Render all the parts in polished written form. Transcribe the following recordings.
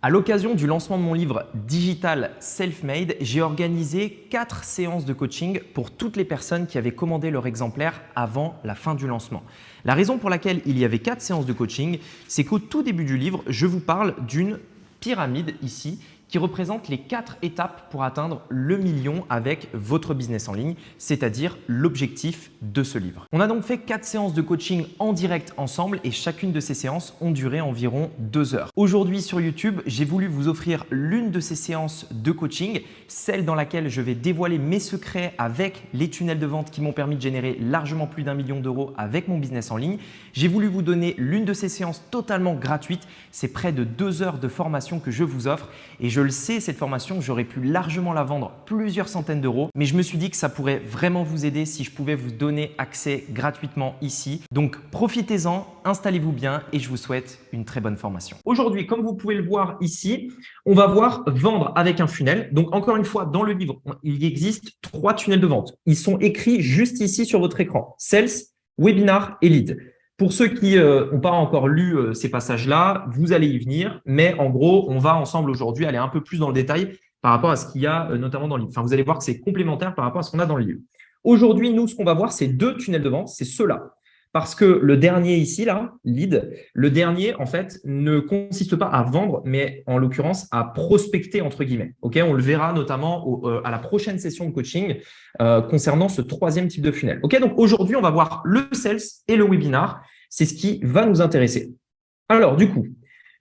À l'occasion du lancement de mon livre Digital Self-Made, j'ai organisé 4 séances de coaching pour toutes les personnes qui avaient commandé leur exemplaire avant la fin du lancement. La raison pour laquelle il y avait 4 séances de coaching, c'est qu'au tout début du livre, je vous parle d'une pyramide ici qui représente les 4 étapes pour atteindre le million avec votre business en ligne, c'est-à-dire l'objectif de ce livre. On a donc fait 4 séances de coaching en direct ensemble et chacune de ces séances ont duré environ 2 heures. Aujourd'hui sur YouTube, j'ai voulu vous offrir l'une de ces séances de coaching, celle dans laquelle je vais dévoiler mes secrets avec les tunnels de vente qui m'ont permis de générer largement plus d'1 million d'euros avec mon business en ligne. J'ai voulu vous donner l'une de ces séances totalement gratuite. C'est près de 2 heures de formation que je vous offre et je le sais, cette formation, j'aurais pu largement la vendre plusieurs centaines d'euros, mais je me suis dit que ça pourrait vraiment vous aider si je pouvais vous donner accès gratuitement ici. Donc profitez-en, installez-vous bien et je vous souhaite une très bonne formation. Aujourd'hui, comme vous pouvez le voir ici, on va voir vendre avec un funnel. Donc encore une fois, dans le livre, il existe 3 tunnels de vente. Ils sont écrits juste ici sur votre écran. Sales, Webinar et Lead. Pour ceux qui n'ont pas encore lu ces passages-là, vous allez y venir. Mais en gros, on va ensemble aujourd'hui aller un peu plus dans le détail par rapport à ce qu'il y a notamment dans le livre. Enfin, vous allez voir que c'est complémentaire par rapport à ce qu'on a dans le livre. Aujourd'hui, nous, ce qu'on va voir, c'est 2 tunnels de vente. C'est ceux-là. Parce que le dernier ici, là, lead, le dernier, en fait, ne consiste pas à vendre, mais en l'occurrence, à prospecter, entre guillemets. Ok, on le verra notamment à la prochaine session de coaching concernant ce 3e type de funnel. Ok, donc aujourd'hui, on va voir le sales et le webinar. C'est ce qui va nous intéresser. Alors, du coup,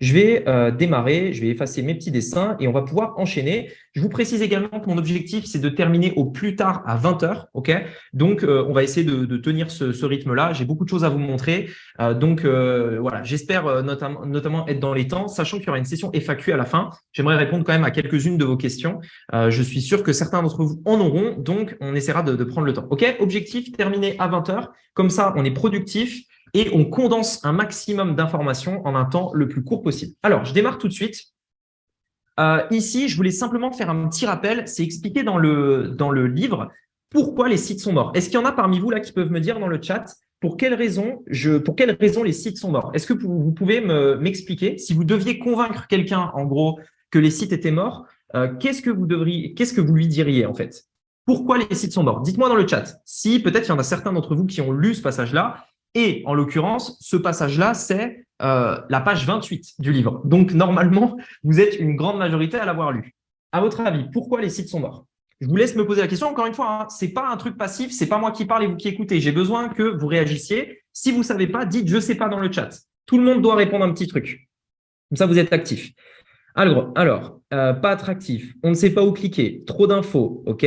je vais démarrer, je vais effacer mes petits dessins et on va pouvoir enchaîner. Je vous précise également que mon objectif, c'est de terminer au plus tard à 20 heures. Okay, donc, on va essayer de tenir ce rythme-là. J'ai beaucoup de choses à vous montrer. Donc, voilà, j'espère notamment être dans les temps, sachant qu'il y aura une session FAQ à la fin. J'aimerais répondre quand même à quelques-unes de vos questions. Je suis sûr que certains d'entre vous en auront, donc on essaiera de prendre le temps. Ok, objectif, terminer à 20 heures. Comme ça, on est productif. Et on condense un maximum d'informations en un temps le plus court possible. Alors, je démarre tout de suite. Ici, je voulais simplement faire un petit rappel. C'est expliqué dans le livre pourquoi les sites sont morts. Est-ce qu'il y en a parmi vous là qui peuvent me dire dans le chat pour quelles raisons les sites sont morts? Est-ce que vous pouvez m'expliquer si vous deviez convaincre quelqu'un, en gros, que les sites étaient morts, qu'est-ce que vous lui diriez en fait? Pourquoi les sites sont morts? Dites-moi dans le chat. Si peut-être il y en a certains d'entre vous qui ont lu ce passage-là. Et en l'occurrence, ce passage-là, c'est la page 28 du livre. Donc, normalement, vous êtes une grande majorité à l'avoir lu. À votre avis, pourquoi les sites sont morts? Je vous laisse me poser la question. Encore une fois, ce n'est pas un truc passif, ce n'est pas moi qui parle et vous qui écoutez. J'ai besoin que vous réagissiez. Si vous ne savez pas, dites « je ne sais pas » dans le chat. Tout le monde doit répondre un petit truc. Comme ça, vous êtes actif. Alors pas attractif. On ne sait pas où cliquer. Trop d'infos, OK.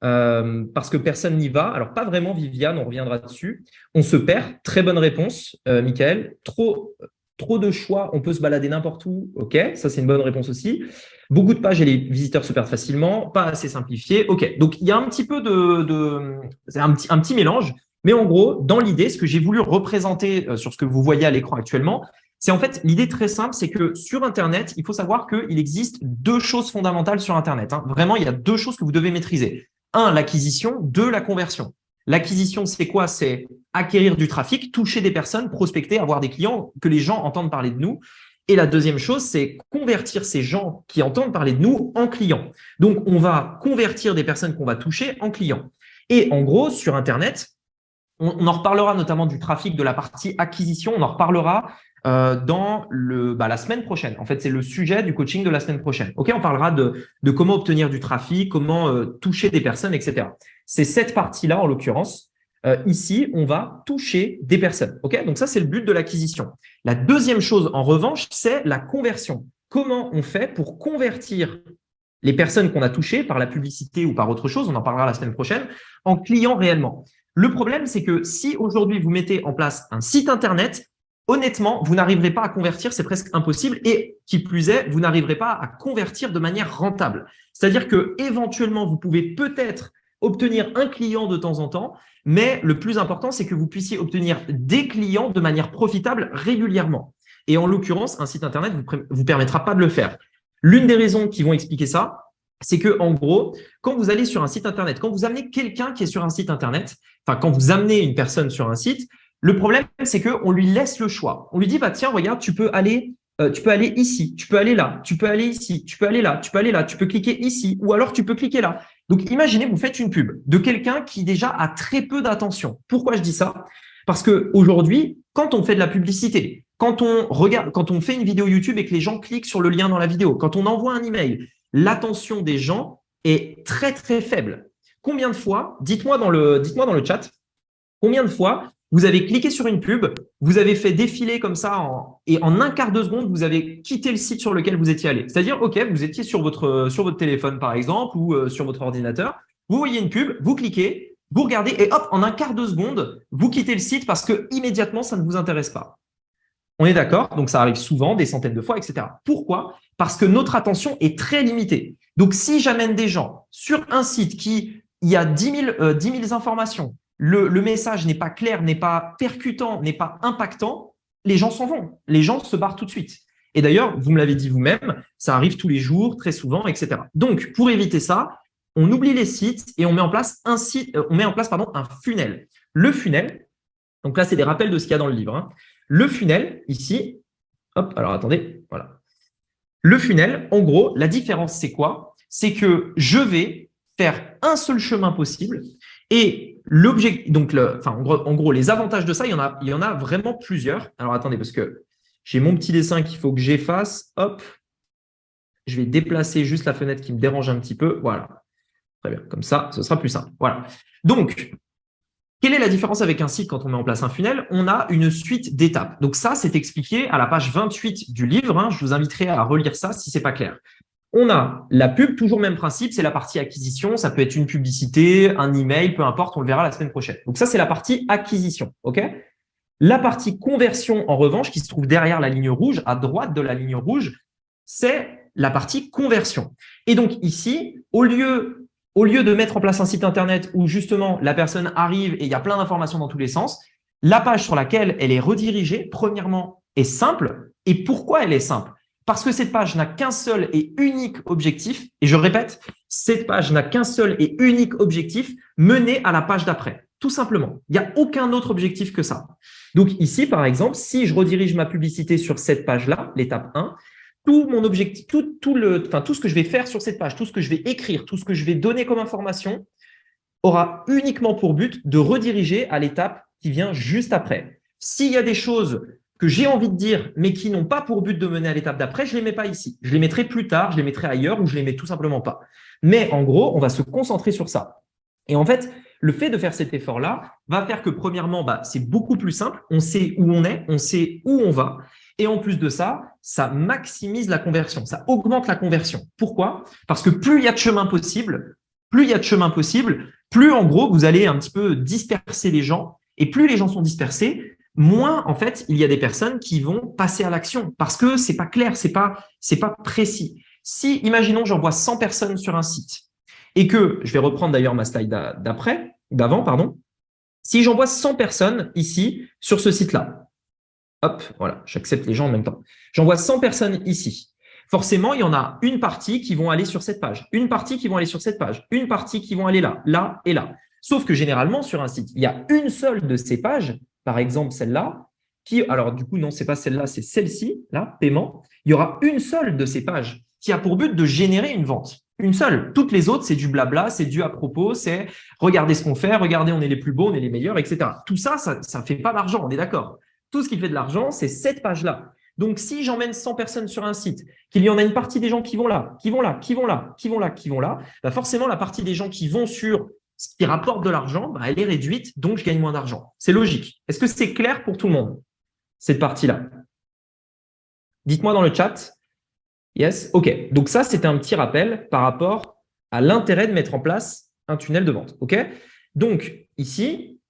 Parce que personne n'y va. Alors, pas vraiment, Viviane, on reviendra dessus. On se perd. Très bonne réponse, Michael. Trop de choix, on peut se balader n'importe où. OK, ça, c'est une bonne réponse aussi. Beaucoup de pages et les visiteurs se perdent facilement. Pas assez simplifié. OK, donc il y a un petit peu c'est un petit mélange. Mais en gros, dans l'idée, ce que j'ai voulu représenter sur ce que vous voyez à l'écran actuellement, c'est en fait l'idée très simple, c'est que sur Internet, il faut savoir qu'il existe 2 choses fondamentales sur Internet. Hein. Vraiment, il y a 2 choses que vous devez maîtriser. 1, l'acquisition. 2, la conversion. L'acquisition, c'est quoi? C'est acquérir du trafic, toucher des personnes, prospecter, avoir des clients, que les gens entendent parler de nous. Et la deuxième chose, c'est convertir ces gens qui entendent parler de nous en clients. Donc, on va convertir des personnes qu'on va toucher en clients. Et en gros, sur Internet, on en reparlera notamment du trafic de la partie acquisition. On en reparlera dans la semaine prochaine. En fait, c'est le sujet du coaching de la semaine prochaine. Ok, on parlera de comment obtenir du trafic, comment toucher des personnes, etc. C'est cette partie-là, en l'occurrence. Ici, on va toucher des personnes. Ok, donc ça, c'est le but de l'acquisition. La deuxième chose, en revanche, c'est la conversion. Comment on fait pour convertir les personnes qu'on a touchées par la publicité ou par autre chose, on en parlera la semaine prochaine, en clients réellement. Le problème, c'est que si aujourd'hui, vous mettez en place un site Internet, honnêtement, vous n'arriverez pas à convertir, c'est presque impossible. Et qui plus est, vous n'arriverez pas à convertir de manière rentable. C'est-à-dire que éventuellement, vous pouvez peut-être obtenir un client de temps en temps, mais le plus important, c'est que vous puissiez obtenir des clients de manière profitable régulièrement. Et en l'occurrence, un site Internet ne vous permettra pas de le faire. L'une des raisons qui vont expliquer ça, c'est que en gros, quand vous allez sur un site Internet, quand vous amenez quelqu'un qui est sur un site Internet, enfin, quand vous amenez une personne sur un site, le problème, c'est qu'on lui laisse le choix. On lui dit, bah, tiens, regarde, tu peux aller tu peux aller ici, tu peux aller là, tu peux aller ici, tu peux aller là, tu peux aller là, tu peux cliquer ici, ou alors tu peux cliquer là. Donc, imaginez, vous faites une pub de quelqu'un qui déjà a très peu d'attention. Pourquoi je dis ça? Parce qu'aujourd'hui, quand on fait de la publicité, quand on regarde, quand on fait une vidéo YouTube et que les gens cliquent sur le lien dans la vidéo, quand on envoie un email, l'attention des gens est très, très faible. Combien de fois, dites-moi dans le chat, combien de fois vous avez cliqué sur une pub, vous avez fait défiler comme ça et en un quart de seconde, vous avez quitté le site sur lequel vous étiez allé. C'est-à-dire, OK, vous étiez sur votre téléphone, par exemple, ou sur votre ordinateur, vous voyez une pub, vous cliquez, vous regardez et hop, en un quart de seconde, vous quittez le site parce que immédiatement, ça ne vous intéresse pas. On est d'accord? Donc, ça arrive souvent, des centaines de fois, etc. Pourquoi? Parce que notre attention est très limitée. Donc, si j'amène des gens sur un site qui il y a 10 000 informations, le message n'est pas clair, n'est pas percutant, n'est pas impactant, les gens s'en vont. Les gens se barrent tout de suite. Et d'ailleurs, vous me l'avez dit vous-même, ça arrive tous les jours, très souvent, etc. Donc, pour éviter ça, on oublie les sites et on met en place un funnel. Le funnel, donc là, c'est des rappels de ce qu'il y a dans le livre. Hein. Le funnel, ici, hop, alors attendez, voilà. Le funnel, en gros, la différence, c'est quoi? C'est que je vais faire un seul chemin possible et l'objectif, donc, en gros, les avantages de ça, il y en a vraiment plusieurs. Alors, attendez, parce que j'ai mon petit dessin qu'il faut que j'efface. Hop, je vais déplacer juste la fenêtre qui me dérange un petit peu. Voilà, très bien, comme ça, ce sera plus simple. Voilà. Donc, quelle est la différence avec un site quand on met en place un funnel? On a une suite d'étapes. Donc ça, c'est expliqué à la page 28 du livre. Hein. Je vous inviterai à relire ça si ce n'est pas clair. On a la pub, toujours même principe, c'est la partie acquisition. Ça peut être une publicité, un email, peu importe, on le verra la semaine prochaine. Donc ça, c'est la partie acquisition. Ok. La partie conversion, en revanche, qui se trouve derrière la ligne rouge, à droite de la ligne rouge, c'est la partie conversion. Et donc ici, au lieu de mettre en place un site internet où justement la personne arrive et il y a plein d'informations dans tous les sens, la page sur laquelle elle est redirigée, premièrement, est simple. Et pourquoi elle est simple? Parce que cette page n'a qu'un seul et unique objectif. Et je répète, cette page n'a qu'un seul et unique objectif, mener à la page d'après. Tout simplement. Il n'y a aucun autre objectif que ça. Donc ici, par exemple, si je redirige ma publicité sur cette page-là, l'étape 1, tout mon objectif, tout ce que je vais faire sur cette page, tout ce que je vais écrire, tout ce que je vais donner comme information aura uniquement pour but de rediriger à l'étape qui vient juste après. S'il y a des choses que j'ai envie de dire, mais qui n'ont pas pour but de mener à l'étape d'après, je ne les mets pas ici. Je les mettrai plus tard, je les mettrai ailleurs ou je les mets tout simplement pas. Mais en gros, on va se concentrer sur ça. Et en fait, le fait de faire cet effort-là va faire que premièrement, c'est beaucoup plus simple. On sait où on est, on sait où on va. Et en plus de ça, ça maximise la conversion, ça augmente la conversion. Pourquoi? Parce que plus il y a de chemin possible, plus en gros, vous allez un petit peu disperser les gens. Et plus les gens sont dispersés, moins en fait, il y a des personnes qui vont passer à l'action parce que c'est pas clair, c'est pas précis. Si, imaginons, j'envoie 100 personnes sur un site et que, je vais reprendre d'ailleurs ma slide d'avant, pardon. Si j'envoie 100 personnes ici sur ce site-là, hop, voilà, j'accepte les gens en même temps. J'envoie 100 personnes ici. Forcément, il y en a une partie qui vont aller sur cette page, une partie qui vont aller sur cette page, une partie qui vont aller là, là et là. Sauf que généralement, sur un site, il y a une seule de ces pages, par exemple celle-là, qui, alors du coup, non, c'est pas celle-là, c'est celle-ci, là, paiement. Il y aura une seule de ces pages qui a pour but de générer une vente. Une seule. Toutes les autres, c'est du blabla, c'est du à propos, c'est regardez ce qu'on fait, regardez, on est les plus beaux, on est les meilleurs, etc. Tout ça, ça ne fait pas d'argent, on est d'accord. Tout ce qui fait de l'argent, c'est cette page-là. Donc, si j'emmène 100 personnes sur un site, qu'il y en a une partie des gens qui vont là, qui vont là, qui vont là, qui vont là, qui vont là, forcément, la partie des gens qui vont sur ce qui rapporte de l'argent, elle est réduite, donc je gagne moins d'argent. C'est logique. Est-ce que c'est clair pour tout le monde, cette partie-là? Dites-moi dans le chat. Yes? OK. Donc ça, c'était un petit rappel par rapport à l'intérêt de mettre en place un tunnel de vente. OK? Donc, ici,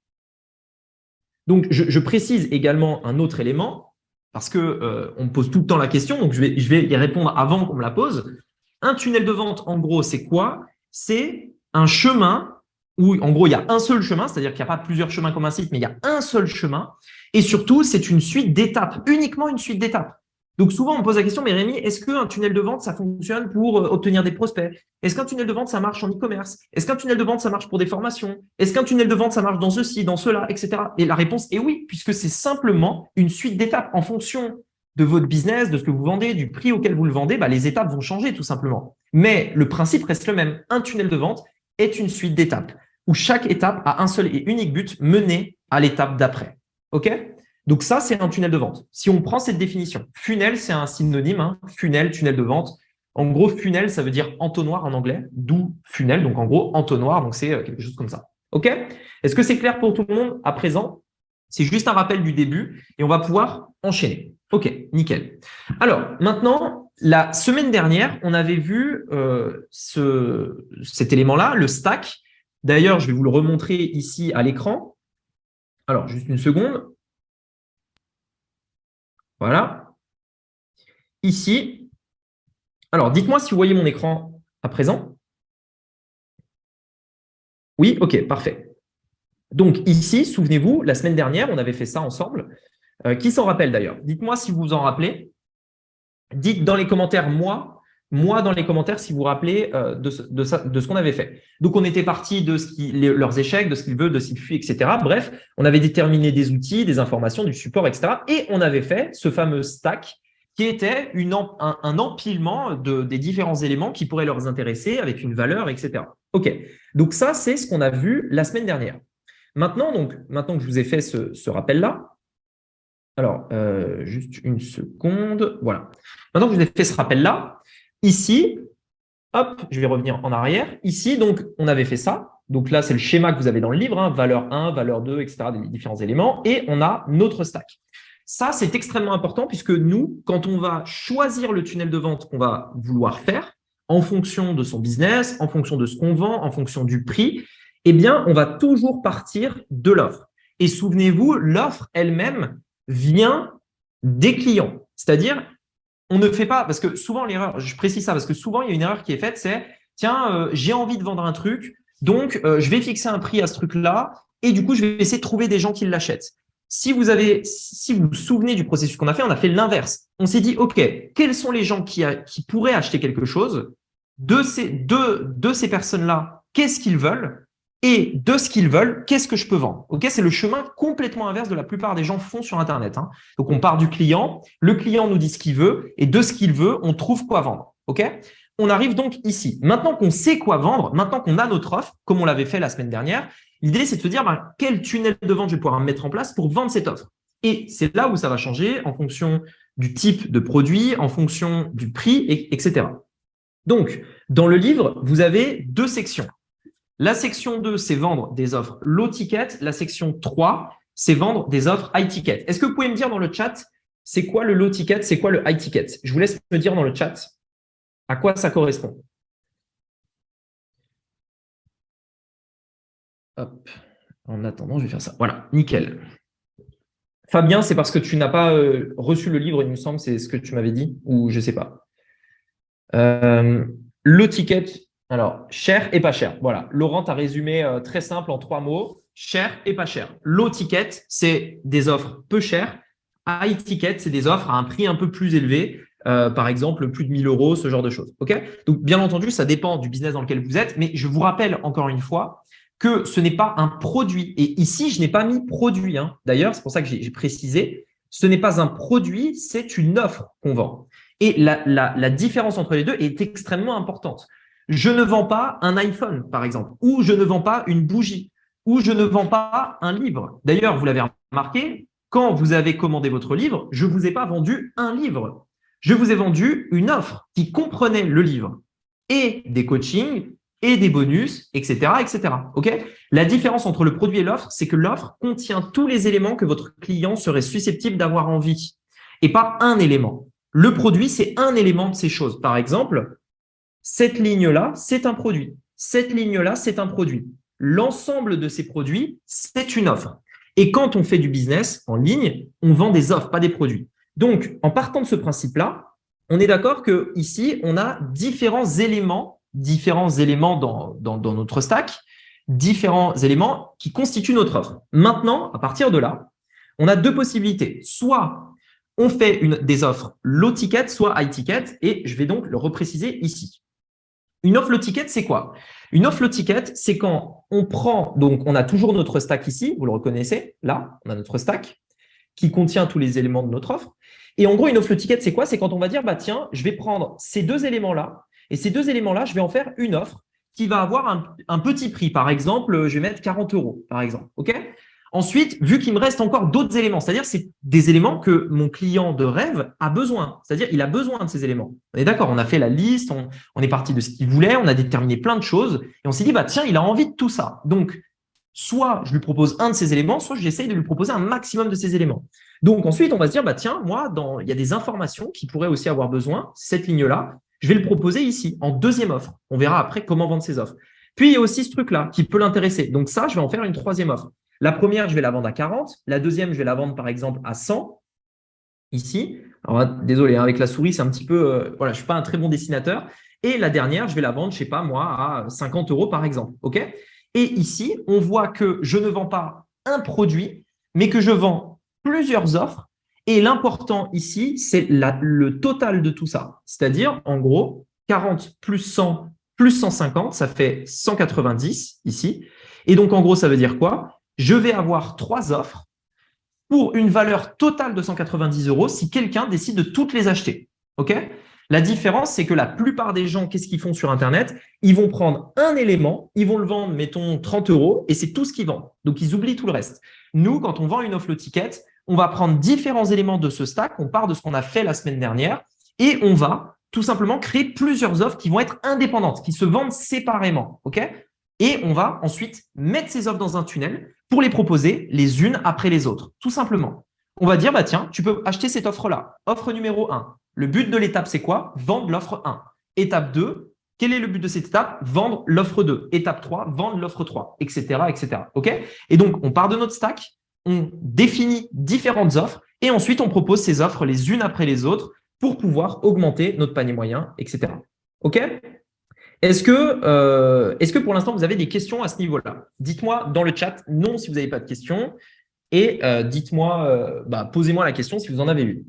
je précise également un autre élément parce que on me pose tout le temps la question, donc je vais y répondre avant qu'on me la pose. Un tunnel de vente, en gros, c'est quoi? C'est un chemin où, en gros, il y a un seul chemin, c'est-à-dire qu'il n'y a pas plusieurs chemins comme un site, mais il y a un seul chemin. Et surtout, c'est une suite d'étapes, uniquement une suite d'étapes. Donc, souvent, on me pose la question, mais Rémi, est-ce qu'un tunnel de vente, ça fonctionne pour obtenir des prospects? Est-ce qu'un tunnel de vente, ça marche en e-commerce? Est-ce qu'un tunnel de vente, ça marche pour des formations? Est-ce qu'un tunnel de vente, ça marche dans ceci, dans cela, etc. Et la réponse est oui, puisque c'est simplement une suite d'étapes en fonction de votre business, de ce que vous vendez, du prix auquel vous le vendez, les étapes vont changer tout simplement. Mais le principe reste le même. Un tunnel de vente est une suite d'étapes où chaque étape a un seul et unique but, mener à l'étape d'après. OK? Donc ça, c'est un tunnel de vente. Si on prend cette définition, funnel, c'est un synonyme, hein, funnel, tunnel de vente. En gros, funnel, ça veut dire entonnoir en anglais, d'où funnel. Donc en gros, entonnoir, donc c'est quelque chose comme ça. OK? Est-ce que c'est clair pour tout le monde à présent? C'est juste un rappel du début et on va pouvoir enchaîner. OK, nickel. Alors, maintenant, la semaine dernière, on avait vu cet élément-là, le stack. D'ailleurs, je vais vous le remontrer ici à l'écran. Alors, juste une seconde. Voilà. Ici. Alors, dites-moi si vous voyez mon écran à présent. Oui, OK, parfait. Donc ici, souvenez-vous, la semaine dernière, on avait fait ça ensemble. Qui s'en rappelle d'ailleurs? Dites-moi si vous vous en rappelez. Dites dans les commentaires moi dans les commentaires si vous vous rappelez de ce qu'on avait fait. Donc on était parti de leurs échecs, de ce qu'ils veulent, de ce qu'ils fuient, etc. Bref, on avait déterminé des outils, des informations, du support, etc. Et on avait fait ce fameux stack qui était un empilement des différents éléments qui pourraient leur intéresser avec une valeur, etc. OK. Donc ça, c'est ce qu'on a vu la semaine dernière. Maintenant que je vous ai fait ce rappel-là, alors, juste une seconde, voilà. Maintenant que je vous ai fait ce rappel-là, ici, hop, je vais revenir en arrière. Ici, donc, on avait fait ça. Donc là, c'est le schéma que vous avez dans le livre, hein, valeur 1, valeur 2, etc., des différents éléments. Et on a notre stack. Ça, c'est extrêmement important puisque nous, quand on va choisir le tunnel de vente qu'on va vouloir faire, en fonction de son business, en fonction de ce qu'on vend, en fonction du prix, eh bien, on va toujours partir de l'offre. Et souvenez-vous, l'offre elle-même vient des clients. C'est-à-dire, on ne fait pas, parce que souvent l'erreur, je précise ça, parce que souvent il y a une erreur qui est faite, c'est, tiens, j'ai envie de vendre un truc, donc je vais fixer un prix à ce truc-là, et du coup, je vais essayer de trouver des gens qui l'achètent. Si vous vous souvenez du processus qu'on a fait l'inverse. On s'est dit, OK, quels sont les gens qui pourraient acheter quelque chose? De ces personnes-là, qu'est-ce qu'ils veulent? Et de ce qu'ils veulent, qu'est-ce que je peux vendre? OK, c'est le chemin complètement inverse de la plupart des gens font sur Internet. Hein. Donc, on part du client, le client nous dit ce qu'il veut, et de ce qu'il veut, on trouve quoi vendre. OK? On arrive donc ici. Maintenant qu'on sait quoi vendre, maintenant qu'on a notre offre, comme on l'avait fait la semaine dernière, l'idée, c'est de se dire quel tunnel de vente je vais pouvoir mettre en place pour vendre cette offre. Et c'est là où ça va changer en fonction du type de produit, en fonction du prix, etc. Donc, dans le livre, vous avez deux sections. La section 2, c'est vendre des offres low ticket. La section 3, c'est vendre des offres high ticket. Est-ce que vous pouvez me dire dans le chat, c'est quoi le low ticket, c'est quoi le high ticket? Je vous laisse me dire dans le chat à quoi ça correspond. Hop. En attendant, je vais faire ça. Voilà, nickel. Fabien, c'est parce que tu n'as pas reçu le livre, il me semble, c'est ce que tu m'avais dit, ou je ne sais pas. Low ticket, alors, cher et pas cher. Voilà, Laurent t'a résumé très simple en 3 mots. Cher et pas cher. Low ticket, c'est des offres peu chères. High ticket, c'est des offres à un prix un peu plus élevé. Par exemple, plus de 1 000 euros, ce genre de choses. OK? Donc, bien entendu, ça dépend du business dans lequel vous êtes. Mais je vous rappelle encore une fois que ce n'est pas un produit. Et ici, je n'ai pas mis produit. Hein. D'ailleurs, c'est pour ça que j'ai précisé. Ce n'est pas un produit, c'est une offre qu'on vend. Et la différence entre les deux est extrêmement importante. Je ne vends pas un iPhone, par exemple, ou je ne vends pas une bougie, ou je ne vends pas un livre. D'ailleurs, vous l'avez remarqué, quand vous avez commandé votre livre, je ne vous ai pas vendu un livre. Je vous ai vendu une offre qui comprenait le livre et des coachings et des bonus, etc., etc. Okay? La différence entre le produit et l'offre, c'est que l'offre contient tous les éléments que votre client serait susceptible d'avoir envie et pas un élément. Le produit, c'est un élément de ces choses. Par exemple, cette ligne-là, c'est un produit. Cette ligne-là, c'est un produit. L'ensemble de ces produits, c'est une offre. Et quand on fait du business en ligne, on vend des offres, pas des produits. Donc, en partant de ce principe-là, on est d'accord qu'ici, on a différents éléments dans notre stack, différents éléments qui constituent notre offre. Maintenant, à partir de là, on a deux possibilités. Soit on fait des offres low ticket, soit high ticket, et je vais donc le repréciser ici. Une offre low ticket, c'est quoi? Une offre low ticket, c'est quand on prend, donc on a toujours notre stack ici, vous le reconnaissez, là, on a notre stack qui contient tous les éléments de notre offre. Et en gros, une offre ticket, c'est quoi? C'est quand on va dire, bah, tiens, je vais prendre ces deux éléments-là, et ces deux éléments-là, je vais en faire une offre qui va avoir un petit prix. Par exemple, je vais mettre 40 euros, par exemple. OK? Ensuite, vu qu'il me reste encore d'autres éléments, c'est-à-dire c'est des éléments que mon client de rêve a besoin. C'est-à-dire il a besoin de ces éléments. On est d'accord, on a fait la liste, on est parti de ce qu'il voulait, on a déterminé plein de choses et on s'est dit, bah tiens, il a envie de tout ça. Donc, soit je lui propose un de ces éléments, soit j'essaye de lui proposer un maximum de ces éléments. Donc ensuite, on va se dire, bah tiens, moi, il y a des informations qui pourraient aussi avoir besoin, cette ligne-là, je vais le proposer ici, en deuxième offre. On verra après comment vendre ces offres. Puis, il y a aussi ce truc-là qui peut l'intéresser. Donc ça, je vais en faire une troisième offre. La première, je vais la vendre à 40. La deuxième, je vais la vendre par exemple à 100, ici. Alors, désolé, hein, avec la souris, c'est un petit peu… voilà, je ne suis pas un très bon dessinateur. Et la dernière, je vais la vendre, je ne sais pas moi, à 50 euros par exemple. OK? Et ici, on voit que je ne vends pas un produit, mais que je vends plusieurs offres. Et l'important ici, c'est le total de tout ça. C'est-à-dire, en gros, 40 plus 100 plus 150, ça fait 190 ici. Et donc, en gros, ça veut dire quoi? Je vais avoir trois offres pour une valeur totale de 190 euros si quelqu'un décide de toutes les acheter. OK? La différence, c'est que la plupart des gens, qu'est-ce qu'ils font sur Internet? Ils vont prendre un élément, ils vont le vendre, mettons, 30 euros, et c'est tout ce qu'ils vendent. Donc, ils oublient tout le reste. Nous, quand on vend une offre ticket, on va prendre différents éléments de ce stack, on part de ce qu'on a fait la semaine dernière, et on va tout simplement créer plusieurs offres qui vont être indépendantes, qui se vendent séparément. OK? Et on va ensuite mettre ces offres dans un tunnel pour les proposer les unes après les autres, tout simplement. On va dire, bah tiens, tu peux acheter cette offre-là. Offre numéro 1. Le but de l'étape, c'est quoi? Vendre l'offre 1. Étape 2, quel est le but de cette étape? Vendre l'offre 2. Étape 3, vendre l'offre 3, etc., etc. OK? Et donc, on part de notre stack, on définit différentes offres et ensuite, on propose ces offres les unes après les autres pour pouvoir augmenter notre panier moyen, etc. OK? Est-ce que pour l'instant, vous avez des questions à ce niveau-là? Dites-moi dans le chat non si vous n'avez pas de questions et dites-moi, posez-moi la question si vous en avez une.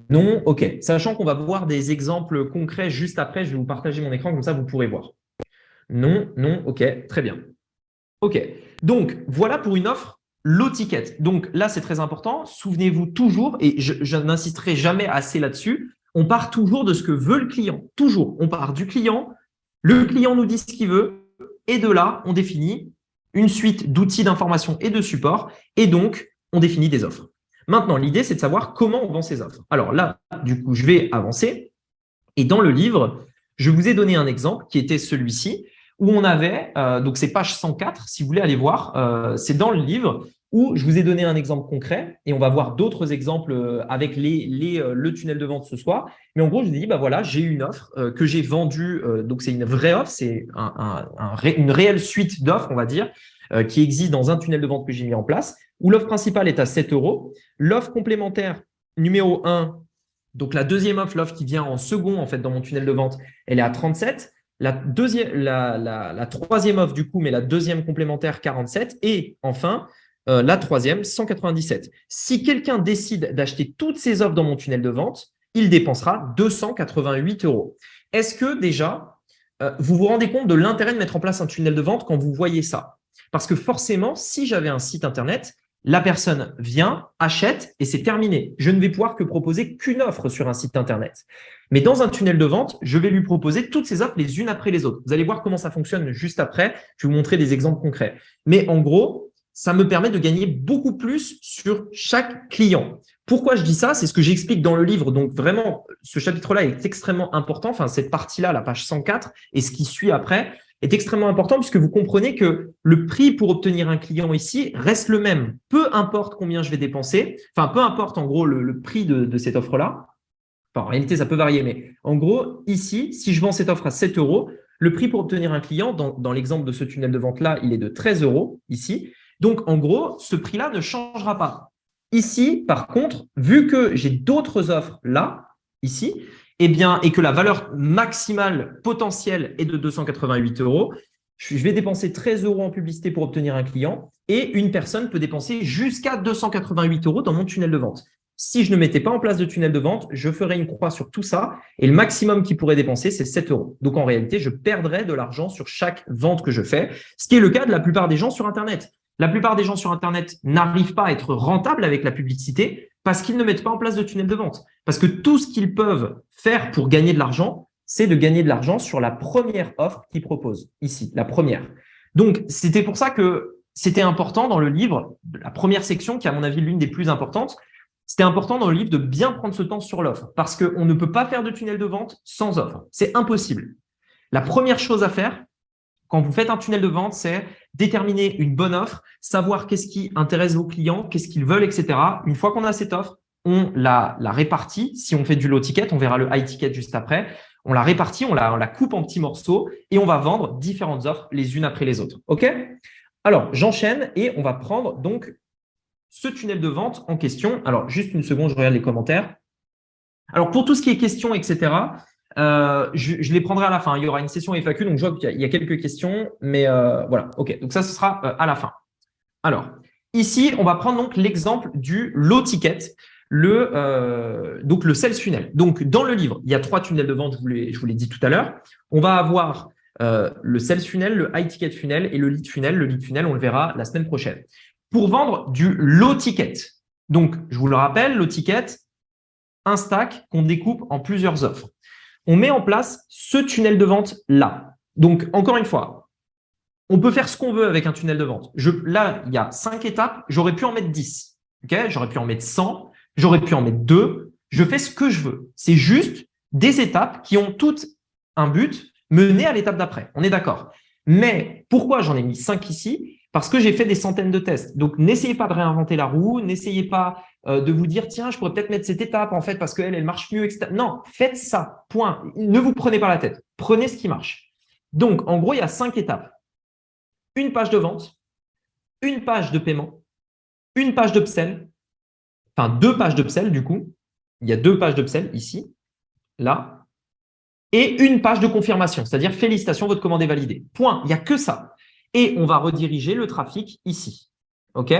Non, OK. Sachant qu'on va voir des exemples concrets juste après, je vais vous partager mon écran, comme ça vous pourrez voir. Non, non, OK, très bien. OK. Donc, voilà pour une offre low ticket. Donc là, c'est très important. Souvenez-vous toujours, et je n'insisterai jamais assez là-dessus, on part toujours de ce que veut le client. Toujours. On part du client, le client nous dit ce qu'il veut, et de là, on définit une suite d'outils d'information et de support, et donc, on définit des offres. Maintenant, l'idée, c'est de savoir comment on vend ces offres. Alors là, du coup, je vais avancer. Et dans le livre, je vous ai donné un exemple qui était celui-ci, où on avait, donc c'est page 104, si vous voulez aller voir, c'est dans le livre, où je vous ai donné un exemple concret, et on va voir d'autres exemples avec le tunnel de vente ce soir. Mais en gros, je vous ai dit, bah voilà, j'ai une offre que j'ai vendue, donc c'est une vraie offre, c'est une réelle suite d'offres, on va dire, qui existe dans un tunnel de vente que j'ai mis en place, où l'offre principale est à 7 euros. L'offre complémentaire numéro 1, donc la deuxième offre, l'offre qui vient en second en fait dans mon tunnel de vente, elle est à 37. La troisième offre du coup, mais la deuxième complémentaire 47. Et enfin, la troisième 197. Si quelqu'un décide d'acheter toutes ces offres dans mon tunnel de vente, il dépensera 288 euros. Est-ce que déjà, vous vous rendez compte de l'intérêt de mettre en place un tunnel de vente quand vous voyez ça? Parce que forcément, si j'avais un site internet, la personne vient, achète et c'est terminé. Je ne vais pouvoir que proposer qu'une offre sur un site internet. Mais dans un tunnel de vente, je vais lui proposer toutes ces offres les unes après les autres. Vous allez voir comment ça fonctionne juste après. Je vais vous montrer des exemples concrets. Mais en gros, ça me permet de gagner beaucoup plus sur chaque client. Pourquoi je dis ça? C'est ce que j'explique dans le livre. Donc vraiment, ce chapitre-là est extrêmement important. Enfin, cette partie-là, la page 104 et ce qui suit après, est extrêmement important puisque vous comprenez que le prix pour obtenir un client ici reste le même. Peu importe combien je vais dépenser, enfin, peu importe en gros le prix de cette offre-là. Enfin, en réalité, ça peut varier, mais en gros, ici, si je vends cette offre à 7 euros, le prix pour obtenir un client, dans l'exemple de ce tunnel de vente-là, il est de 13 euros ici. Donc, en gros, ce prix-là ne changera pas. Ici, par contre, vu que j'ai d'autres offres là, ici, eh bien, et que la valeur maximale potentielle est de 288 euros, je vais dépenser 13 euros en publicité pour obtenir un client et une personne peut dépenser jusqu'à 288 euros dans mon tunnel de vente. Si je ne mettais pas en place de tunnel de vente, je ferais une croix sur tout ça et le maximum qu'il pourrait dépenser, c'est 7 euros. Donc, en réalité, je perdrais de l'argent sur chaque vente que je fais, ce qui est le cas de la plupart des gens sur Internet. La plupart des gens sur Internet n'arrivent pas à être rentables avec la publicité parce qu'ils ne mettent pas en place de tunnel de vente. Parce que tout ce qu'ils peuvent faire pour gagner de l'argent, c'est de gagner de l'argent sur la première offre qu'ils proposent, ici, la première. Donc, c'était pour ça que c'était important dans le livre, la première section, qui est à mon avis l'une des plus importantes, c'était important dans le livre de bien prendre ce temps sur l'offre parce qu'on ne peut pas faire de tunnel de vente sans offre. C'est impossible. La première chose à faire, quand vous faites un tunnel de vente, c'est déterminer une bonne offre, savoir qu'est-ce qui intéresse vos clients, qu'est-ce qu'ils veulent, etc. Une fois qu'on a cette offre, on la répartit. Si on fait du low ticket, on verra le high ticket juste après. On la répartit, on la coupe en petits morceaux et on va vendre différentes offres les unes après les autres. OK? Alors, j'enchaîne et on va prendre donc ce tunnel de vente en question. Alors, juste une seconde, je regarde les commentaires. Alors, pour tout ce qui est questions, etc., je les prendrai à la fin. Il y aura une session FAQ, donc je vois qu'il y a quelques questions, mais voilà. OK, donc ça, ce sera à la fin. Alors, ici, on va prendre donc l'exemple du low ticket, donc le sales funnel. Donc, dans le livre, il y a 3 tunnels de vente, je vous l'ai dit tout à l'heure. On va avoir le sales funnel, le high ticket funnel et le lead funnel. Le lead funnel, on le verra la semaine prochaine. Pour vendre du low ticket, donc je vous le rappelle, low ticket, un stack qu'on découpe en plusieurs offres. On met en place ce tunnel de vente là. Donc, encore une fois, on peut faire ce qu'on veut avec un tunnel de vente. Là, il y a 5 étapes, j'aurais pu en mettre 10. Okay, j'aurais pu en mettre 100, j'aurais pu en mettre 2. Je fais ce que je veux. C'est juste des étapes qui ont toutes un but, mener à l'étape d'après. On est d'accord. Mais pourquoi j'en ai mis 5 ici? Parce que j'ai fait des centaines de tests. Donc, n'essayez pas de réinventer la roue, n'essayez pas de vous dire, tiens, je pourrais peut-être mettre cette étape, en fait, parce qu'elle marche mieux, etc. Non, faites ça, point. Ne vous prenez pas la tête. Prenez ce qui marche. Donc, en gros, il y a 5 étapes. Une page de vente, une page de paiement, une page d'upsell, enfin 2 pages d'upsell du coup. Il y a 2 pages d'upsell ici, là, et une page de confirmation, c'est-à-dire félicitations, votre commande est validée. Point, il n'y a que ça. Et on va rediriger le trafic ici. OK?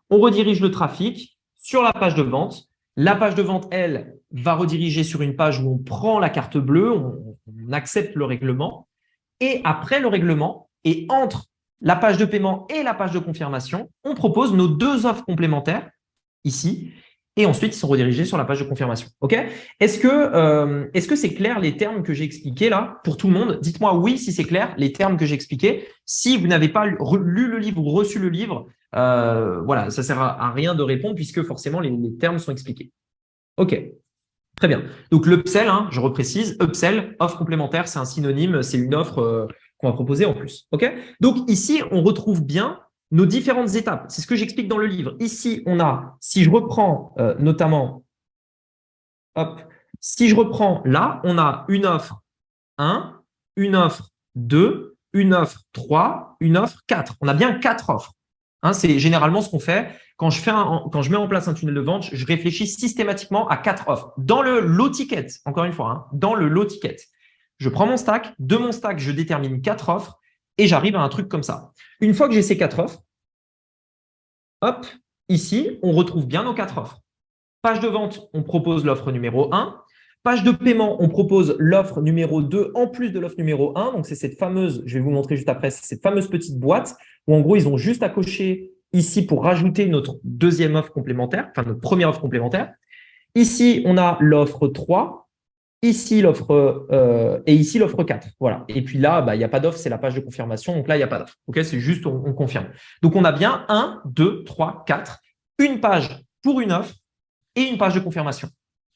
On redirige le trafic sur la page de vente. La page de vente, elle, va rediriger sur une page où on prend la carte bleue, on accepte le règlement. Et après le règlement, et entre la page de paiement et la page de confirmation, on propose nos 2 offres complémentaires ici. Et ensuite, ils sont redirigés sur la page de confirmation. OK? Est-ce que c'est clair les termes que j'ai expliqués là pour tout le monde? Dites-moi oui si c'est clair les termes que j'ai expliqués. Si vous n'avez pas lu le livre ou reçu le livre, voilà, ça ne sert à rien de répondre puisque forcément les termes sont expliqués. OK. Très bien. Donc, l'upsell, hein, je reprécise, upsell, offre complémentaire, c'est un synonyme, c'est une offre qu'on va proposer en plus. OK? Donc, ici, on retrouve bien nos différentes étapes. C'est ce que j'explique dans le livre. Ici, on a, si je reprends notamment, hop, si je reprends là, on a une offre 1, une offre 2, une offre 3, une offre 4. On a bien 4 offres. Hein, c'est généralement ce qu'on fait. Quand je mets en place un tunnel de vente, je réfléchis systématiquement à 4 offres. Dans le low ticket, encore une fois, hein, dans le low ticket, je prends mon stack. De mon stack, je détermine 4 offres et j'arrive à un truc comme ça. Une fois que j'ai ces 4 offres, hop, ici, on retrouve bien nos 4 offres. Page de vente, on propose l'offre numéro 1. Page de paiement, on propose l'offre numéro 2 en plus de l'offre numéro 1. Donc, c'est cette fameuse, je vais vous montrer juste après, c'est cette fameuse petite boîte où en gros, ils ont juste à cocher ici pour rajouter notre deuxième offre complémentaire, enfin notre première offre complémentaire. Ici, on a l'offre 3, ici l'offre et ici l'offre 4. Voilà. Et puis là, il n'y a pas d'offre, c'est la page de confirmation. Donc là, il n'y a pas d'offre. OK, c'est juste, on confirme. Donc, on a bien 1, 2, 3, 4, une page pour une offre et une page de confirmation.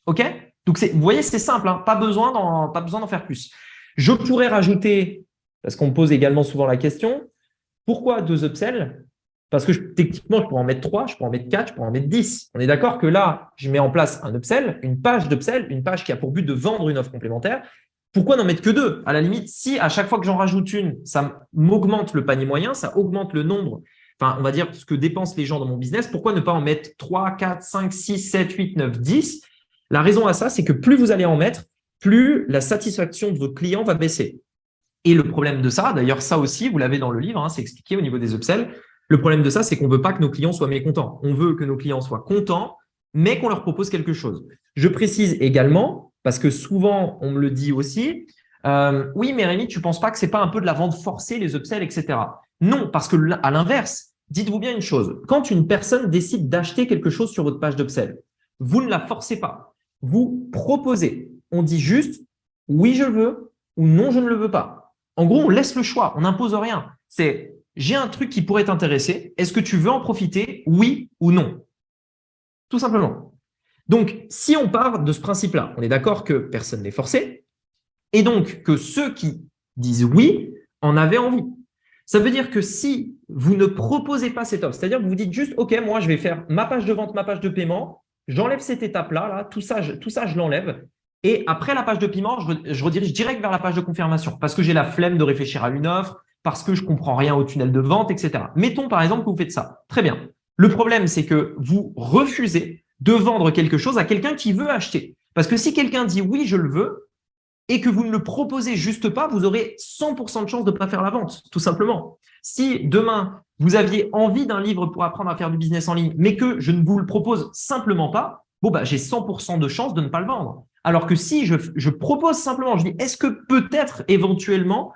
OK? Donc, vous voyez, c'est simple, hein, pas besoin d'en faire plus. Je pourrais rajouter, parce qu'on me pose également souvent la question, pourquoi 2 upsells? Parce que techniquement, je pourrais en mettre 3, je pourrais en mettre 4, je pourrais en mettre 10. On est d'accord que là, je mets en place un upsell, une page d'upsell, une page qui a pour but de vendre une offre complémentaire. Pourquoi n'en mettre que 2? À la limite, si à chaque fois que j'en rajoute une, ça m'augmente le panier moyen, ça augmente le nombre, enfin, on va dire ce que dépensent les gens dans mon business, pourquoi ne pas en mettre 3, 4, 5, 6, 7, 8, 9, 10? La raison à ça, c'est que plus vous allez en mettre, plus la satisfaction de votre client va baisser. Et le problème de ça, d'ailleurs, ça aussi, vous l'avez dans le livre, hein, c'est expliqué au niveau des upsells. Le problème de ça, c'est qu'on ne veut pas que nos clients soient mécontents. On veut que nos clients soient contents, mais qu'on leur propose quelque chose. Je précise également, parce que souvent, on me le dit aussi, oui, mais Rémi, tu ne penses pas que ce n'est pas un peu de la vente forcée, les upsells, etc. Non, parce que à l'inverse, dites-vous bien une chose. Quand une personne décide d'acheter quelque chose sur votre page d'upsell, vous ne la forcez pas. Vous proposez. On dit juste « oui, je le veux » ou « non, je ne le veux pas ». En gros, on laisse le choix. On n'impose rien. C'est « j'ai un truc qui pourrait t'intéresser. Est-ce que tu veux en profiter? Oui ou non ?» Tout simplement. Donc, si on part de ce principe-là, on est d'accord que personne n'est forcé et donc que ceux qui disent oui en avaient envie. Ça veut dire que si vous ne proposez pas cette offre, c'est-à-dire que vous dites juste « Ok, moi, je vais faire ma page de vente, ma page de paiement, j'enlève cette étape-là, là, tout ça, je l'enlève. Et après la page de paiement, je redirige direct vers la page de confirmation parce que j'ai la flemme de réfléchir à une offre, parce que je ne comprends rien au tunnel de vente, etc. » Mettons par exemple que vous faites ça. Très bien. Le problème, c'est que vous refusez de vendre quelque chose à quelqu'un qui veut acheter. Parce que si quelqu'un dit « oui, je le veux », et que vous ne le proposez juste pas, vous aurez 100% de chance de ne pas faire la vente, tout simplement. Si demain, vous aviez envie d'un livre pour apprendre à faire du business en ligne, mais que je ne vous le propose simplement pas, bon, bah, j'ai 100% de chance de ne pas le vendre. Alors que si je propose simplement, je dis, est-ce que peut-être éventuellement,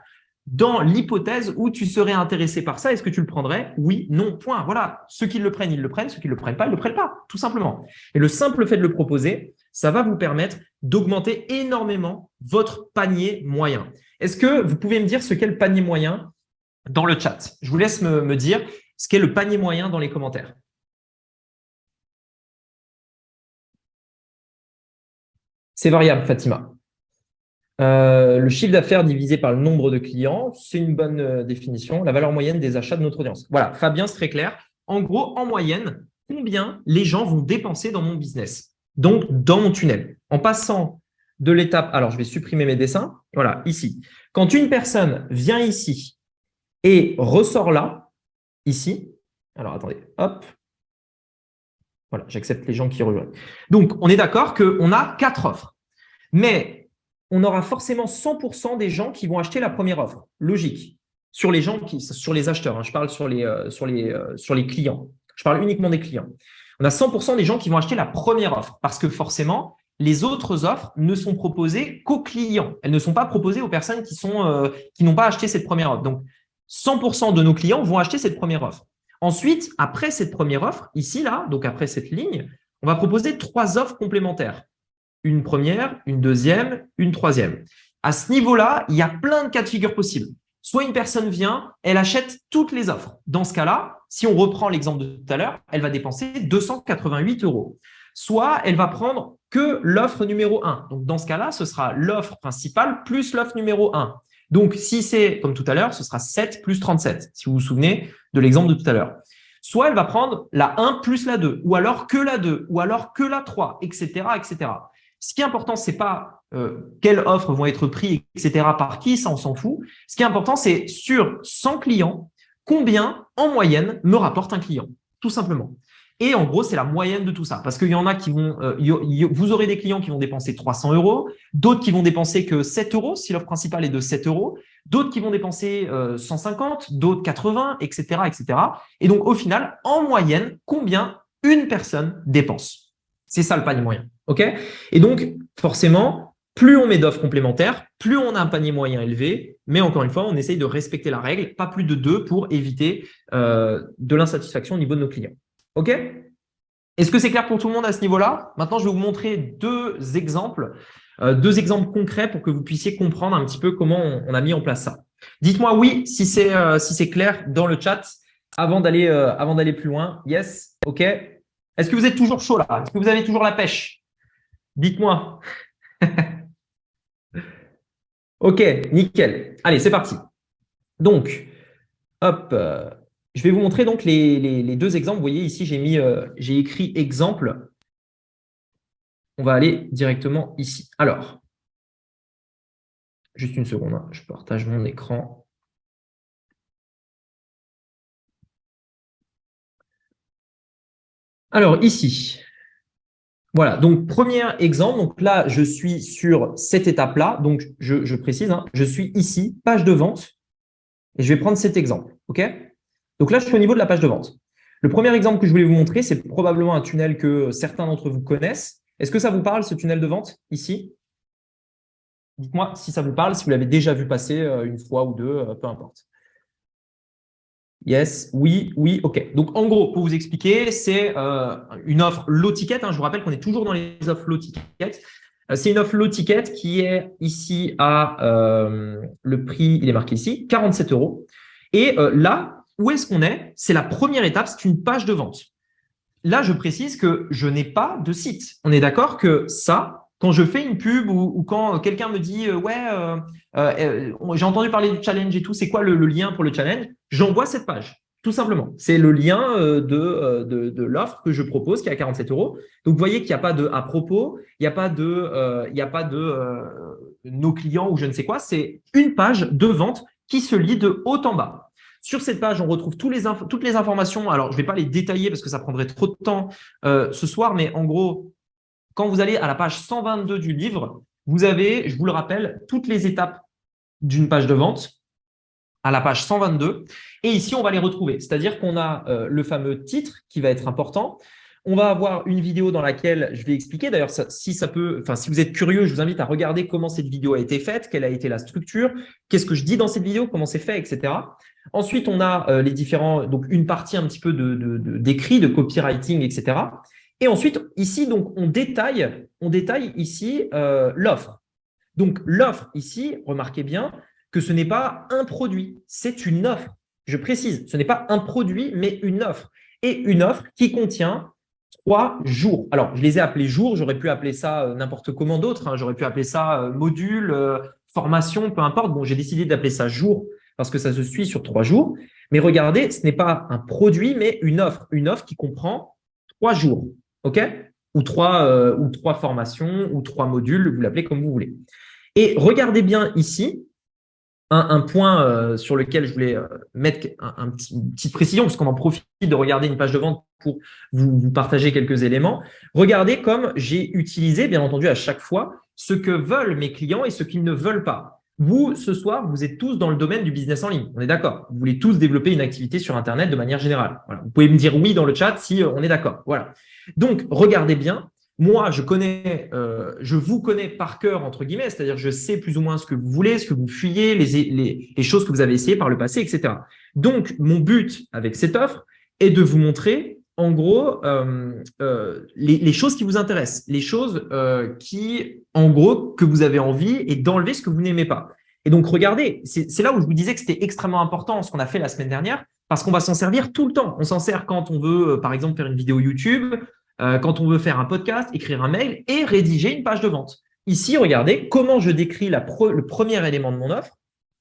dans l'hypothèse où tu serais intéressé par ça, est-ce que tu le prendrais? Oui, non, point. Voilà, ceux qui le prennent, ils le prennent, ceux qui ne le prennent pas, ils ne le prennent pas, tout simplement. Et le simple fait de le proposer, ça va vous permettre d'augmenter énormément votre panier moyen. Est-ce que vous pouvez me dire ce qu'est le panier moyen dans le chat? Je vous laisse me dire ce qu'est le panier moyen dans les commentaires. C'est variable, Fatima. Le chiffre d'affaires divisé par le nombre de clients, c'est une bonne définition. La valeur moyenne des achats de notre audience. Voilà, Fabien, c'est très clair. En gros, en moyenne, combien les gens vont dépenser dans mon business, donc dans mon tunnel, en passant de l'étape… Alors, je vais supprimer mes dessins. Voilà, ici. Quand une personne vient ici et ressort là, ici, alors attendez, hop, voilà, j'accepte les gens qui rejoignent. Donc, on est d'accord qu'on a 4 offres. Mais on aura forcément 100% des gens qui vont acheter la première offre. Logique. Sur les gens sur les acheteurs, hein, je parle sur les clients. Je parle uniquement des clients. On a 100% des gens qui vont acheter la première offre parce que forcément, les autres offres ne sont proposées qu'aux clients. Elles ne sont pas proposées aux personnes qui n'ont pas acheté cette première offre. Donc, 100% de nos clients vont acheter cette première offre. Ensuite, après cette première offre, ici, là, donc après cette ligne, on va proposer 3 offres complémentaires. Une première, une deuxième, une troisième. À ce niveau-là, il y a plein de cas de figure possibles. Soit une personne vient, elle achète toutes les offres. Dans ce cas-là, si on reprend l'exemple de tout à l'heure, elle va dépenser 288 €. Soit elle va prendre que l'offre numéro 1. Donc, dans ce cas-là, ce sera l'offre principale plus l'offre numéro 1. Donc, si c'est comme tout à l'heure, ce sera 7 plus 37, si vous vous souvenez de l'exemple de tout à l'heure. Soit elle va prendre la 1 plus la 2, ou alors que la 2, ou alors que la 3, etc., etc. Ce qui est important, ce n'est pas quelles offres vont être prises, etc., par qui, ça on s'en fout. Ce qui est important, c'est sur 100 clients, combien en moyenne me rapporte un client, tout simplement. Et en gros, c'est la moyenne de tout ça. Parce qu'il y en a qui vont, vous aurez des clients qui vont dépenser 300 €, d'autres qui vont dépenser que 7 € si l'offre principale est de 7 €, d'autres qui vont dépenser 150, d'autres 80, etc., etc. Et donc, au final, en moyenne, combien une personne dépense? C'est ça le panier moyen. OK? Et donc, forcément, plus on met d'offres complémentaires, plus on a un panier moyen élevé. Mais encore une fois, on essaye de respecter la règle, pas plus de 2 pour éviter de l'insatisfaction au niveau de nos clients. OK? Est-ce que c'est clair pour tout le monde à ce niveau-là? Maintenant, je vais vous montrer deux exemples concrets pour que vous puissiez comprendre un petit peu comment on a mis en place ça. Dites-moi oui si c'est clair dans le chat avant d'aller plus loin. Yes? OK? Est-ce que vous êtes toujours chaud là? Est-ce que vous avez toujours la pêche? Dites-moi. OK, nickel. Allez, c'est parti. Donc, hop, je vais vous montrer donc les deux exemples. Vous voyez ici, j'ai écrit exemple. On va aller directement ici. Alors, juste une seconde, hein, je partage mon écran. Alors, ici, voilà, donc premier exemple, donc là, je suis sur cette étape-là, donc je précise, hein, je suis ici, page de vente, et je vais prendre cet exemple, OK? Donc là, je suis au niveau de la page de vente. Le premier exemple que je voulais vous montrer, c'est probablement un tunnel que certains d'entre vous connaissent. Est-ce que ça vous parle, ce tunnel de vente, ici? Dites-moi si ça vous parle, si vous l'avez déjà vu passer une fois ou deux, peu importe. Yes, oui, oui, ok. Donc, en gros, pour vous expliquer, c'est une offre low ticket. Hein, je vous rappelle qu'on est toujours dans les offres low ticket. C'est une offre low ticket qui est ici à le prix, il est marqué ici, 47 euros. Et là, où est-ce qu'on est? C'est la première étape, c'est une page de vente. Là, je précise que je n'ai pas de site. On est d'accord que ça, quand je fais une pub ou quand quelqu'un me dit j'ai entendu parler du challenge et tout, c'est quoi le lien pour le challenge? J'envoie cette page, tout simplement. C'est le lien de l'offre que je propose qui est à 47 euros. Donc, vous voyez qu'il n'y a pas de à propos, il n'y a pas de nos clients ou je ne sais quoi. C'est une page de vente qui se lit de haut en bas. Sur cette page, on retrouve toutes les informations. Alors, je ne vais pas les détailler parce que ça prendrait trop de temps ce soir, mais en gros, quand vous allez à la page 122 du livre, vous avez, je vous le rappelle, toutes les étapes d'une page de vente à la page 122. Et ici, on va les retrouver. C'est-à-dire qu'on a le fameux titre qui va être important. On va avoir une vidéo dans laquelle je vais expliquer. D'ailleurs, si vous êtes curieux, je vous invite à regarder comment cette vidéo a été faite, quelle a été la structure, qu'est-ce que je dis dans cette vidéo, comment c'est fait, etc. Ensuite, on a les différents, donc une partie un petit peu d'écrit, de copywriting, etc. Et ensuite, ici, donc, on détaille ici l'offre. Donc, l'offre ici, remarquez bien que ce n'est pas un produit, c'est une offre. Je précise, ce n'est pas un produit, mais une offre. Et une offre qui contient 3 jours. Alors, je les ai appelés jours, j'aurais pu appeler ça n'importe comment d'autre, hein. J'aurais pu appeler ça module, formation, peu importe. Bon, j'ai décidé d'appeler ça jour parce que ça se suit sur 3 jours. Mais regardez, ce n'est pas un produit, mais une offre qui comprend 3 jours. OK? Ou trois formations, ou 3 modules, vous l'appelez comme vous voulez. Et regardez bien ici, un point sur lequel je voulais mettre une petite précision, parce qu'on en profite de regarder une page de vente pour vous partager quelques éléments. Regardez comme j'ai utilisé, bien entendu, à chaque fois, ce que veulent mes clients et ce qu'ils ne veulent pas. Vous, ce soir, vous êtes tous dans le domaine du business en ligne. On est d'accord. Vous voulez tous développer une activité sur Internet de manière générale. Voilà. Vous pouvez me dire oui dans le chat si on est d'accord. Voilà. Donc, regardez bien. Moi, je vous connais par cœur, entre guillemets, c'est-à-dire je sais plus ou moins ce que vous voulez, ce que vous fuyez, les choses que vous avez essayées par le passé, etc. Donc, mon but avec cette offre est de vous montrer, en gros, les choses qui vous intéressent, les choses en gros, que vous avez envie et d'enlever ce que vous n'aimez pas. Et donc, regardez, c'est là où je vous disais que c'était extrêmement important ce qu'on a fait la semaine dernière, parce qu'on va s'en servir tout le temps. On s'en sert quand on veut, par exemple, faire une vidéo YouTube, quand on veut faire un podcast, écrire un mail et rédiger une page de vente. Ici, regardez comment je décris le premier élément de mon offre.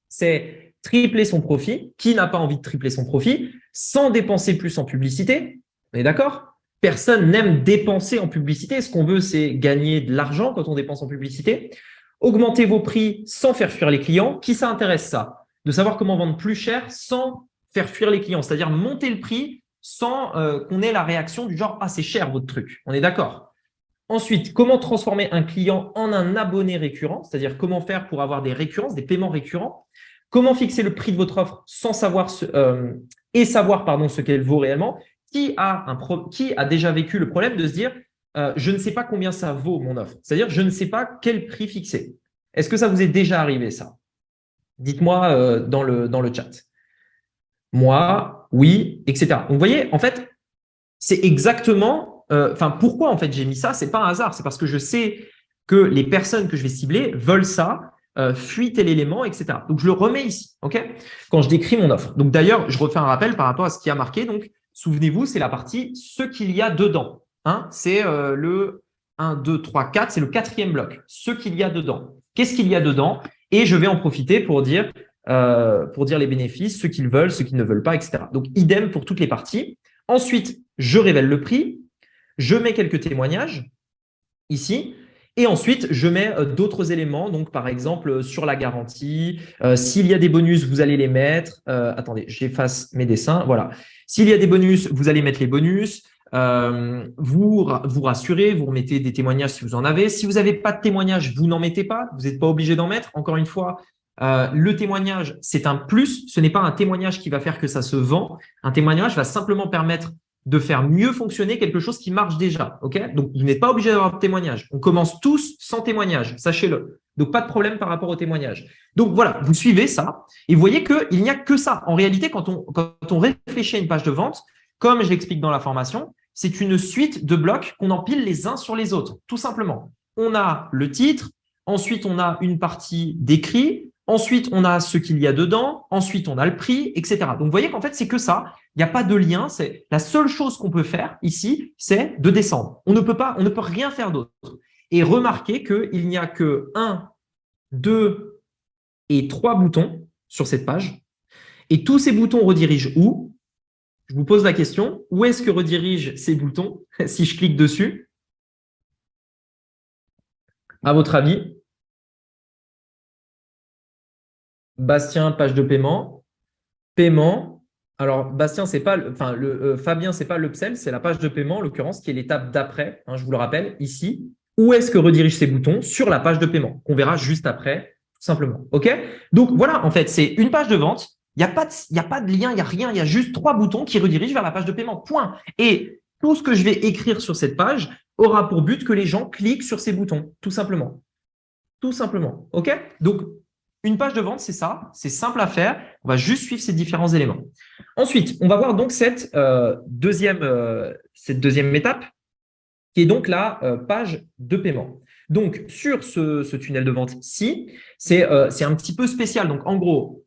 C'est tripler son profit. Qui n'a pas envie de tripler son profit sans dépenser plus en publicité? On est d'accord? Personne n'aime dépenser en publicité. Ce qu'on veut, c'est gagner de l'argent quand on dépense en publicité. Augmenter vos prix sans faire fuir les clients. Qui ça intéresse ça? De savoir comment vendre plus cher sans faire fuir les clients, c'est-à-dire monter le prix sans qu'on ait la réaction du genre « Ah, c'est cher votre truc ». On est d'accord? Ensuite, comment transformer un client en un abonné récurrent, c'est-à-dire comment faire pour avoir des récurrences, des paiements récurrents. Comment fixer le prix de votre offre sans savoir ce qu'elle vaut réellement. Qui a déjà vécu le problème de se dire je ne sais pas combien ça vaut mon offre, c'est-à-dire je ne sais pas quel prix fixer. Est-ce que ça vous est déjà arrivé ça? Dites-moi dans le chat. Moi, oui, etc. Donc, vous voyez, en fait, c'est exactement, pourquoi en fait j'ai mis ça? C'est pas un hasard, c'est parce que je sais que les personnes que je vais cibler veulent ça, fuient tel élément, etc. Donc, je le remets ici, ok? Quand je décris mon offre. Donc, d'ailleurs, je refais un rappel par rapport à ce qui a marqué. Donc, souvenez-vous, c'est la partie ce qu'il y a dedans. Hein, c'est le 1, 2, 3, 4, c'est le 4e bloc. Ce qu'il y a dedans. Qu'est-ce qu'il y a dedans? Et je vais en profiter pour dire les bénéfices, ce qu'ils veulent, ce qu'ils ne veulent pas, etc. Donc, idem pour toutes les parties. Ensuite, je révèle le prix, je mets quelques témoignages ici, et ensuite, je mets d'autres éléments. Donc, par exemple, sur la garantie, s'il y a des bonus, vous allez les mettre. Attendez, j'efface mes dessins. Voilà. S'il y a des bonus, vous allez mettre les bonus. Vous rassurez, vous remettez des témoignages si vous en avez. Si vous n'avez pas de témoignages, vous n'en mettez pas. Vous n'êtes pas obligé d'en mettre. Encore une fois, le témoignage, c'est un plus. Ce n'est pas un témoignage qui va faire que ça se vend. Un témoignage va simplement permettre de faire mieux fonctionner quelque chose qui marche déjà. Ok? Donc, vous n'êtes pas obligé d'avoir de témoignage. On commence tous sans témoignage, sachez-le. Donc, pas de problème par rapport au témoignage. Donc, voilà, vous suivez ça et vous voyez qu'il n'y a que ça. En réalité, quand on réfléchit à une page de vente, comme je l'explique dans la formation, c'est une suite de blocs qu'on empile les uns sur les autres, tout simplement. On a le titre, ensuite on a une partie d'écrit, ensuite on a ce qu'il y a dedans, ensuite on a le prix, etc. Donc vous voyez qu'en fait c'est que ça, il n'y a pas de lien, c'est la seule chose qu'on peut faire ici, c'est de descendre. On ne peut rien faire d'autre. Et remarquez qu'il n'y a que 1, 2 et 3 boutons sur cette page. Et tous ces boutons redirigent où? Je vous pose la question, où est-ce que redirigent ces boutons si je clique dessus? À votre avis? Bastien, page de paiement. Paiement. Alors, Bastien, c'est pas, Fabien, c'est pas l'upsell, c'est la page de paiement, en l'occurrence, qui est l'étape d'après. Je vous le rappelle, ici. Où est-ce que redirigent ces boutons? Sur la page de paiement, qu'on verra juste après, tout simplement. OK? Donc, voilà, en fait, c'est une page de vente. Il n'y a pas de lien, il n'y a rien. Il y a juste 3 boutons qui redirigent vers la page de paiement. Point. Et tout ce que je vais écrire sur cette page aura pour but que les gens cliquent sur ces boutons, tout simplement. Tout simplement. OK? Donc, une page de vente, c'est ça. C'est simple à faire. On va juste suivre ces différents éléments. Ensuite, on va voir donc cette deuxième étape qui est donc la page de paiement. Donc, sur ce tunnel de vente-ci, c'est un petit peu spécial. Donc, en gros,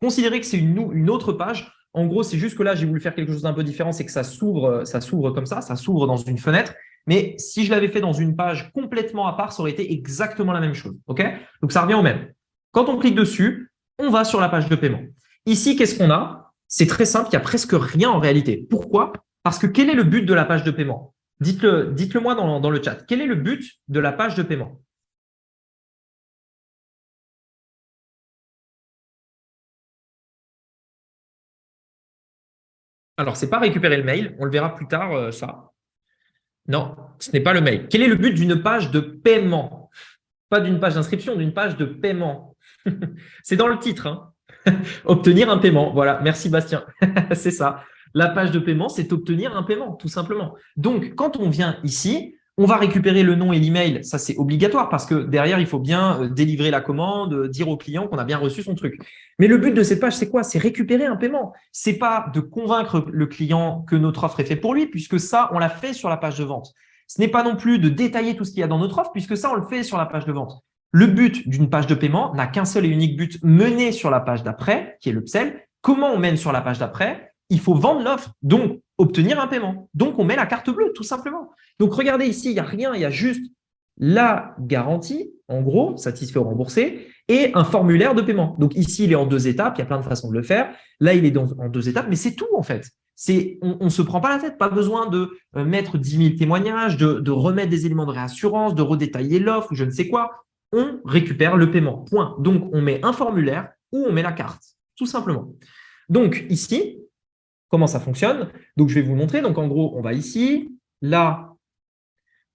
considérez que c'est une autre page. En gros, c'est juste que là, j'ai voulu faire quelque chose d'un peu différent, c'est que ça s'ouvre comme ça s'ouvre dans une fenêtre. Mais si je l'avais fait dans une page complètement à part, ça aurait été exactement la même chose. OK? Donc, ça revient au même. Quand on clique dessus, on va sur la page de paiement. Ici, qu'est-ce qu'on a? C'est très simple, il n'y a presque rien en réalité. Pourquoi? Parce que quel est le but de la page de paiement? Dites-le moi dans le chat. Quel est le but de la page de paiement? Alors, ce n'est pas récupérer le mail, on le verra plus tard, ça. Non, ce n'est pas le mail. Quel est le but d'une page de paiement? Pas d'une page d'inscription, d'une page de paiement. C'est dans le titre. Hein. Obtenir un paiement. Voilà, merci Bastien. C'est ça. La page de paiement, c'est obtenir un paiement, tout simplement. Donc, quand on vient ici, on va récupérer le nom et l'email. Ça, c'est obligatoire parce que derrière, il faut bien délivrer la commande, dire au client qu'on a bien reçu son truc. Mais le but de cette page, c'est quoi? C'est récupérer un paiement. C'est pas de convaincre le client que notre offre est faite pour lui, puisque ça, on l'a fait sur la page de vente. Ce n'est pas non plus de détailler tout ce qu'il y a dans notre offre, puisque ça, on le fait sur la page de vente. Le but d'une page de paiement n'a qu'un seul et unique but, mener sur la page d'après, qui est l'upsell. Comment on mène sur la page d'après? Il faut vendre l'offre, donc obtenir un paiement. Donc, on met la carte bleue, tout simplement. Donc, regardez ici, il n'y a rien, il y a juste la garantie, en gros, satisfait ou remboursé, et un formulaire de paiement. Donc, ici, il est en 2 étapes, il y a plein de façons de le faire. Là, il est en 2 étapes, mais c'est tout, en fait. On ne se prend pas la tête, pas besoin de mettre 10 000 témoignages, de remettre des éléments de réassurance, de redétailler l'offre ou je ne sais quoi. On récupère le paiement, point. Donc, on met un formulaire ou on met la carte, tout simplement. Donc, ici, comment ça fonctionne? Donc, je vais vous montrer. Donc, en gros, on va ici. Là,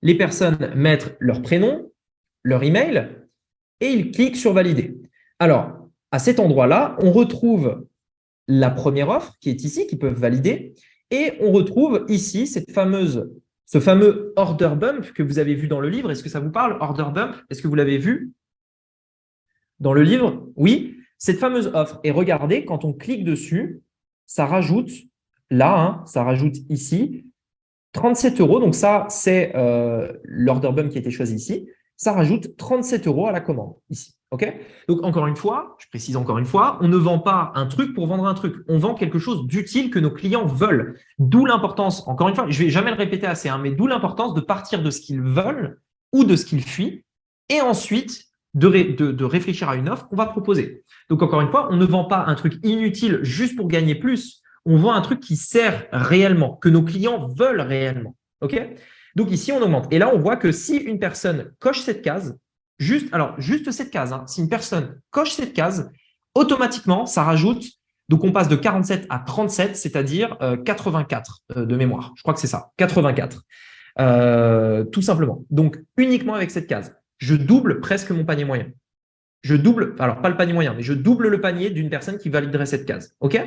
les personnes mettent leur prénom, leur email et ils cliquent sur valider. Alors, à cet endroit-là, on retrouve la première offre qui est ici, qu'ils peuvent valider. Et on retrouve ici ce fameux order bump que vous avez vu dans le livre. Est-ce que ça vous parle, order bump? Est-ce que vous l'avez vu dans le livre? Oui, cette fameuse offre. Et regardez, quand on clique dessus, ça rajoute là, ça rajoute ici 37 €. Donc ça, c'est l'order bump qui a été choisi ici. Ça rajoute 37 € à la commande ici. OK? Donc, encore une fois, je précise encore une fois, on ne vend pas un truc pour vendre un truc. On vend quelque chose d'utile que nos clients veulent. D'où l'importance, encore une fois, je ne vais jamais le répéter assez, mais d'où l'importance de partir de ce qu'ils veulent ou de ce qu'ils fuient et ensuite de réfléchir à une offre qu'on va proposer. Donc, encore une fois, on ne vend pas un truc inutile juste pour gagner plus. On vend un truc qui sert réellement, que nos clients veulent réellement. OK? Donc, ici, on augmente. Et là, on voit que si une personne coche cette case, juste cette case, si une personne coche cette case, automatiquement, ça rajoute, donc on passe de 47 à 37, c'est-à-dire 84 de mémoire. Je crois que c'est ça, 84, tout simplement. Donc, uniquement avec cette case, je double presque mon panier moyen. Je double, alors pas le panier moyen, mais je double le panier d'une personne qui validerait cette case. OK?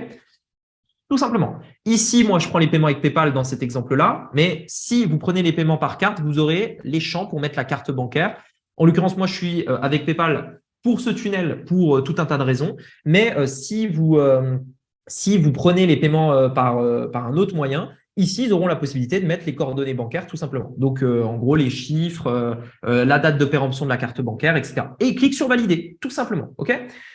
Tout simplement. Ici, moi, je prends les paiements avec PayPal dans cet exemple-là, mais si vous prenez les paiements par carte, vous aurez les champs pour mettre la carte bancaire. En l'occurrence, moi, je suis avec PayPal pour ce tunnel pour tout un tas de raisons. Mais si vous prenez les paiements par un autre moyen, ici, ils auront la possibilité de mettre les coordonnées bancaires tout simplement. Donc, en gros, les chiffres, la date de péremption de la carte bancaire, etc. Et ils cliquent sur valider, tout simplement. OK?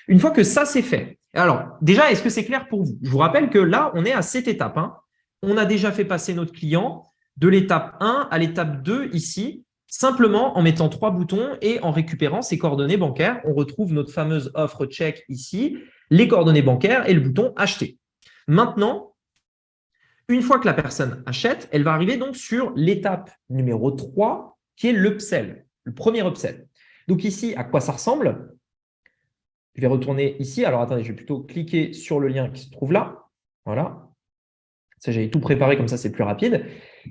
Une fois que ça, c'est fait. Alors, déjà, est-ce que c'est clair pour vous? Je vous rappelle que là, on est à cette étape. On a déjà fait passer notre client de l'étape 1 à l'étape 2 ici, simplement en mettant 3 boutons et en récupérant ses coordonnées bancaires. On retrouve notre fameuse offre check ici, les coordonnées bancaires et le bouton acheter. Maintenant, une fois que la personne achète, elle va arriver donc sur l'étape numéro 3 qui est l'upsell, le premier upsell. Donc ici, à quoi ça ressemble? Je vais retourner ici. Alors attendez, je vais plutôt cliquer sur le lien qui se trouve là. Voilà. Ça, j'avais tout préparé, comme ça, c'est plus rapide.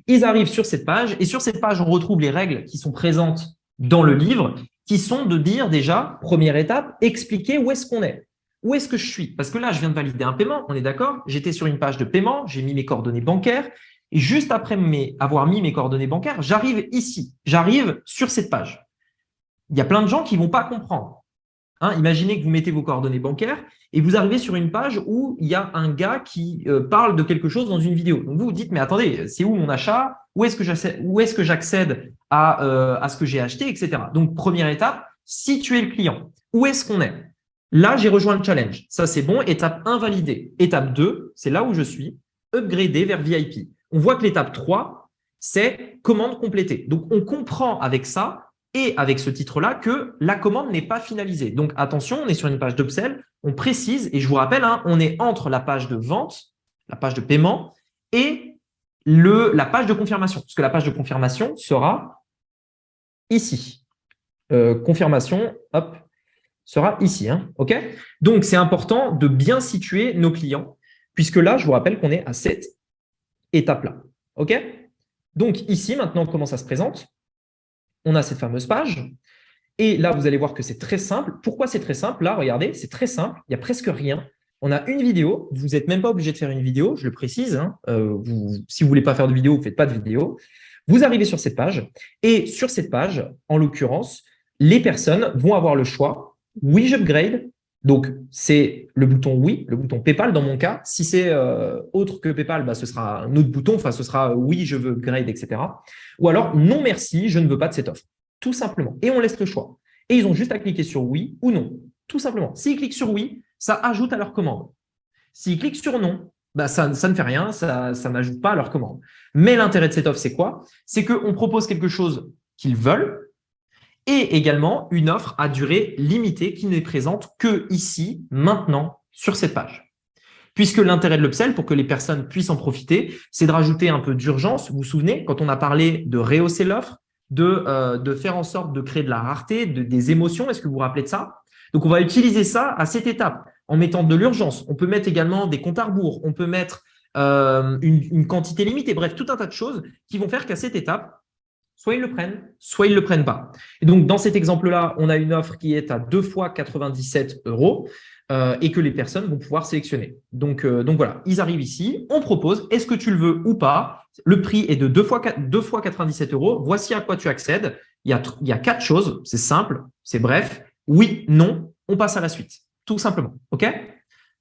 Ils arrivent sur cette page et sur cette page, on retrouve les règles qui sont présentes dans le livre qui sont de dire déjà, première étape, expliquer où est-ce qu'on est. Où est-ce que je suis? Parce que là, je viens de valider un paiement, on est d'accord? J'étais sur une page de paiement, j'ai mis mes coordonnées bancaires et juste après avoir mis mes coordonnées bancaires, j'arrive ici, j'arrive sur cette page. Il y a plein de gens qui ne vont pas comprendre. Imaginez que vous mettez vos coordonnées bancaires et vous arrivez sur une page où il y a un gars qui parle de quelque chose dans une vidéo. Donc, vous vous dites, mais attendez, c'est où mon achat? Où est-ce que j'accède à ce que j'ai acheté, etc. Donc, première étape, situer le client. Où est-ce qu'on est? Là, j'ai rejoint le challenge. Ça, c'est bon. Étape 1 validée. Étape 2, c'est là où je suis, upgradé vers VIP. On voit que l'étape 3, c'est commande complétée. Donc, on comprend avec ça et avec ce titre-là que la commande n'est pas finalisée. Donc, attention, on est sur une page d'upsell, on précise, et je vous rappelle, on est entre la page de vente, la page de paiement, et la page de confirmation. Parce que la page de confirmation sera ici. Confirmation, hop, sera ici. OK? Donc, c'est important de bien situer nos clients, puisque là, je vous rappelle qu'on est à cette étape-là. OK? Donc, ici, maintenant, comment ça se présente? On a cette fameuse page. Et là, vous allez voir que c'est très simple. Pourquoi c'est très simple? Là, regardez, c'est très simple. Il n'y a presque rien. On a une vidéo. Vous n'êtes même pas obligé de faire une vidéo, je le précise. Si vous ne voulez pas faire de vidéo, vous ne faites pas de vidéo. Vous arrivez sur cette page. Et sur cette page, en l'occurrence, les personnes vont avoir le choix. Oui, j'upgrade. Donc, c'est le bouton oui, le bouton PayPal dans mon cas. Si c'est autre que PayPal, ce sera un autre bouton. Enfin, ce sera oui, je veux upgrade, etc. Ou alors, non, merci, je ne veux pas de cette offre. Tout simplement. Et on laisse le choix. Et ils ont juste à cliquer sur oui ou non. Tout simplement. S'ils cliquent sur oui, ça ajoute à leur commande. S'ils cliquent sur non, ça ne fait rien, ça n'ajoute pas à leur commande. Mais l'intérêt de cette offre, c'est quoi? C'est qu'on propose quelque chose qu'ils veulent et également une offre à durée limitée qui n'est présente que ici, maintenant, sur cette page. Puisque l'intérêt de l'upsell, pour que les personnes puissent en profiter, c'est de rajouter un peu d'urgence. Vous vous souvenez, quand on a parlé de rehausser l'offre, de faire en sorte de créer de la rareté, des émotions. Est-ce que vous vous rappelez de ça? Donc, on va utiliser ça à cette étape en mettant de l'urgence. On peut mettre également des comptes à rebours. On peut mettre une quantité limitée. Bref, tout un tas de choses qui vont faire qu'à cette étape, soit ils le prennent, soit ils ne le prennent pas. Et donc, dans cet exemple-là, on a une offre qui est à 2 fois 97 € et que les personnes vont pouvoir sélectionner. Donc voilà, ils arrivent ici, on propose, est-ce que tu le veux ou pas? Le prix est de 2 fois 97 €. Voici à quoi tu accèdes. Il y a 4 choses, c'est simple, c'est bref. Oui, non, on passe à la suite, tout simplement. OK?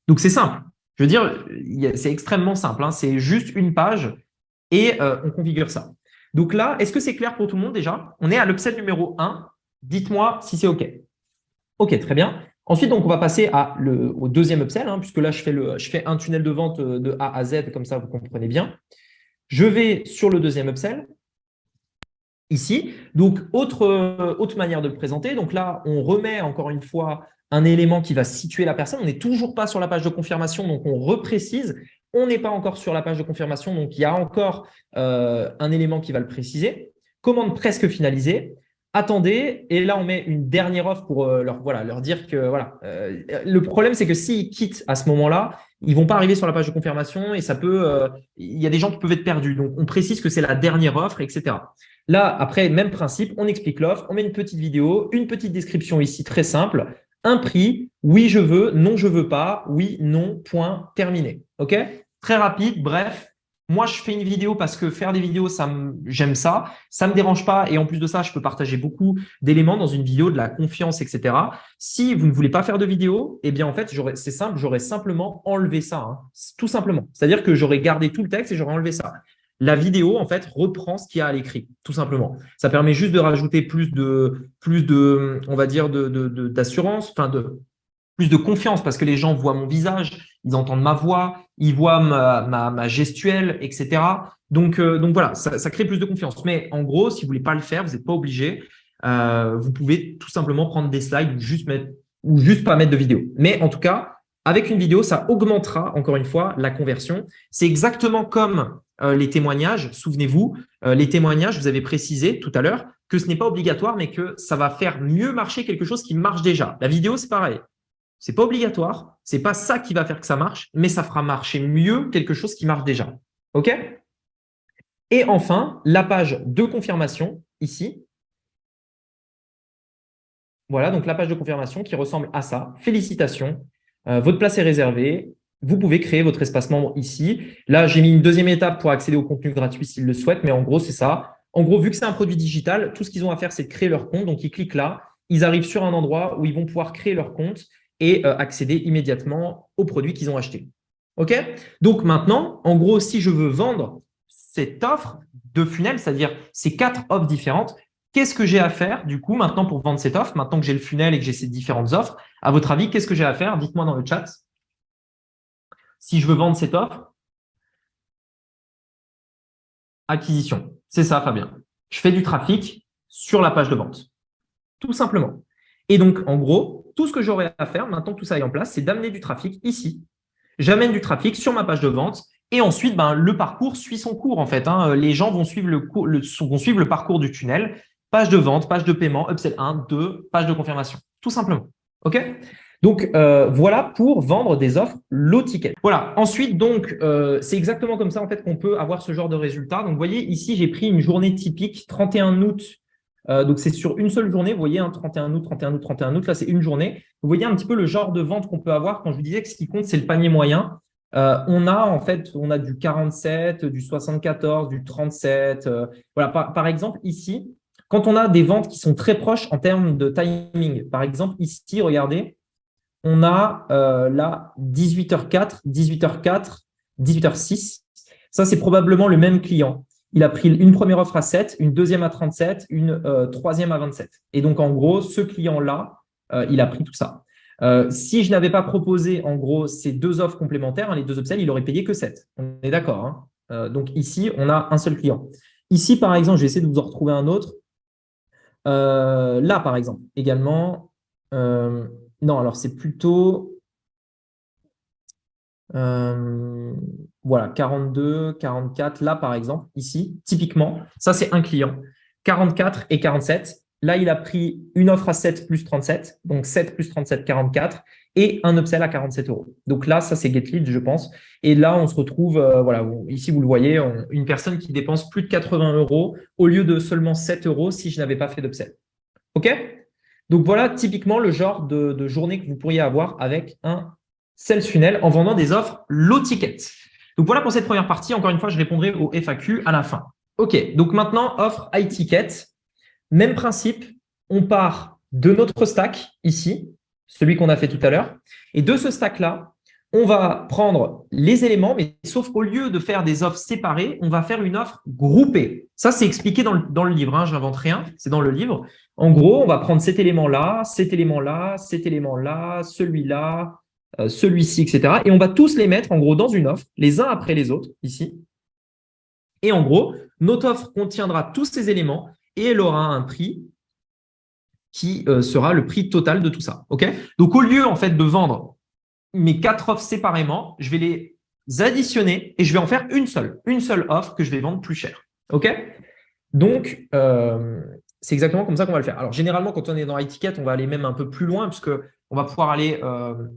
Donc, c'est simple. Je veux dire, c'est extrêmement simple. C'est juste une page et on configure ça. Donc là, est-ce que c'est clair pour tout le monde déjà? On est à l'upsell numéro 1. Dites-moi si c'est OK. OK, très bien. Ensuite, donc, on va passer au deuxième upsell, puisque là, je fais un tunnel de vente de A à Z, comme ça, vous comprenez bien. Je vais sur le deuxième upsell, ici. Donc, autre manière de le présenter. Donc là, on remet encore une fois un élément qui va situer la personne. On n'est toujours pas sur la page de confirmation, donc on reprécise. On n'est pas encore sur la page de confirmation, donc il y a encore un élément qui va le préciser. Commande presque finalisée. Attendez, et là, on met une dernière offre pour leur dire que voilà. Le problème, c'est que s'ils quittent à ce moment-là, ils ne vont pas arriver sur la page de confirmation et il y a des gens qui peuvent être perdus. Donc, on précise que c'est la dernière offre, etc. Là, après, même principe, on explique l'offre, on met une petite vidéo, une petite description ici, très simple. Un prix, oui, je veux, non, je veux pas, oui, non, point, terminé. OK? Très rapide, bref. moi, je fais une vidéo parce que faire des vidéos, j'aime ça. Ça me dérange pas. Et en plus de ça, je peux partager beaucoup d'éléments dans une vidéo, de la confiance, etc. Si vous ne voulez pas faire de vidéo, eh bien, en fait, c'est simple, j'aurais simplement enlevé ça, hein, tout simplement. C'est-à-dire que j'aurais gardé tout le texte et j'aurais enlevé ça. La vidéo, en fait, reprend ce qu'il y a à l'écrit, tout simplement. Ça permet juste de rajouter on va dire, d'assurance, enfin, plus de confiance parce que les gens voient mon visage, ils entendent ma voix, ils voient ma gestuelle, etc. Donc voilà, ça crée plus de confiance. Mais en gros, si vous voulez pas le faire, vous n'êtes pas obligé. Vous pouvez tout simplement prendre des slides ou juste pas mettre de vidéo. Mais en tout cas, avec une vidéo, ça augmentera encore une fois la conversion. C'est exactement comme les témoignages. Souvenez-vous, les témoignages, vous avez précisé tout à l'heure que ce n'est pas obligatoire, mais que ça va faire mieux marcher quelque chose qui marche déjà. La vidéo, c'est pareil. C'est pas obligatoire, c'est pas ça qui va faire que ça marche, mais ça fera marcher mieux quelque chose qui marche déjà. OK? Et enfin, la page de confirmation ici. Voilà, donc la page de confirmation qui ressemble à ça. Félicitations, votre place est réservée. Vous pouvez créer votre espace membre ici. Là, j'ai mis une deuxième étape pour accéder au contenu gratuit s'ils le souhaitent, mais en gros, c'est ça. En gros, vu que c'est un produit digital, tout ce qu'ils ont à faire, c'est de créer leur compte. Donc, ils cliquent là, ils arrivent sur un endroit où ils vont pouvoir créer leur compte et accéder immédiatement aux produits qu'ils ont achetés. OK? Donc maintenant, en gros, si je veux vendre cette offre de funnel, c'est-à-dire ces 4 offres différentes, qu'est-ce que j'ai à faire du coup maintenant pour vendre cette offre? Maintenant que j'ai le funnel et que j'ai ces différentes offres, à votre avis, qu'est-ce que j'ai à faire? Dites-moi dans le chat. Si je veux vendre cette offre, acquisition. C'est ça, Fabien. Je fais du trafic sur la page de vente. Tout simplement. Et donc, en gros, tout ce que j'aurai à faire, maintenant que tout ça est en place, c'est d'amener du trafic ici. J'amène du trafic sur ma page de vente et ensuite, le parcours suit son cours en fait, hein. Les gens vont suivre vont suivre le parcours du tunnel. Page de vente, page de paiement, upsell 1, 2, page de confirmation. Tout simplement. OK? Donc, voilà pour vendre des offres low ticket. Voilà. Ensuite, donc, c'est exactement comme ça en fait qu'on peut avoir ce genre de résultat. Donc, vous voyez, ici, j'ai pris une journée typique, 31 août. Donc, c'est sur une seule journée. Vous voyez, 31 août, 31 août, 31 août. Là, c'est une journée. Vous voyez un petit peu le genre de vente qu'on peut avoir quand je vous disais que ce qui compte, c'est le panier moyen. On a du 47, du 74, du 37. Voilà, par exemple, ici, quand on a des ventes qui sont très proches en termes de timing, par exemple, ici, regardez, on a là 18h04, 18h04, 18h06. Ça, c'est probablement le même client. Il a pris une première offre à 7, une deuxième à 37, une troisième à 27. Et donc, en gros, ce client-là, il a pris tout ça. Si je n'avais pas proposé, en gros, ces deux offres complémentaires, les deux upsells, il aurait payé que 7. On est d'accord, hein. Donc, ici, on a un seul client. Ici, par exemple, je vais essayer de vous en retrouver un autre. Là, par exemple, également. Non, alors c'est plutôt… voilà, 42, 44. Là, par exemple, ici, typiquement, ça, c'est un client. 44 et 47. Là, il a pris une offre à 7 plus 37. Donc, 7 plus 37, 44. Et un upsell à 47 euros. Donc là, ça, c'est GetLead, je pense. Et là, on se retrouve, voilà, ici, vous le voyez, une personne qui dépense plus de 80 euros au lieu de seulement 7 euros si je n'avais pas fait d'upsell. OK? Donc, voilà typiquement le genre de journée que vous pourriez avoir avec un sales funnel en vendant des offres low ticket. Donc, voilà pour cette première partie. Encore une fois, je répondrai au FAQ à la fin. OK, donc maintenant, offre high ticket. Même principe, on part de notre stack ici, celui qu'on a fait tout à l'heure. Et de ce stack-là, on va prendre les éléments, mais sauf qu'au lieu de faire des offres séparées, on va faire une offre groupée. Ça, c'est expliqué dans le livre, hein, je n'invente rien, c'est dans le livre. En gros, on va prendre cet élément-là, cet élément-là, cet élément-là, celui-là, celui-ci, etc. Et on va tous les mettre en gros dans une offre, les uns après les autres, ici. Et en gros, notre offre contiendra tous ces éléments et elle aura un prix qui sera le prix total de tout ça. OK? Donc, au lieu en fait de vendre mes 4 offres séparément, je vais les additionner et je vais en faire une seule offre que je vais vendre plus cher. OK? Donc, c'est exactement comme ça qu'on va le faire. Alors, généralement, quand on est dans high ticket, on va aller même un peu plus loin puisque on va pouvoir aller,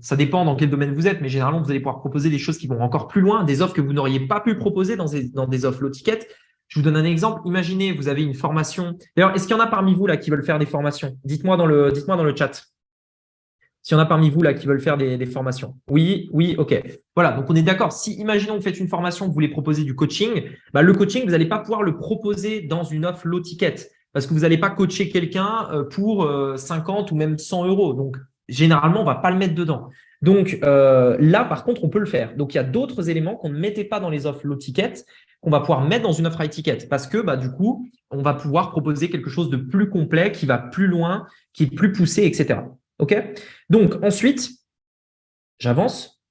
ça dépend dans quel domaine vous êtes, mais généralement, vous allez pouvoir proposer des choses qui vont encore plus loin, des offres que vous n'auriez pas pu proposer dans des offres low ticket. Je vous donne un exemple. Imaginez, vous avez une formation. D'ailleurs, est-ce qu'il y en a parmi vous là qui veulent faire des formations? Dites-moi dans le chat. S'il y en a parmi vous là qui veulent faire des formations. Oui, oui, OK. Voilà, donc on est d'accord. Si, imaginons que vous faites une formation, vous voulez proposer du coaching, bah, le coaching, vous n'allez pas pouvoir le proposer dans une offre low ticket parce que vous n'allez pas coacher quelqu'un pour 50 ou même 100 euros. Donc, généralement, on ne va pas le mettre dedans. Donc, là, par contre, on peut le faire. Donc, il y a d'autres éléments qu'on ne mettait pas dans les offres low ticket qu'on va pouvoir mettre dans une offre high ticket parce que bah, du coup, on va pouvoir proposer quelque chose de plus complet, qui va plus loin, qui est plus poussé, etc. OK? Donc, ensuite, j'avance.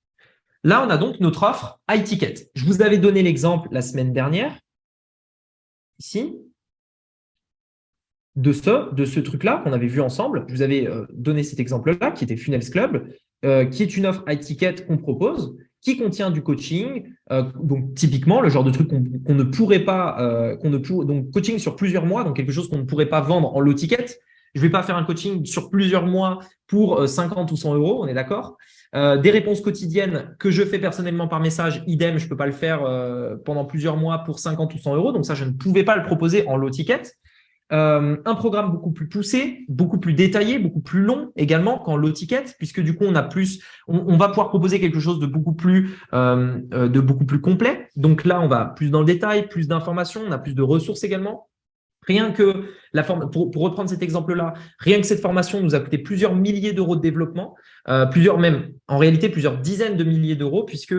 Là, on a donc notre offre high ticket. Je vous avais donné l'exemple la semaine dernière, ici, de ce truc-là qu'on avait vu ensemble. Je vous avais donné cet exemple-là, qui était Funnels Club, qui est une offre high ticket qu'on propose, qui contient du coaching. Donc, typiquement, le genre de truc qu'on ne pourrait pas, donc coaching sur plusieurs mois, donc quelque chose qu'on ne pourrait pas vendre en low ticket. Je ne vais pas faire un coaching sur plusieurs mois pour 50 ou 100 euros, on est d'accord. Des réponses quotidiennes que je fais personnellement par message, idem, je ne peux pas le faire pendant plusieurs mois pour 50 ou 100 euros. Donc ça, je ne pouvais pas le proposer en low ticket. Un programme beaucoup plus poussé, beaucoup plus détaillé, beaucoup plus long également qu'en low ticket, puisque du coup, on va pouvoir proposer quelque chose de beaucoup plus complet. Donc là, on va plus dans le détail, plus d'informations, on a plus de ressources également. Rien que pour reprendre cet exemple-là, rien que cette formation nous a coûté plusieurs milliers d'euros de développement, en réalité plusieurs dizaines de milliers d'euros, puisque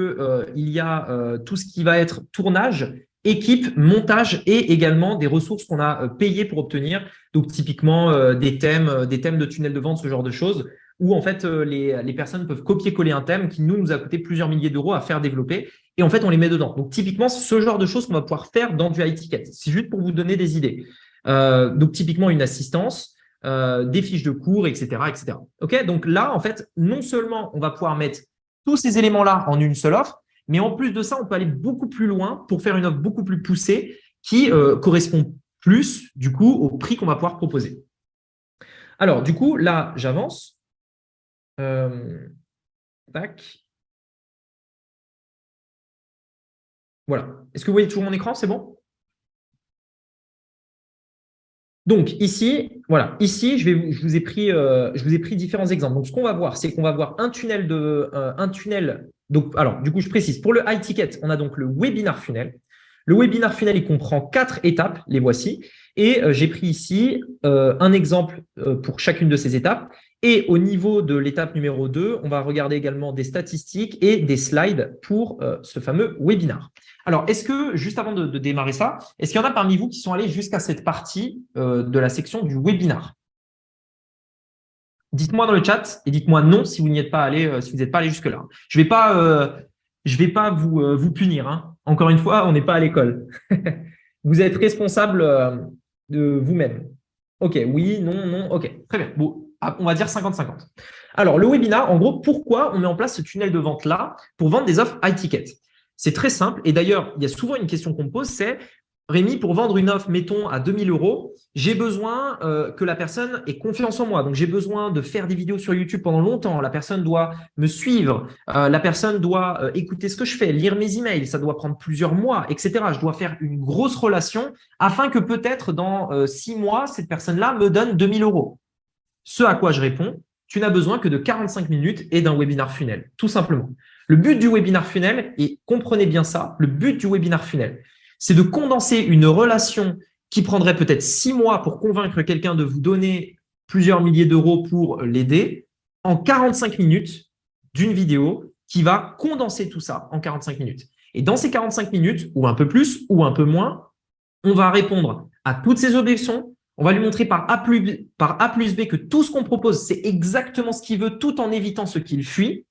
il y a tout ce qui va être tournage, équipe, montage et également des ressources qu'on a payées pour obtenir. Donc typiquement des thèmes de tunnel de vente, ce genre de choses, où en fait les personnes peuvent copier-coller un thème qui nous a coûté plusieurs milliers d'euros à faire développer. Et en fait, on les met dedans. Donc, typiquement, ce genre de choses qu'on va pouvoir faire dans du high ticket. C'est juste pour vous donner des idées. Donc, typiquement, une assistance, des fiches de cours, etc., etc. OK? Donc là, en fait, non seulement on va pouvoir mettre tous ces éléments-là en une seule offre, mais en plus de ça, on peut aller beaucoup plus loin pour faire une offre beaucoup plus poussée qui correspond plus, du coup, au prix qu'on va pouvoir proposer. Alors, du coup, là, j'avance. Tac. Voilà. Est-ce que vous voyez toujours mon écran? C'est bon? Donc ici, voilà, ici, je vous ai pris différents exemples. Donc, ce qu'on va voir, c'est qu'on va voir un tunnel Donc, alors, du coup, je précise. Pour le high ticket, on a donc le webinar funnel. Le webinar funnel, il comprend 4 étapes. Les voici. Et j'ai pris ici un exemple pour chacune de ces étapes. Et au niveau de l'étape numéro 2, on va regarder également des statistiques et des slides pour ce fameux webinar. Alors, est-ce que, juste avant de démarrer ça, est-ce qu'il y en a parmi vous qui sont allés jusqu'à cette partie de la section du webinar? Dites-moi dans le chat et dites-moi non si vous n'y êtes pas allé, si vous n'êtes pas allé jusque-là. Je ne vais pas vous punir, hein. Encore une fois, on n'est pas à l'école. Vous êtes responsable de vous-même. OK, oui, non, non, OK, très bien. Bon, on va dire 50-50. Alors, le webinar, en gros, pourquoi on met en place ce tunnel de vente-là pour vendre des offres high ticket? C'est très simple. Et d'ailleurs, il y a souvent une question qu'on me pose, c'est Rémi, pour vendre une offre, mettons, à 2000 euros, j'ai besoin que la personne ait confiance en moi. Donc, j'ai besoin de faire des vidéos sur YouTube pendant longtemps. La personne doit me suivre. La personne doit écouter ce que je fais, lire mes emails. Ça doit prendre plusieurs mois, etc. Je dois faire une grosse relation afin que peut-être dans 6 mois, cette personne-là me donne 2000 euros. Ce à quoi je réponds, tu n'as besoin que de 45 minutes et d'un webinar funnel, tout simplement. Le but du webinar funnel, et comprenez bien ça, le but du webinar funnel, c'est de condenser une relation qui prendrait peut-être 6 mois pour convaincre quelqu'un de vous donner plusieurs milliers d'euros pour l'aider en 45 minutes d'une vidéo qui va condenser tout ça en 45 minutes. Et dans ces 45 minutes, ou un peu plus, ou un peu moins, on va répondre à toutes ces objections. On va lui montrer par A plus B que tout ce qu'on propose, c'est exactement ce qu'il veut, tout en évitant ce qu'il fuit.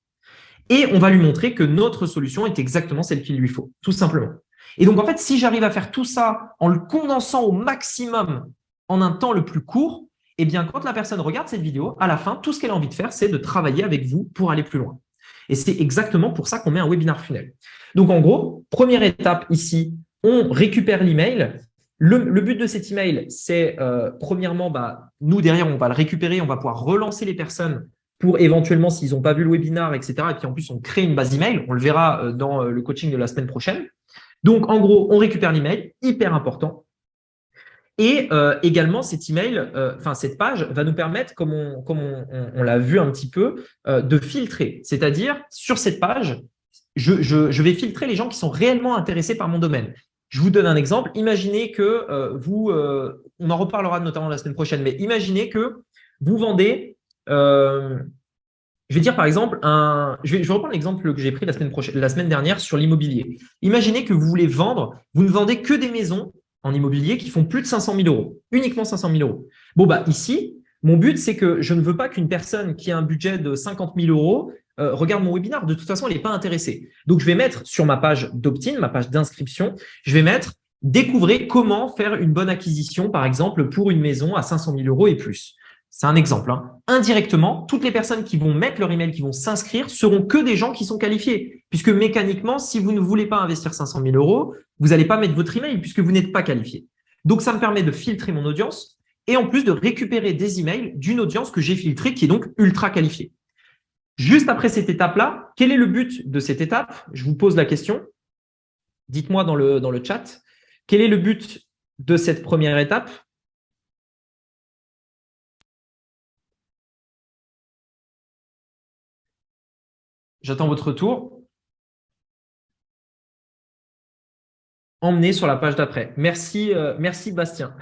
Et on va lui montrer que notre solution est exactement celle qu'il lui faut, tout simplement. Et donc, en fait, si j'arrive à faire tout ça en le condensant au maximum en un temps le plus court, eh bien, quand la personne regarde cette vidéo, à la fin, tout ce qu'elle a envie de faire, c'est de travailler avec vous pour aller plus loin. Et c'est exactement pour ça qu'on met un webinar funnel. Donc, en gros, première étape ici, on récupère l'email. Le but de cet email, c'est premièrement, nous, derrière, on va le récupérer, on va pouvoir relancer les personnes pour éventuellement, s'ils n'ont pas vu le webinar, etc. Et puis en plus, on crée une base email. On le verra dans le coaching de la semaine prochaine. Donc, en gros, on récupère l'email, hyper important. Et également, cet email, cette page va nous permettre, comme on l'a vu un petit peu, de filtrer. C'est-à-dire, sur cette page, je vais filtrer les gens qui sont réellement intéressés par mon domaine. Je vous donne un exemple. Imaginez que on en reparlera notamment la semaine prochaine, mais imaginez que vous vendez, je vais dire par exemple, je vais reprendre l'exemple que j'ai pris la semaine dernière sur l'immobilier. Imaginez que vous voulez vendre, vous ne vendez que des maisons en immobilier qui font plus de 500 000 euros, uniquement 500 000 euros. Bon, bah ici, mon but, c'est que je ne veux pas qu'une personne qui a un budget de 50 000 euros regarde mon webinaire. De toute façon, elle n'est pas intéressée. Donc, je vais mettre sur ma page d'opt-in, ma page d'inscription, je vais mettre « Découvrez comment faire une bonne acquisition, par exemple, pour une maison à 500 000 euros et plus ». C'est un exemple. Indirectement, toutes les personnes qui vont mettre leur email, qui vont s'inscrire, seront que des gens qui sont qualifiés. Puisque mécaniquement, si vous ne voulez pas investir 500 000 euros, vous n'allez pas mettre votre email puisque vous n'êtes pas qualifié. Donc, ça me permet de filtrer mon audience et en plus de récupérer des emails d'une audience que j'ai filtrée qui est donc ultra qualifiée. Juste après cette étape-là, quel est le but de cette étape? Je vous pose la question. Dites-moi dans le chat. Quel est le but de cette première étape? J'attends votre retour. Emmener sur la page d'après. Merci, merci Bastien.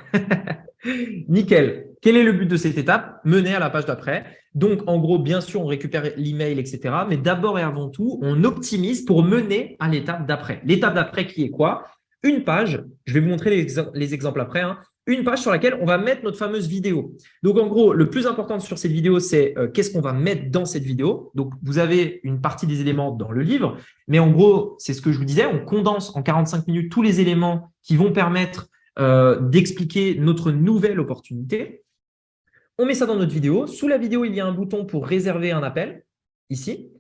Nickel. Quel est le but de cette étape? Mener à la page d'après. Donc, en gros, bien sûr, on récupère l'email, etc. Mais d'abord et avant tout, on optimise pour mener à l'étape d'après. L'étape d'après qui est quoi? Une page, je vais vous montrer les exemples après, une page sur laquelle on va mettre notre fameuse vidéo. Donc, en gros, le plus important sur cette vidéo, c'est qu'est-ce qu'on va mettre dans cette vidéo. Donc, vous avez une partie des éléments dans le livre, mais en gros, c'est ce que je vous disais, on condense en 45 minutes tous les éléments qui vont permettre d'expliquer notre nouvelle opportunité. On met ça dans notre vidéo. Sous la vidéo, il y a un bouton pour réserver un appel, ici.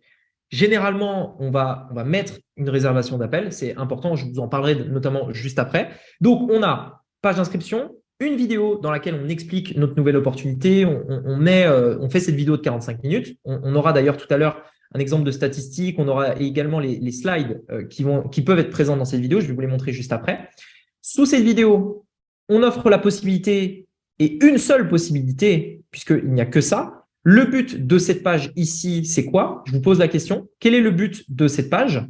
Généralement, on va mettre une réservation d'appel. C'est important, je vous en parlerai notamment juste après. Donc, on a page d'inscription, une vidéo dans laquelle on explique notre nouvelle opportunité. On fait cette vidéo de 45 minutes. On aura d'ailleurs tout à l'heure un exemple de statistique. On aura également les slides qui peuvent être présents dans cette vidéo. Je vais vous les montrer juste après. Sous cette vidéo, on offre la possibilité, et une seule possibilité, puisqu'il n'y a que ça. Le but de cette page ici, c'est quoi? Je vous pose la question. Quel est le but de cette page?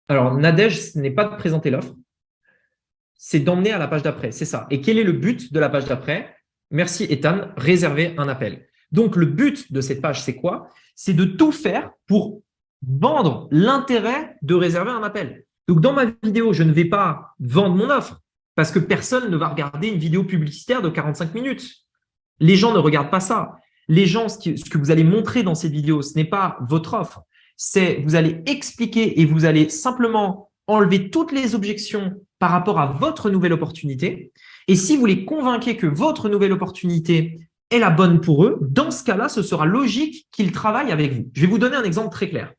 Alors, Nadège, ce n'est pas de présenter l'offre, c'est d'emmener à la page d'après, c'est ça. Et quel est le but de la page d'après? Merci Ethan, réserver un appel. Donc, le but de cette page, c'est quoi? C'est de tout faire pour vendre l'intérêt de réserver un appel. Donc, dans ma vidéo, je ne vais pas vendre mon offre parce que personne ne va regarder une vidéo publicitaire de 45 minutes. Les gens ne regardent pas ça. Les gens, ce que vous allez montrer dans cette vidéo, ce n'est pas votre offre. C'est vous allez expliquer et vous allez simplement enlever toutes les objections par rapport à votre nouvelle opportunité. Et si vous les convainquez que votre nouvelle opportunité est la bonne pour eux, dans ce cas-là, ce sera logique qu'ils travaillent avec vous. Je vais vous donner un exemple très clair.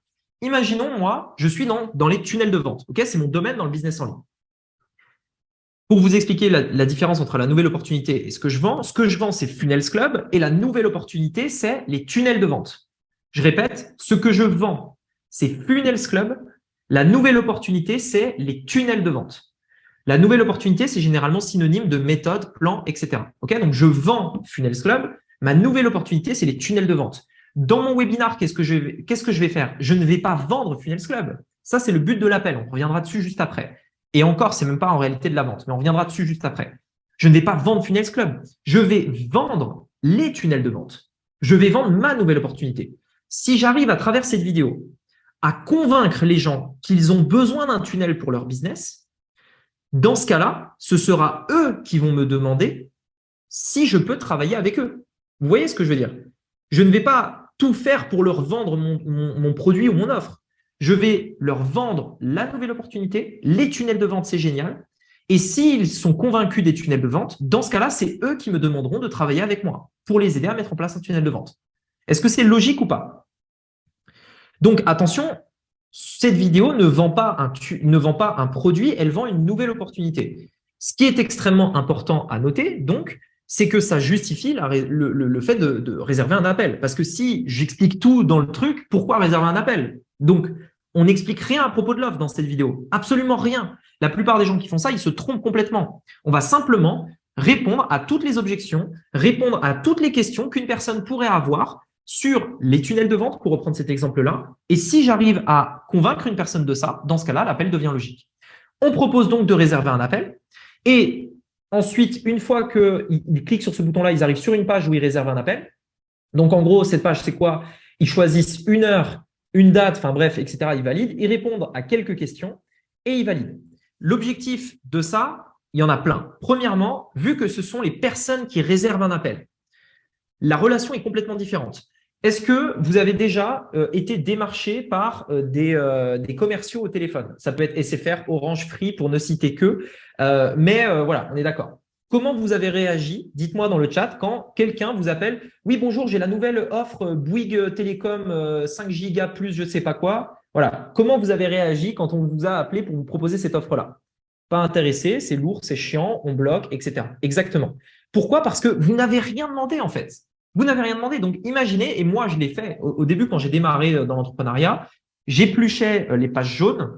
Imaginons, moi, je suis dans les tunnels de vente. Okay, c'est mon domaine dans le business en ligne. Pour vous expliquer la différence entre la nouvelle opportunité et ce que je vends, c'est Funnels Club et la nouvelle opportunité, c'est les tunnels de vente. Je répète, ce que je vends, c'est Funnels Club. La nouvelle opportunité, c'est les tunnels de vente. La nouvelle opportunité, c'est généralement synonyme de méthode, plan, etc. Okay, donc, je vends Funnels Club. Ma nouvelle opportunité, c'est les tunnels de vente. Dans mon webinar, qu'est-ce que je vais faire? Je ne vais pas vendre Funnels Club. Ça, c'est le but de l'appel. On reviendra dessus juste après. Et encore, c'est même pas en réalité de la vente, mais on reviendra dessus juste après. Je ne vais pas vendre Funnels Club. Je vais vendre les tunnels de vente. Je vais vendre ma nouvelle opportunité. Si j'arrive à travers cette vidéo à convaincre les gens qu'ils ont besoin d'un tunnel pour leur business, dans ce cas-là, ce sera eux qui vont me demander si je peux travailler avec eux. Vous voyez ce que je veux dire? Je ne vais pas tout faire pour leur vendre mon produit ou mon offre. Je vais leur vendre la nouvelle opportunité, les tunnels de vente, c'est génial. Et s'ils sont convaincus des tunnels de vente, dans ce cas-là, c'est eux qui me demanderont de travailler avec moi pour les aider à mettre en place un tunnel de vente. Est-ce que c'est logique ou pas? Donc, attention, cette vidéo ne vend pas un produit, elle vend une nouvelle opportunité. Ce qui est extrêmement important à noter, donc, c'est que ça justifie le fait de réserver un appel. Parce que si j'explique tout dans le truc, pourquoi réserver un appel? Donc, On n'explique rien à propos de l'offre dans cette vidéo. Absolument rien. La plupart des gens qui font ça, ils se trompent complètement. On va simplement répondre à toutes les objections, répondre à toutes les questions qu'une personne pourrait avoir sur les tunnels de vente, pour reprendre cet exemple-là. Et si j'arrive à convaincre une personne de ça, dans ce cas-là, l'appel devient logique. On propose donc de réserver un appel. Et ensuite, une fois qu'ils cliquent sur ce bouton-là, ils arrivent sur une page où ils réservent un appel. Donc, en gros, cette page, c'est quoi? Ils choisissent une heure, une date, enfin bref, etc. Ils valident. Ils répondent à quelques questions et ils valident. L'objectif de ça, il y en a plein. Premièrement, vu que ce sont les personnes qui réservent un appel, la relation est complètement différente. Est-ce que vous avez déjà été démarché par des commerciaux au téléphone? Ça peut être SFR, Orange, Free, pour ne citer que. Mais voilà, on est d'accord. Comment vous avez réagi? Dites-moi dans le chat quand quelqu'un vous appelle. Oui, bonjour, j'ai la nouvelle offre Bouygues Télécom 5 gigas plus je ne sais pas quoi. Voilà. Comment vous avez réagi quand on vous a appelé pour vous proposer cette offre-là? Pas intéressé, c'est lourd, c'est chiant, on bloque, etc. Exactement. Pourquoi? Parce que vous n'avez rien demandé en fait. Vous n'avez rien demandé. Donc, imaginez, et moi, je l'ai fait au début quand j'ai démarré dans l'entrepreneuriat, j'épluchais les pages jaunes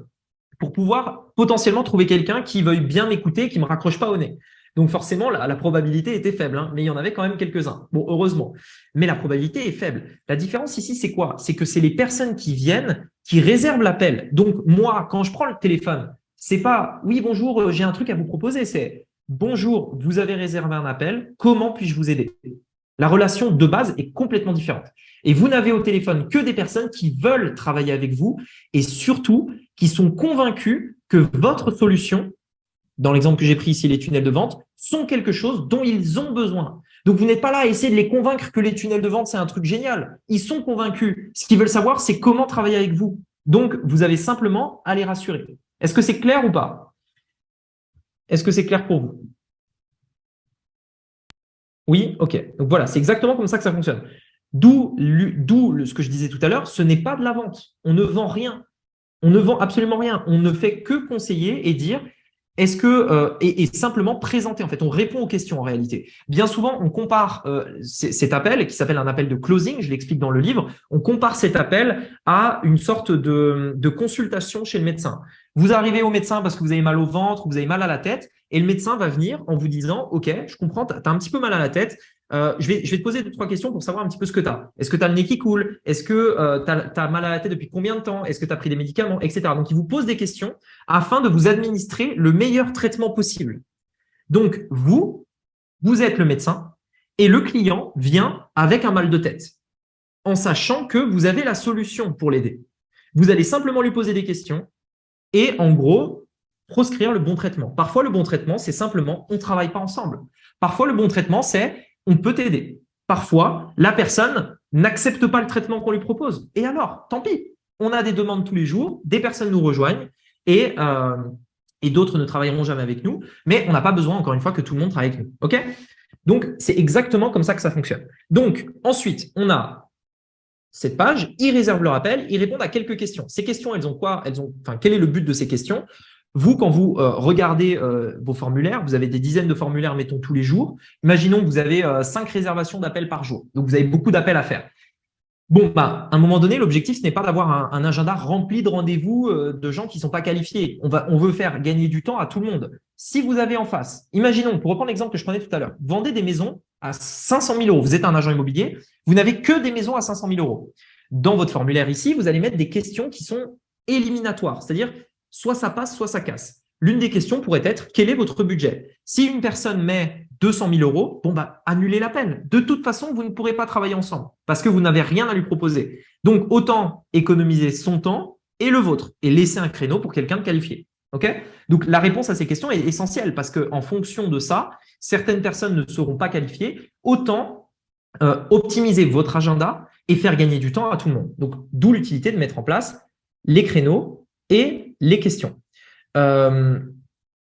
pour pouvoir potentiellement trouver quelqu'un qui veuille bien m'écouter, qui ne me raccroche pas au nez. Donc, forcément, la probabilité était faible, hein, mais il y en avait quand même quelques-uns. Bon, heureusement. Mais la probabilité est faible. La différence ici, c'est quoi? C'est que c'est les personnes qui viennent, qui réservent l'appel. Donc, moi, quand je prends le téléphone, c'est pas « Oui, bonjour, j'ai un truc à vous proposer », c'est « Bonjour, vous avez réservé un appel, comment puis-je vous aider ?» La relation de base est complètement différente. Et vous n'avez au téléphone que des personnes qui veulent travailler avec vous et surtout qui sont convaincus que votre solution, dans l'exemple que j'ai pris ici, les tunnels de vente, sont quelque chose dont ils ont besoin. Donc, vous n'êtes pas là à essayer de les convaincre que les tunnels de vente, c'est un truc génial. Ils sont convaincus. Ce qu'ils veulent savoir, c'est comment travailler avec vous. Donc, vous avez simplement à les rassurer. Est-ce que c'est clair ou pas? Est-ce que c'est clair pour vous? Oui, ok. Donc voilà, c'est exactement comme ça que ça fonctionne. D'où ce que je disais tout à l'heure, ce n'est pas de la vente. On ne vend rien. On ne vend absolument rien. On ne fait que conseiller et dire est-ce que et simplement présenter. En fait, on répond aux questions en réalité. Bien souvent, on compare cet appel qui s'appelle un appel de closing. Je l'explique dans le livre. On compare cet appel à une sorte de consultation chez le médecin. Vous arrivez au médecin parce que vous avez mal au ventre, vous avez mal à la tête, et le médecin va venir en vous disant ok, je comprends, tu as un petit peu mal à la tête. Je vais te poser 2-3 questions pour savoir un petit peu ce que tu as. Est-ce que tu as le nez qui coule? Est-ce que tu as mal à la tête depuis combien de temps? Est-ce que tu as pris des médicaments, etc. Donc, il vous pose des questions afin de vous administrer le meilleur traitement possible. Donc, vous êtes le médecin et le client vient avec un mal de tête en sachant que vous avez la solution pour l'aider. Vous allez simplement lui poser des questions et en gros, proscrire le bon traitement. Parfois, le bon traitement, c'est simplement on ne travaille pas ensemble. Parfois, le bon traitement, c'est on peut t'aider. Parfois, la personne n'accepte pas le traitement qu'on lui propose. Et alors, tant pis. On a des demandes tous les jours, des personnes nous rejoignent et d'autres ne travailleront jamais avec nous. Mais on n'a pas besoin, encore une fois, que tout le monde travaille avec nous. OK? Donc, c'est exactement comme ça que ça fonctionne. Donc, ensuite, on a cette page, ils réservent leur appel, ils répondent à quelques questions. Ces questions, elles ont quoi? Quel est le but de ces questions? Vous, quand vous regardez vos formulaires, vous avez des dizaines de formulaires, mettons, tous les jours. Imaginons que vous avez 5 réservations d'appels par jour. Donc, vous avez beaucoup d'appels à faire. Bon, à un moment donné, l'objectif, ce n'est pas d'avoir un agenda rempli de rendez-vous de gens qui ne sont pas qualifiés. On veut faire gagner du temps à tout le monde. Si vous avez en face, imaginons, pour reprendre l'exemple que je prenais tout à l'heure, vendez des maisons à 500 000 euros. Vous êtes un agent immobilier, vous n'avez que des maisons à 500 000 euros. Dans votre formulaire ici, vous allez mettre des questions qui sont éliminatoires, c'est-à-dire soit ça passe, soit ça casse. L'une des questions pourrait être quel est votre budget? Si une personne met 200 000 euros, annulez l'appel. De toute façon, vous ne pourrez pas travailler ensemble parce que vous n'avez rien à lui proposer. Donc, autant économiser son temps et le vôtre et laisser un créneau pour quelqu'un de qualifié. Okay? Donc, la réponse à ces questions est essentielle parce qu'en fonction de ça, certaines personnes ne seront pas qualifiées. Autant optimiser votre agenda et faire gagner du temps à tout le monde. Donc, d'où l'utilité de mettre en place les créneaux et les questions.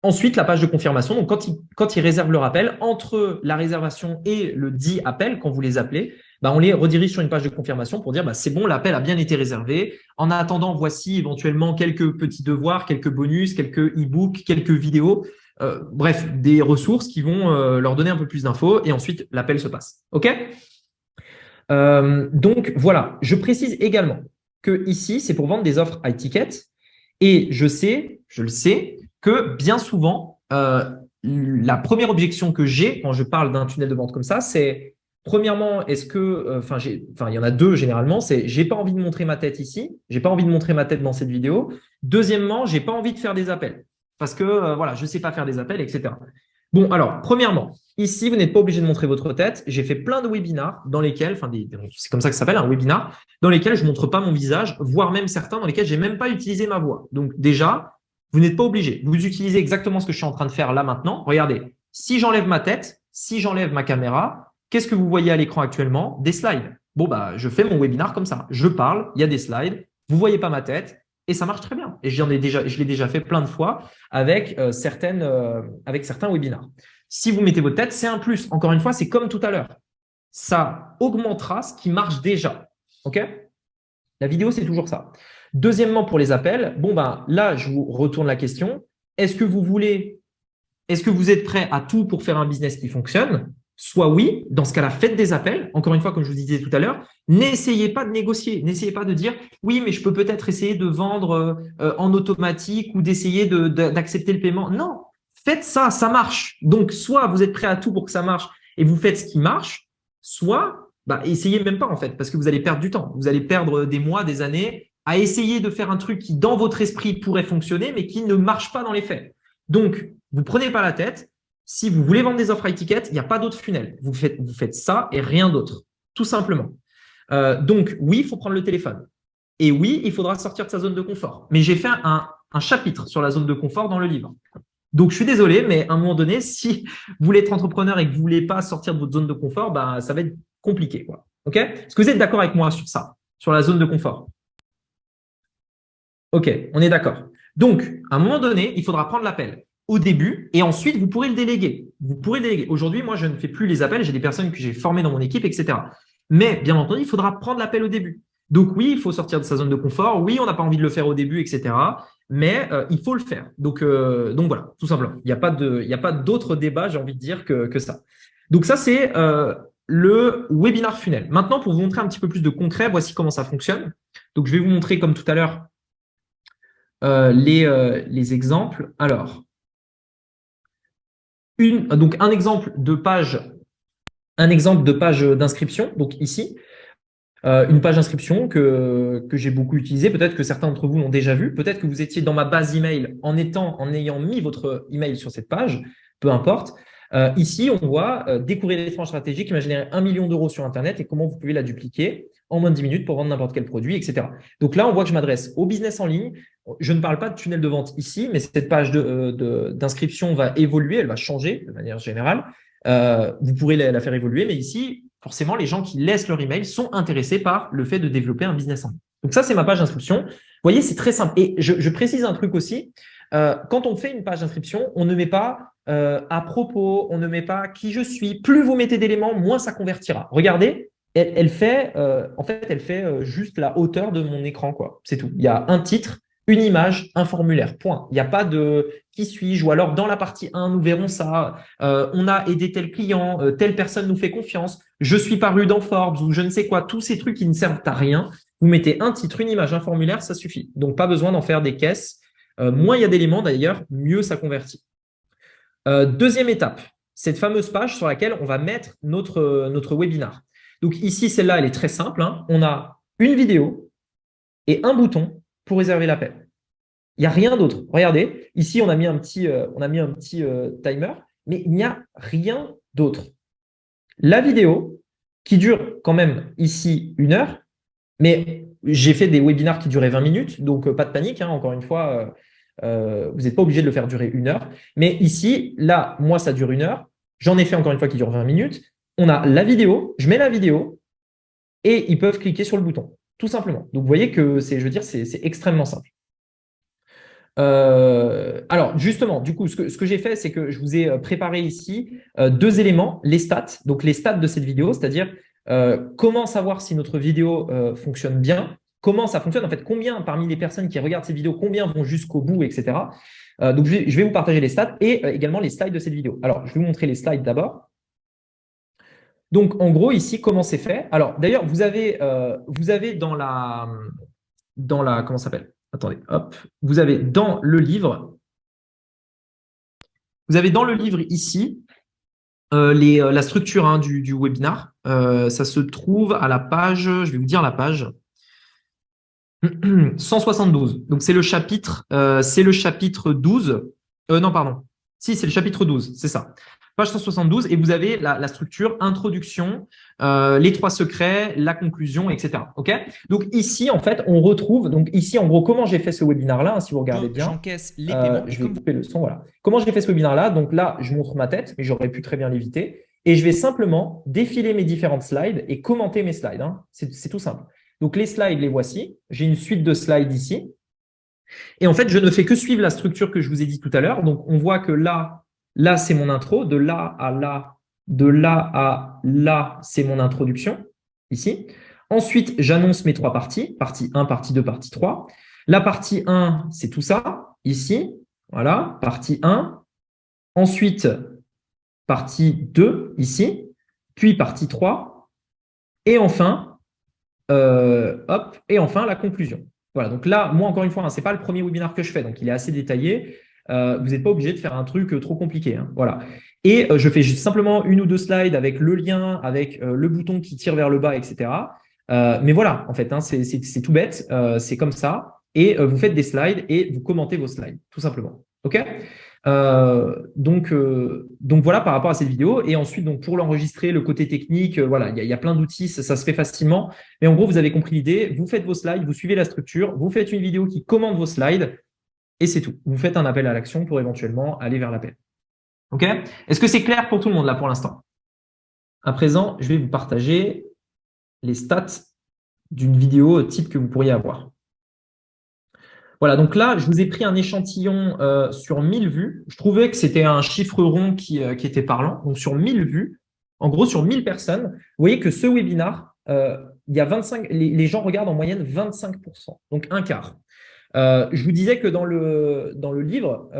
Ensuite, la page de confirmation. Donc, quand ils réservent leur appel, entre la réservation et le dit appel, quand vous les appelez, on les redirige sur une page de confirmation pour dire c'est bon, l'appel a bien été réservé. En attendant, voici éventuellement quelques petits devoirs, quelques bonus, quelques e-books, quelques vidéos. Bref, des ressources qui vont leur donner un peu plus d'infos et ensuite, l'appel se passe. OK? Donc, voilà. Je précise également que ici, c'est pour vendre des offres high ticket. Et je le sais, que bien souvent, la première objection que j'ai quand je parle d'un tunnel de vente comme ça, c'est premièrement, est-ce que, il y en a deux généralement, c'est j'ai pas envie de montrer ma tête ici, j'ai pas envie de montrer ma tête dans cette vidéo. Deuxièmement, j'ai pas envie de faire des appels parce que voilà, je sais pas faire des appels, etc. Bon, alors, premièrement, ici, vous n'êtes pas obligé de montrer votre tête. J'ai fait plein de webinars dans lesquels, c'est comme ça que ça s'appelle, un webinar, dans lesquels je ne montre pas mon visage, voire même certains dans lesquels je n'ai même pas utilisé ma voix. Donc déjà, vous n'êtes pas obligé. Vous utilisez exactement ce que je suis en train de faire là maintenant. Regardez, si j'enlève ma tête, si j'enlève ma caméra, qu'est-ce que vous voyez à l'écran actuellement? Des slides. Bon, bah, je fais mon webinar comme ça. Je parle, il y a des slides, vous ne voyez pas ma tête, et ça marche très bien. Et je l'ai déjà fait plein de fois avec, avec certains webinars. Si vous mettez votre tête, c'est un plus. Encore une fois, c'est comme tout à l'heure. Ça augmentera ce qui marche déjà. OK? La vidéo, c'est toujours ça. Deuxièmement, pour les appels, bon, ben, là, je vous retourne la question. Est-ce que vous êtes prêt à tout pour faire un business qui fonctionne? Soit oui, dans ce cas-là, faites des appels. Encore une fois, comme je vous disais tout à l'heure, n'essayez pas de négocier. N'essayez pas de dire oui, mais je peux peut-être essayer de vendre en automatique ou d'essayer d'accepter le paiement. Non, faites ça, ça marche. Donc, soit vous êtes prêt à tout pour que ça marche et vous faites ce qui marche, soit essayez même pas en fait, parce que vous allez perdre du temps. Vous allez perdre des mois, des années à essayer de faire un truc qui, dans votre esprit, pourrait fonctionner, mais qui ne marche pas dans les faits. Donc, vous prenez pas la tête. Si vous voulez vendre des offres high ticket, il n'y a pas d'autre funnel. Vous faites ça et rien d'autre, tout simplement. Donc, oui, il faut prendre le téléphone. Et oui, il faudra sortir de sa zone de confort. Mais j'ai fait un chapitre sur la zone de confort dans le livre. Donc, je suis désolé, mais à un moment donné, si vous voulez être entrepreneur et que vous ne voulez pas sortir de votre zone de confort, ça va être compliqué, quoi. OK? Est-ce que vous êtes d'accord avec moi sur ça, sur la zone de confort? OK, on est d'accord. Donc, à un moment donné, il faudra prendre l'appel au début et ensuite, vous pourrez le déléguer. Vous pourrez le déléguer. Aujourd'hui, moi, je ne fais plus les appels. J'ai des personnes que j'ai formées dans mon équipe, etc. Mais bien entendu, il faudra prendre l'appel au début. Donc, oui, il faut sortir de sa zone de confort. Oui, on n'a pas envie de le faire au début, etc. Mais il faut le faire. Donc voilà, tout simplement. Il n'y a pas d'autre débat, j'ai envie de dire, que ça. Donc, ça, c'est le webinar funnel. Maintenant, pour vous montrer un petit peu plus de concret, voici comment ça fonctionne. Donc, je vais vous montrer, comme tout à l'heure, les exemples. Alors, donc un exemple de page d'inscription. Donc ici, une page d'inscription que j'ai beaucoup utilisée. Peut-être que certains d'entre vous l'ont déjà vu. Peut-être que vous étiez dans ma base email en ayant mis votre email sur cette page. Peu importe. Ici, on voit découvrir des tranches stratégiques qui m'a généré 1 million d'euros sur Internet et comment vous pouvez la dupliquer en moins de 10 minutes pour vendre n'importe quel produit, etc. Donc là, on voit que je m'adresse au business en ligne. Je ne parle pas de tunnel de vente ici, mais cette page d'inscription va évoluer, elle va changer de manière générale. Vous pourrez la faire évoluer, mais ici, forcément, les gens qui laissent leur email sont intéressés par le fait de développer un business en ligne. Donc ça, c'est ma page d'inscription. Vous voyez, c'est très simple. Et je précise un truc aussi. Quand on fait une page d'inscription, on ne met pas à propos, on ne met pas qui je suis. Plus vous mettez d'éléments, moins ça convertira. Regardez, elle fait juste la hauteur de mon écran, quoi. C'est tout. Il y a un titre, une image, un formulaire. Point. Il n'y a pas de qui suis-je, ou alors dans la partie 1, nous verrons ça. On a aidé tel client, telle personne nous fait confiance. Je suis paru dans Forbes ou je ne sais quoi. Tous ces trucs qui ne servent à rien. Vous mettez un titre, une image, un formulaire, ça suffit. Donc pas besoin d'en faire des caisses. Moins il y a d'éléments d'ailleurs, mieux ça convertit. Deuxième étape, cette fameuse page sur laquelle on va mettre notre webinar. Donc ici, celle-là, elle est très simple, hein. On a une vidéo et un bouton pour réserver l'appel. Il n'y a rien d'autre. Regardez, ici, on a mis un petit timer, mais il n'y a rien d'autre. La vidéo, qui dure quand même ici 1 heure, mais j'ai fait des webinars qui duraient 20 minutes, donc pas de panique, hein, encore une fois, vous n'êtes pas obligé de le faire durer 1 heure. Mais ici, là, moi, ça dure 1 heure. J'en ai fait encore une fois qui dure 20 minutes. On a la vidéo, je mets la vidéo et ils peuvent cliquer sur le bouton, tout simplement. Donc, vous voyez que c'est extrêmement simple. Alors, justement, du coup, ce que j'ai fait, c'est que je vous ai préparé ici 2 éléments, les stats. Donc, les stats de cette vidéo, c'est-à-dire comment savoir si notre vidéo fonctionne bien, comment ça fonctionne, en fait, combien parmi les personnes qui regardent ces vidéos, combien vont jusqu'au bout, etc. Donc, je vais vous partager les stats et également les slides de cette vidéo. Alors, je vais vous montrer les slides d'abord. Donc, en gros, ici, comment c'est fait? Alors, d'ailleurs, vous avez dans dans la, comment ça s'appelle? Attendez, hop. Vous avez dans le livre, ici, la structure hein, du webinar. Ça se trouve à la page, je vais vous dire la page, 172. Donc, c'est le chapitre 12. Non, pardon. Si, c'est le chapitre 12, c'est ça. Page 172, et vous avez la structure, introduction, les 3 secrets, la conclusion, etc. OK? Donc ici, en fait, on retrouve, donc ici, en gros, comment j'ai fait ce webinaire-là, hein, si vous regardez bien. J'encaisse les paiements. Je vais couper le son, voilà. Comment j'ai fait ce webinaire-là? Donc là, je montre ma tête, mais j'aurais pu très bien l'éviter. Et je vais simplement défiler mes différentes slides et commenter mes slides. Hein. C'est tout simple. Donc les slides, les voici. J'ai une suite de slides ici. Et en fait, je ne fais que suivre la structure que je vous ai dit tout à l'heure. Donc, on voit que là, c'est mon intro. De là à là, c'est mon introduction, ici. Ensuite, j'annonce mes 3 parties. Partie 1, partie 2, partie 3. La partie 1, c'est tout ça, ici. Voilà, partie 1. Ensuite, partie 2, ici. Puis partie 3. Et enfin, et enfin, la conclusion. Voilà, donc là, moi, encore une fois, hein, ce n'est pas le premier webinaire que je fais, donc il est assez détaillé. Vous n'êtes pas obligé de faire un truc trop compliqué. Hein, voilà. Et je fais juste simplement 1 ou 2 slides avec le lien, avec le bouton qui tire vers le bas, etc. Mais voilà, en fait, hein, c'est tout bête, c'est comme ça. Et vous faites des slides et vous commentez vos slides, tout simplement. OK? Donc voilà par rapport à cette vidéo. Et ensuite, donc, pour l'enregistrer, le côté technique, voilà, il y a plein d'outils, ça se fait facilement. Mais en gros, vous avez compris l'idée. Vous faites vos slides, vous suivez la structure, vous faites une vidéo qui commente vos slides et c'est tout. Vous faites un appel à l'action pour éventuellement aller vers l'appel. OK? Est-ce que c'est clair pour tout le monde là pour l'instant? À présent, je vais vous partager les stats d'une vidéo type que vous pourriez avoir. Voilà, donc là, je vous ai pris un échantillon sur 1000 vues. Je trouvais que c'était un chiffre rond qui était parlant. Donc, sur 1000 vues, en gros, sur 1000 personnes, vous voyez que ce webinar, il y a 25, les gens regardent en moyenne 25%, donc un quart. Je vous disais que dans le livre,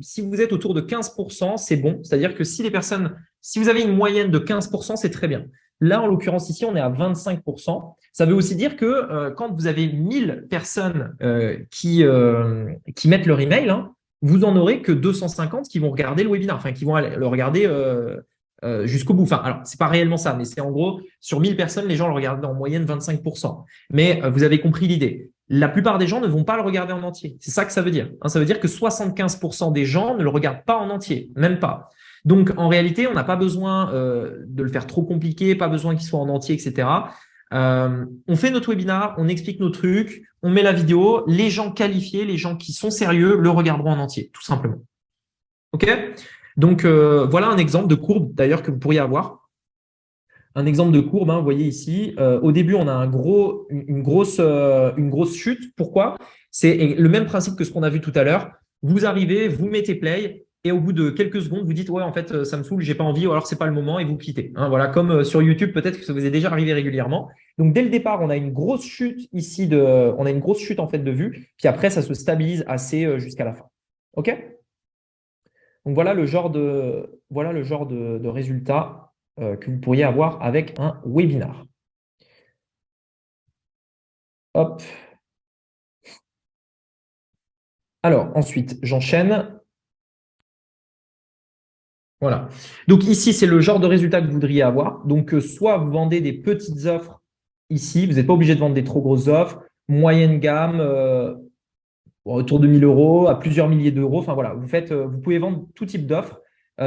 si vous êtes autour de 15%, c'est bon. C'est-à-dire que si vous avez une moyenne de 15%, c'est très bien. Là, en l'occurrence, ici, on est à 25%. Ça veut aussi dire que quand vous avez 1000 personnes qui mettent leur email, hein, vous en aurez que 250 qui vont regarder le webinaire, enfin, qui vont le regarder jusqu'au bout. Enfin, alors, c'est pas réellement ça, mais c'est en gros, sur 1000 personnes, les gens le regardent en moyenne 25%. Mais vous avez compris l'idée. La plupart des gens ne vont pas le regarder en entier. C'est ça que ça veut dire. Hein, ça veut dire que 75% des gens ne le regardent pas en entier, même pas. Donc, en réalité, on n'a pas besoin de le faire trop compliqué, pas besoin qu'il soit en entier, etc. On fait notre webinar, on explique nos trucs, on met la vidéo. Les gens qualifiés, les gens qui sont sérieux, le regarderont en entier, tout simplement. OK? Donc, voilà un exemple de courbe, d'ailleurs, que vous pourriez avoir. Un exemple de courbe, hein, vous voyez ici, au début, on a une grosse chute. Pourquoi? C'est le même principe que ce qu'on a vu tout à l'heure. Vous arrivez, vous mettez play, et au bout de quelques secondes, vous dites « Ouais, en fait, ça me saoule, j'ai pas envie, ou alors c'est pas le moment », et vous quittez. Hein, voilà, comme sur YouTube, peut-être que ça vous est déjà arrivé régulièrement. Donc, dès le départ, on a une grosse chute ici, on a une grosse chute en fait de vue, puis après, ça se stabilise assez jusqu'à la fin. OK? Donc, voilà le genre de résultat que vous pourriez avoir avec un webinar. Hop. Alors, ensuite, j'enchaîne. Voilà. Donc, ici, c'est le genre de résultat que vous voudriez avoir. Donc, soit vous vendez des petites offres ici. Vous n'êtes pas obligé de vendre des trop grosses offres. Moyenne gamme, autour de 1000 euros, à plusieurs milliers d'euros. Enfin, voilà, vous pouvez vendre tout type d'offres,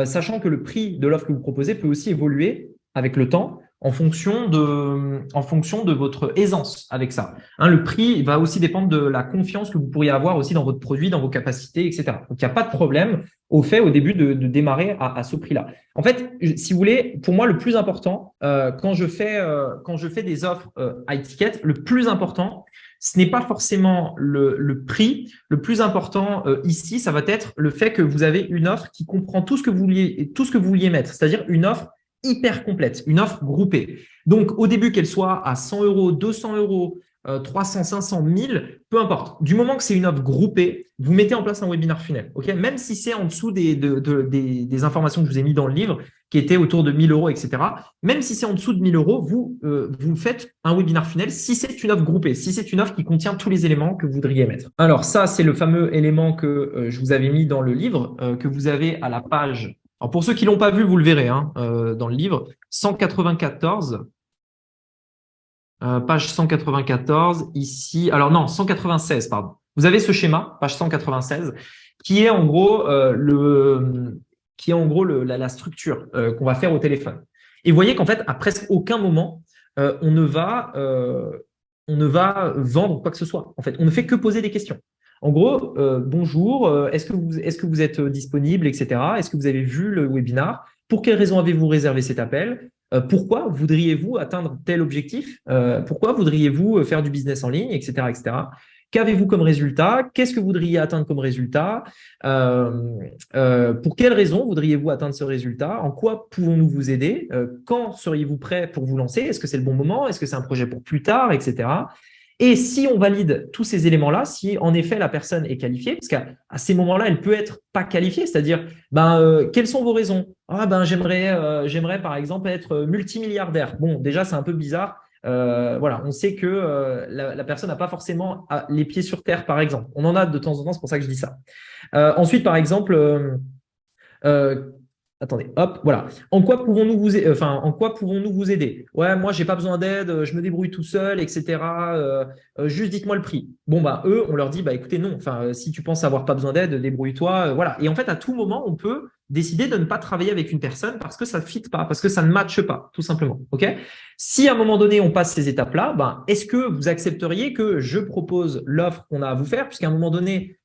sachant que le prix de l'offre que vous proposez peut aussi évoluer avec le temps en fonction de votre aisance avec ça. Hein, le prix va aussi dépendre de la confiance que vous pourriez avoir aussi dans votre produit, dans vos capacités, etc. Donc, il n'y a pas de problème au début de démarrer à ce prix-là. En fait, si vous voulez, pour moi, le plus important, quand je fais des offres high ticket, le plus important, ce n'est pas forcément le prix. Le plus important ici, ça va être le fait que vous avez une offre qui comprend tout ce que vous vouliez mettre, c'est-à-dire une offre hyper complète, une offre groupée. Donc, au début, qu'elle soit à 100 euros, 200 euros, 300, 500, 1000, peu importe. Du moment que c'est une offre groupée, vous mettez en place un webinar funnel. Okay, même si c'est en dessous des informations que je vous ai mis dans le livre, qui était autour de 1 000 euros, etc. Même si c'est en dessous de 1 000 euros, vous faites un webinar funnel si c'est une offre groupée, si c'est une offre qui contient tous les éléments que vous voudriez mettre. Alors ça, c'est le fameux élément que je vous avais mis dans le livre, que vous avez à la page. Alors pour ceux qui l'ont pas vu, vous le verrez dans le livre, 194. Page 194, ici. Alors non, 196, pardon. Vous avez ce schéma, page 196, qui est en gros la structure qu'on va faire au téléphone. Et vous voyez qu'en fait, à presque aucun moment, on ne va vendre quoi que ce soit. En fait, on ne fait que poser des questions. En gros, bonjour, est-ce que vous êtes disponible, etc. Est-ce que vous avez vu le webinar? Pour quelles raisons avez-vous réservé cet appel? Pourquoi voudriez-vous atteindre tel objectif? Pourquoi voudriez-vous faire du business en ligne, etc., etc. Qu'avez-vous comme résultat? Qu'est-ce que vous voudriez atteindre comme résultat? Pour quelles raisons voudriez-vous atteindre ce résultat? En quoi pouvons-nous vous aider? Quand seriez-vous prêt pour vous lancer? Est-ce que c'est le bon moment? Est-ce que c'est un projet pour plus tard, etc. Et si on valide tous ces éléments-là, si en effet la personne est qualifiée, parce qu'à ces moments-là, elle peut être pas qualifiée, c'est-à-dire, quelles sont vos raisons? J'aimerais par exemple être multimilliardaire. Bon, déjà, c'est un peu bizarre. Voilà, on sait que la personne n'a pas forcément les pieds sur terre, par exemple. On en a de temps en temps, c'est pour ça que je dis ça. Ensuite, par exemple, attendez, hop, voilà. En quoi pouvons-nous vous aider? Ouais, moi, j'ai pas besoin d'aide, je me débrouille tout seul, etc. Juste dites-moi le prix. Bon, eux, on leur dit, écoutez, non. Si tu penses avoir pas besoin d'aide, débrouille-toi. Voilà. Et en fait, à tout moment, on peut décider de ne pas travailler avec une personne parce que ça ne fit pas, parce que ça ne matche pas, tout simplement. Ok? Si à un moment donné, on passe ces étapes-là, est-ce que vous accepteriez que je propose l'offre qu'on a à vous faire, puisqu'à un moment donné,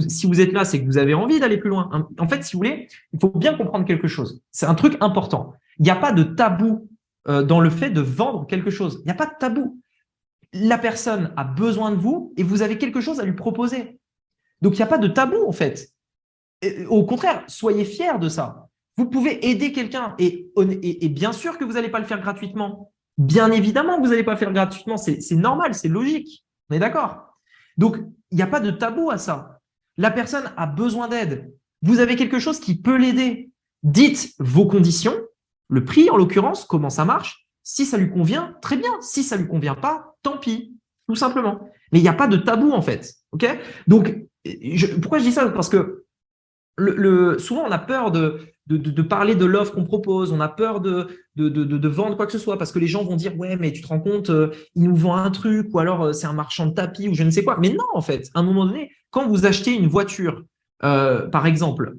si vous êtes là, c'est que vous avez envie d'aller plus loin. En fait, si vous voulez, il faut bien comprendre quelque chose. C'est un truc important. Il n'y a pas de tabou dans le fait de vendre quelque chose. Il n'y a pas de tabou. La personne a besoin de vous et vous avez quelque chose à lui proposer. Donc, il n'y a pas de tabou, en fait. Au contraire, soyez fiers de ça. Vous pouvez aider quelqu'un et bien sûr que vous n'allez pas le faire gratuitement. Bien évidemment que vous n'allez pas le faire gratuitement. C'est normal, c'est logique. On est d'accord? Donc, il n'y a pas de tabou à ça. La personne a besoin d'aide. Vous avez quelque chose qui peut l'aider. Dites vos conditions, le prix en l'occurrence, comment ça marche. Si ça lui convient, très bien. Si ça lui convient pas, tant pis, tout simplement. Mais il n'y a pas de tabou en fait. Ok? Donc, pourquoi je dis ça? Parce que souvent on a peur de parler de l'offre qu'on propose, on a peur de vendre quoi que ce soit parce que les gens vont dire ouais mais tu te rends compte, il nous vend un truc ou alors c'est un marchand de tapis ou je ne sais quoi. Mais non en fait, à un moment donné, quand vous achetez une voiture, par exemple,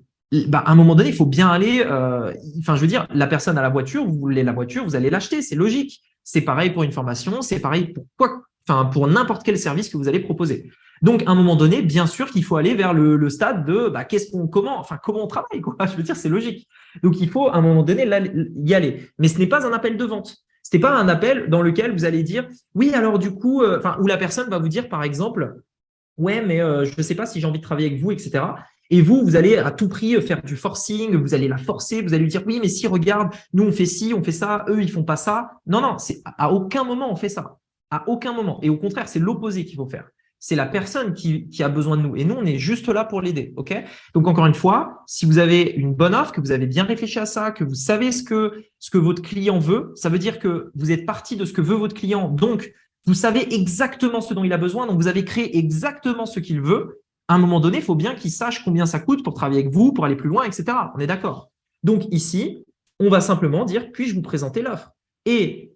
à un moment donné, il faut bien aller. Je veux dire, la personne a la voiture, vous voulez la voiture, vous allez l'acheter, c'est logique. C'est pareil pour une formation, c'est pareil pour n'importe quel service que vous allez proposer. Donc, à un moment donné, bien sûr qu'il faut aller vers le stade de comment on travaille, quoi. Je veux dire, c'est logique. Donc, il faut à un moment donné y aller. Mais ce n'est pas un appel de vente. Ce n'est pas un appel dans lequel vous allez dire oui, alors du coup, où la personne va vous dire par exemple, ouais, mais je ne sais pas si j'ai envie de travailler avec vous, etc. Et vous allez à tout prix faire du forcing, vous allez la forcer, vous allez lui dire oui, mais si, regarde, nous on fait ci, on fait ça, eux ils font pas ça. Non, à aucun moment on fait ça. À aucun moment. Et au contraire, c'est l'opposé qu'il faut faire. C'est la personne qui a besoin de nous. Et nous, on est juste là pour l'aider. Ok? Donc, encore une fois, si vous avez une bonne offre, que vous avez bien réfléchi à ça, que vous savez ce que votre client veut, ça veut dire que vous êtes parti de ce que veut votre client. Donc, vous savez exactement ce dont il a besoin. Donc, vous avez créé exactement ce qu'il veut. À un moment donné, il faut bien qu'il sache combien ça coûte pour travailler avec vous, pour aller plus loin, etc. On est d'accord? Donc, ici, on va simplement dire, puis-je vous présenter l'offre? Et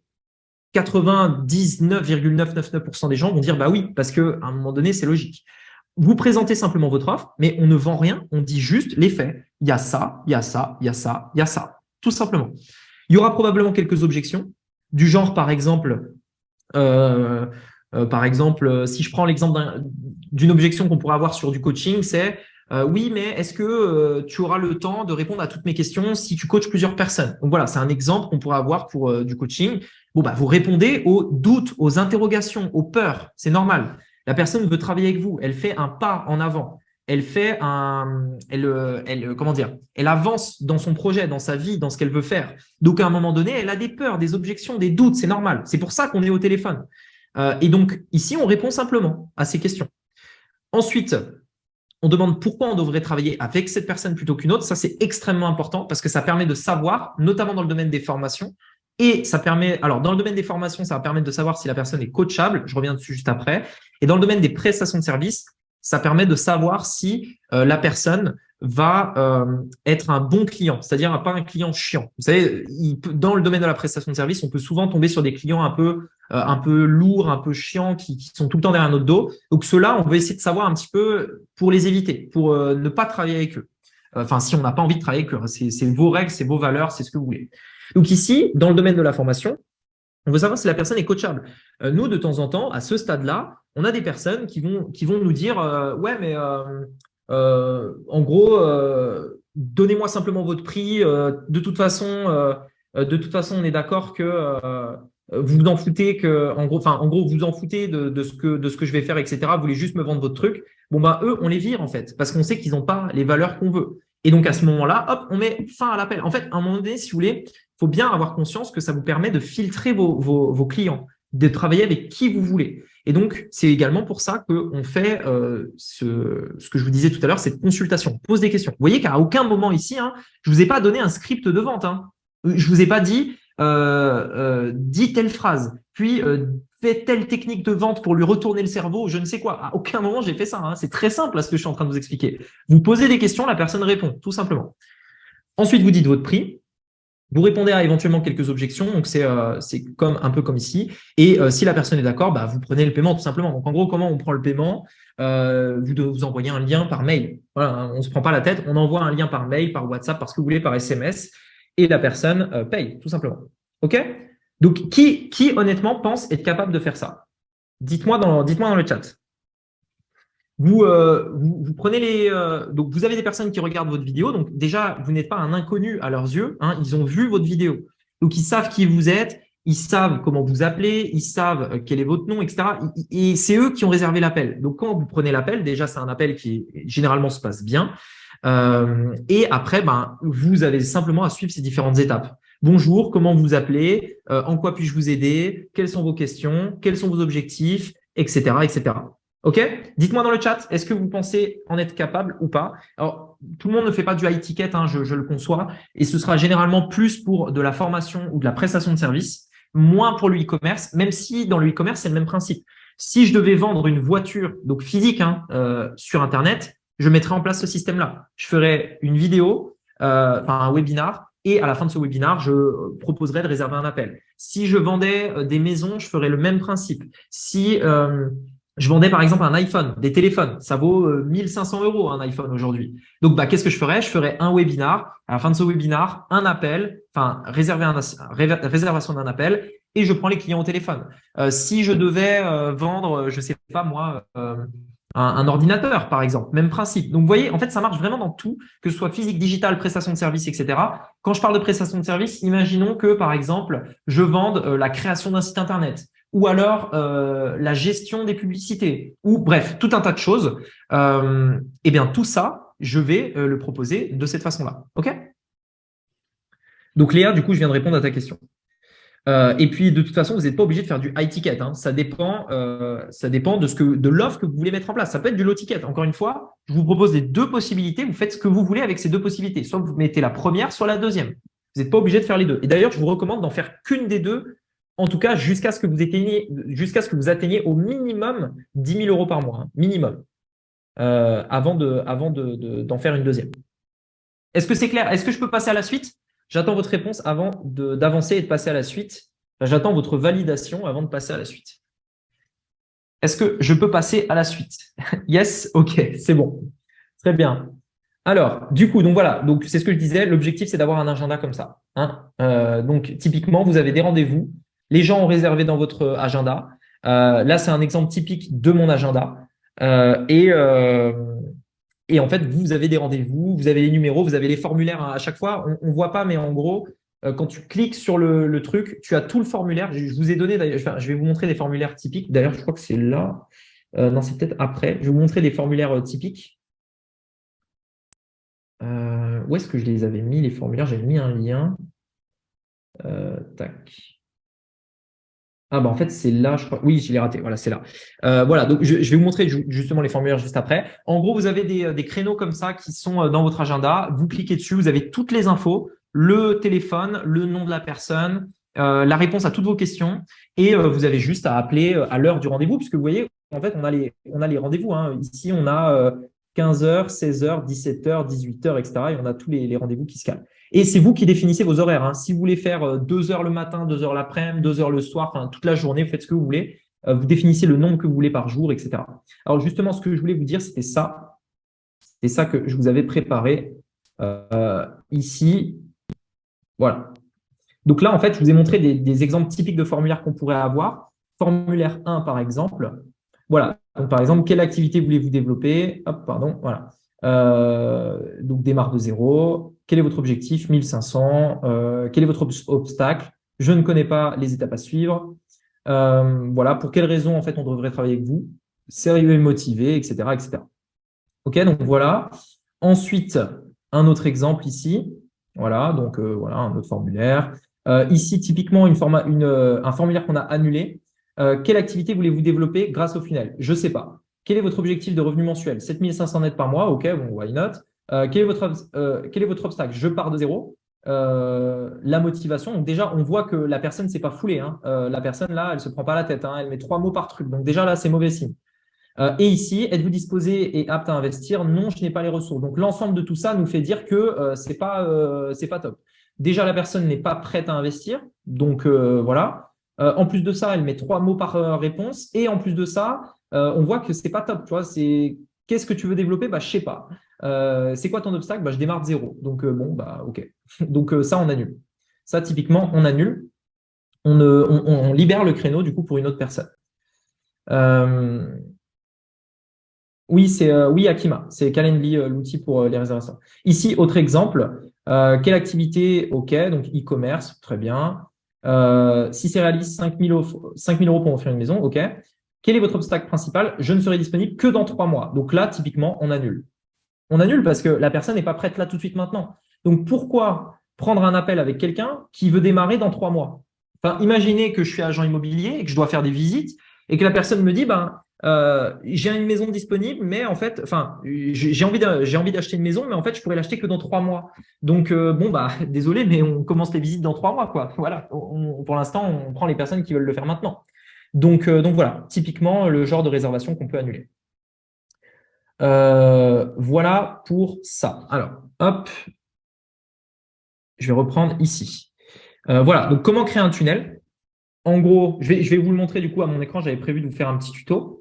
99,999% des gens vont dire bah oui, parce qu'à un moment donné, c'est logique. Vous présentez simplement votre offre, mais on ne vend rien, on dit juste les faits. Il y a ça, il y a ça, il y a ça, il y a ça, tout simplement. Il y aura probablement quelques objections, du genre par exemple, si je prends l'exemple d'une objection qu'on pourrait avoir sur du coaching, c'est oui, mais est-ce que tu auras le temps de répondre à toutes mes questions si tu coaches plusieurs personnes? Donc voilà, c'est un exemple qu'on pourrait avoir pour du coaching. Bon, vous répondez aux doutes, aux interrogations, aux peurs. C'est normal. La personne veut travailler avec vous. Elle fait un pas en avant. Elle avance dans son projet, dans sa vie, dans ce qu'elle veut faire. Donc, à un moment donné, elle a des peurs, des objections, des doutes. C'est normal. C'est pour ça qu'on est au téléphone. Et donc, ici, on répond simplement à ces questions. Ensuite, on demande pourquoi on devrait travailler avec cette personne plutôt qu'une autre. Ça, c'est extrêmement important parce que ça permet de savoir, notamment dans le domaine des formations. Et ça permet, alors dans le domaine des formations, ça va permettre de savoir si la personne est coachable. Je reviens dessus juste après. Et dans le domaine des prestations de services, ça permet de savoir si la personne va être un bon client, c'est-à-dire pas un client chiant. Vous savez, dans le domaine de la prestation de service, on peut souvent tomber sur des clients un peu lourds, un peu chiants, qui sont tout le temps derrière notre dos. Donc ceux-là, on veut essayer de savoir un petit peu pour les éviter, pour ne pas travailler avec eux. Enfin, si on n'a pas envie de travailler avec eux, c'est vos règles, c'est vos valeurs, c'est ce que vous voulez. Donc ici, dans le domaine de la formation, on veut savoir si la personne est coachable. Nous, de temps en temps, à ce stade-là, on a des personnes qui vont nous dire ouais, mais en gros, donnez-moi simplement votre prix. De toute façon, on est d'accord que vous vous en foutez en gros, vous vous en foutez de ce que je vais faire, etc. Vous voulez juste me vendre votre truc. Bon, bah, eux, on les vire, en fait, parce qu'on sait qu'ils n'ont pas les valeurs qu'on veut. Et donc, à ce moment-là, hop, on met fin à l'appel. En fait, à un moment donné, si vous voulez, faut bien avoir conscience que ça vous permet de filtrer vos clients, de travailler avec qui vous voulez. Et donc, c'est également pour ça qu'on fait ce que je vous disais tout à l'heure, cette consultation. Pose des questions. Vous voyez qu'à aucun moment ici, hein, je ne vous ai pas donné un script de vente. Hein. Je ne vous ai pas dit dis telle phrase, puis fais telle technique de vente pour lui retourner le cerveau, je ne sais quoi. À aucun moment, j'ai fait ça. Hein. C'est très simple là, ce que je suis en train de vous expliquer. Vous posez des questions, la personne répond, tout simplement. Ensuite, vous dites votre prix. Vous répondez à éventuellement quelques objections, donc c'est un peu comme ici. Et si la personne est d'accord, bah, vous prenez le paiement tout simplement. Donc en gros, comment on prend le paiement vous devez vous envoyer un lien par mail. Voilà, hein, on ne se prend pas la tête, on envoie un lien par mail, par WhatsApp, parce que vous voulez, par SMS, et la personne paye tout simplement. OK? Donc qui honnêtement pense être capable de faire ça? Dites-moi dans le chat. Vous prenez donc vous avez des personnes qui regardent votre vidéo, donc déjà vous n'êtes pas un inconnu à leurs yeux, hein, ils ont vu votre vidéo, donc ils savent qui vous êtes, ils savent comment vous appelez, ils savent quel est votre nom, etc. Et c'est eux qui ont réservé l'appel. Donc quand vous prenez l'appel, déjà c'est un appel qui généralement se passe bien, et après ben vous avez simplement à suivre ces différentes étapes. Bonjour, comment vous appelez, en quoi puis-je vous aider, quelles sont vos questions, quels sont vos objectifs, etc., etc. OK? Dites-moi dans le chat, est-ce que vous pensez en être capable ou pas? Alors, tout le monde ne fait pas du high ticket, hein, je le conçois, et ce sera généralement plus pour de la formation ou de la prestation de service, moins pour le e-commerce, même si dans le e-commerce, c'est le même principe. Si je devais vendre une voiture, donc physique, hein, sur Internet, je mettrais en place ce système-là. Je ferais une vidéo, enfin un webinar, et à la fin de ce webinar, je proposerais de réserver un appel. Si je vendais des maisons, je ferais le même principe. Si je vendais par exemple un iPhone, des téléphones, ça vaut 1500 € un iPhone aujourd'hui. Donc, bah, qu'est-ce que je ferais? Je ferais un webinar. À la fin de ce webinar, un appel, enfin, réservation d'un appel, et je prends les clients au téléphone. Si je devais vendre, je sais pas moi, un ordinateur, par exemple, même principe. Donc, vous voyez, en fait, ça marche vraiment dans tout, que ce soit physique, digital, prestation de service, etc. Quand je parle de prestation de service, imaginons que, par exemple, je vende la création d'un site Internet ou alors la gestion des publicités, ou bref, tout un tas de choses. Eh bien, tout ça, je vais le proposer de cette façon-là. OK? Donc, Léa, du coup, je viens de répondre à ta question. Et puis, de toute façon, vous n'êtes pas obligé de faire du high ticket. Hein. Ça dépend de l'offre que vous voulez mettre en place. Ça peut être du low ticket. Encore une fois, je vous propose les deux possibilités. Vous faites ce que vous voulez avec ces deux possibilités. Soit vous mettez la première, soit la deuxième. Vous n'êtes pas obligé de faire les deux. Et d'ailleurs, je vous recommande d'en faire qu'une des deux, en tout cas jusqu'à ce que vous atteigniez au minimum 10 000 € par mois, hein, minimum, avant d'en faire une deuxième. Est-ce que c'est clair? Est-ce que je peux passer à la suite? J'attends votre réponse avant d'avancer et de passer à la suite. Enfin, j'attends votre validation avant de passer à la suite. Est-ce que je peux passer à la suite? Yes, ok, c'est bon. Très bien. Alors, du coup, donc voilà, donc c'est ce que je disais, l'objectif, c'est d'avoir un agenda comme ça. Hein. Donc, typiquement, vous avez des rendez-vous, les gens ont réservé dans votre agenda. Là, c'est un exemple typique de mon agenda. Et en fait, vous avez des rendez-vous, vous avez les numéros, vous avez les formulaires à chaque fois. On ne voit pas, mais en gros, quand tu cliques sur le truc, tu as tout le formulaire. Je vous ai donné, d'ailleurs, je vais vous montrer des formulaires typiques. D'ailleurs, je crois que c'est là. Non, c'est peut-être après. Je vais vous montrer des formulaires typiques. Où est-ce que je les avais mis, les formulaires? J'avais mis un lien. Tac. Ah bah en fait c'est là, je crois. Oui, je l'ai raté. Voilà, c'est là. Voilà, donc je vais vous montrer justement les formulaires juste après. En gros, vous avez des créneaux comme ça qui sont dans votre agenda. Vous cliquez dessus, vous avez toutes les infos, le téléphone, le nom de la personne, la réponse à toutes vos questions, et vous avez juste à appeler à l'heure du rendez-vous, puisque vous voyez, en fait, on a les rendez-vous, hein. Ici, on a 15h, 16h, 17h, 18h, etc. Et on a tous les rendez-vous qui se calent. Et c'est vous qui définissez vos horaires, hein. Si vous voulez faire 2 heures le matin, 2 heures l'après-midi, 2 heures le soir, enfin toute la journée, vous faites ce que vous voulez. Vous définissez le nombre que vous voulez par jour, etc. Alors justement, ce que je voulais vous dire, c'était ça. C'est ça que je vous avais préparé ici. Voilà. Donc là, en fait, je vous ai montré des exemples typiques de formulaires qu'on pourrait avoir. Formulaire 1, par exemple. Voilà. Donc, par exemple, quelle activité voulez-vous développer? Hop, pardon. Voilà. Donc, démarre de zéro. Quel est votre objectif? 1500. Quel est votre obstacle? Je ne connais pas les étapes à suivre. Voilà. Pour quelles raisons, en fait, on devrait travailler avec vous? Sérieux et motivé, etc., etc. OK, donc voilà. Ensuite, un autre exemple ici. Voilà, donc voilà, un autre formulaire. Ici, typiquement, un formulaire qu'on a annulé. Quelle activité voulez-vous développer grâce au funnel? Je ne sais pas. Quel est votre objectif de revenu mensuel? 7500 net par mois. OK, bon, why not? Quel est votre obstacle? Je pars de zéro. La motivation. Donc déjà, on voit que la personne ne s'est pas foulée, hein. La personne, là, elle ne se prend pas la tête, hein. Elle met 3 mots par truc. Donc déjà, là, c'est mauvais signe. Et ici, êtes-vous disposé et apte à investir? Non, je n'ai pas les ressources. Donc, l'ensemble de tout ça nous fait dire que c'est pas top. Déjà, la personne n'est pas prête à investir. Donc, voilà. En plus de ça, elle met 3 mots par réponse. Et en plus de ça, on voit que c'est pas top. Tu vois, c'est qu'est-ce que tu veux développer? Bah, je sais pas. C'est quoi ton obstacle? Bah, je démarre de zéro. Donc, bon, bah, OK. Donc, ça, on annule. Ça, typiquement, on annule. On libère le créneau, du coup, pour une autre personne. Euh, Oui, oui, Akima, c'est Calendly, l'outil pour les réservations. Ici, autre exemple, quelle activité? OK, donc e-commerce, très bien. Si c'est réaliste, 5 000 euros pour offrir une maison, OK. Quel est votre obstacle principal? Je ne serai disponible que dans 3 mois. Donc là, typiquement, on annule. On annule parce que la personne n'est pas prête là tout de suite maintenant. Donc pourquoi prendre un appel avec quelqu'un qui veut démarrer dans 3 mois? Enfin, imaginez que je suis agent immobilier et que je dois faire des visites et que la personne me dit, ben, j'ai une maison disponible, mais en fait, enfin, j'ai envie d'acheter une maison, mais en fait, je pourrais l'acheter que dans 3 mois. Donc, bon, bah, désolé, mais on commence les visites dans 3 mois, quoi. Voilà. Pour l'instant, on prend les personnes qui veulent le faire maintenant. Donc voilà, typiquement le genre de réservation qu'on peut annuler. Voilà pour ça. Alors, hop, je vais reprendre ici. Voilà, donc comment créer un tunnel? En gros, je vais vous le montrer du coup à mon écran. J'avais prévu de vous faire un petit tuto.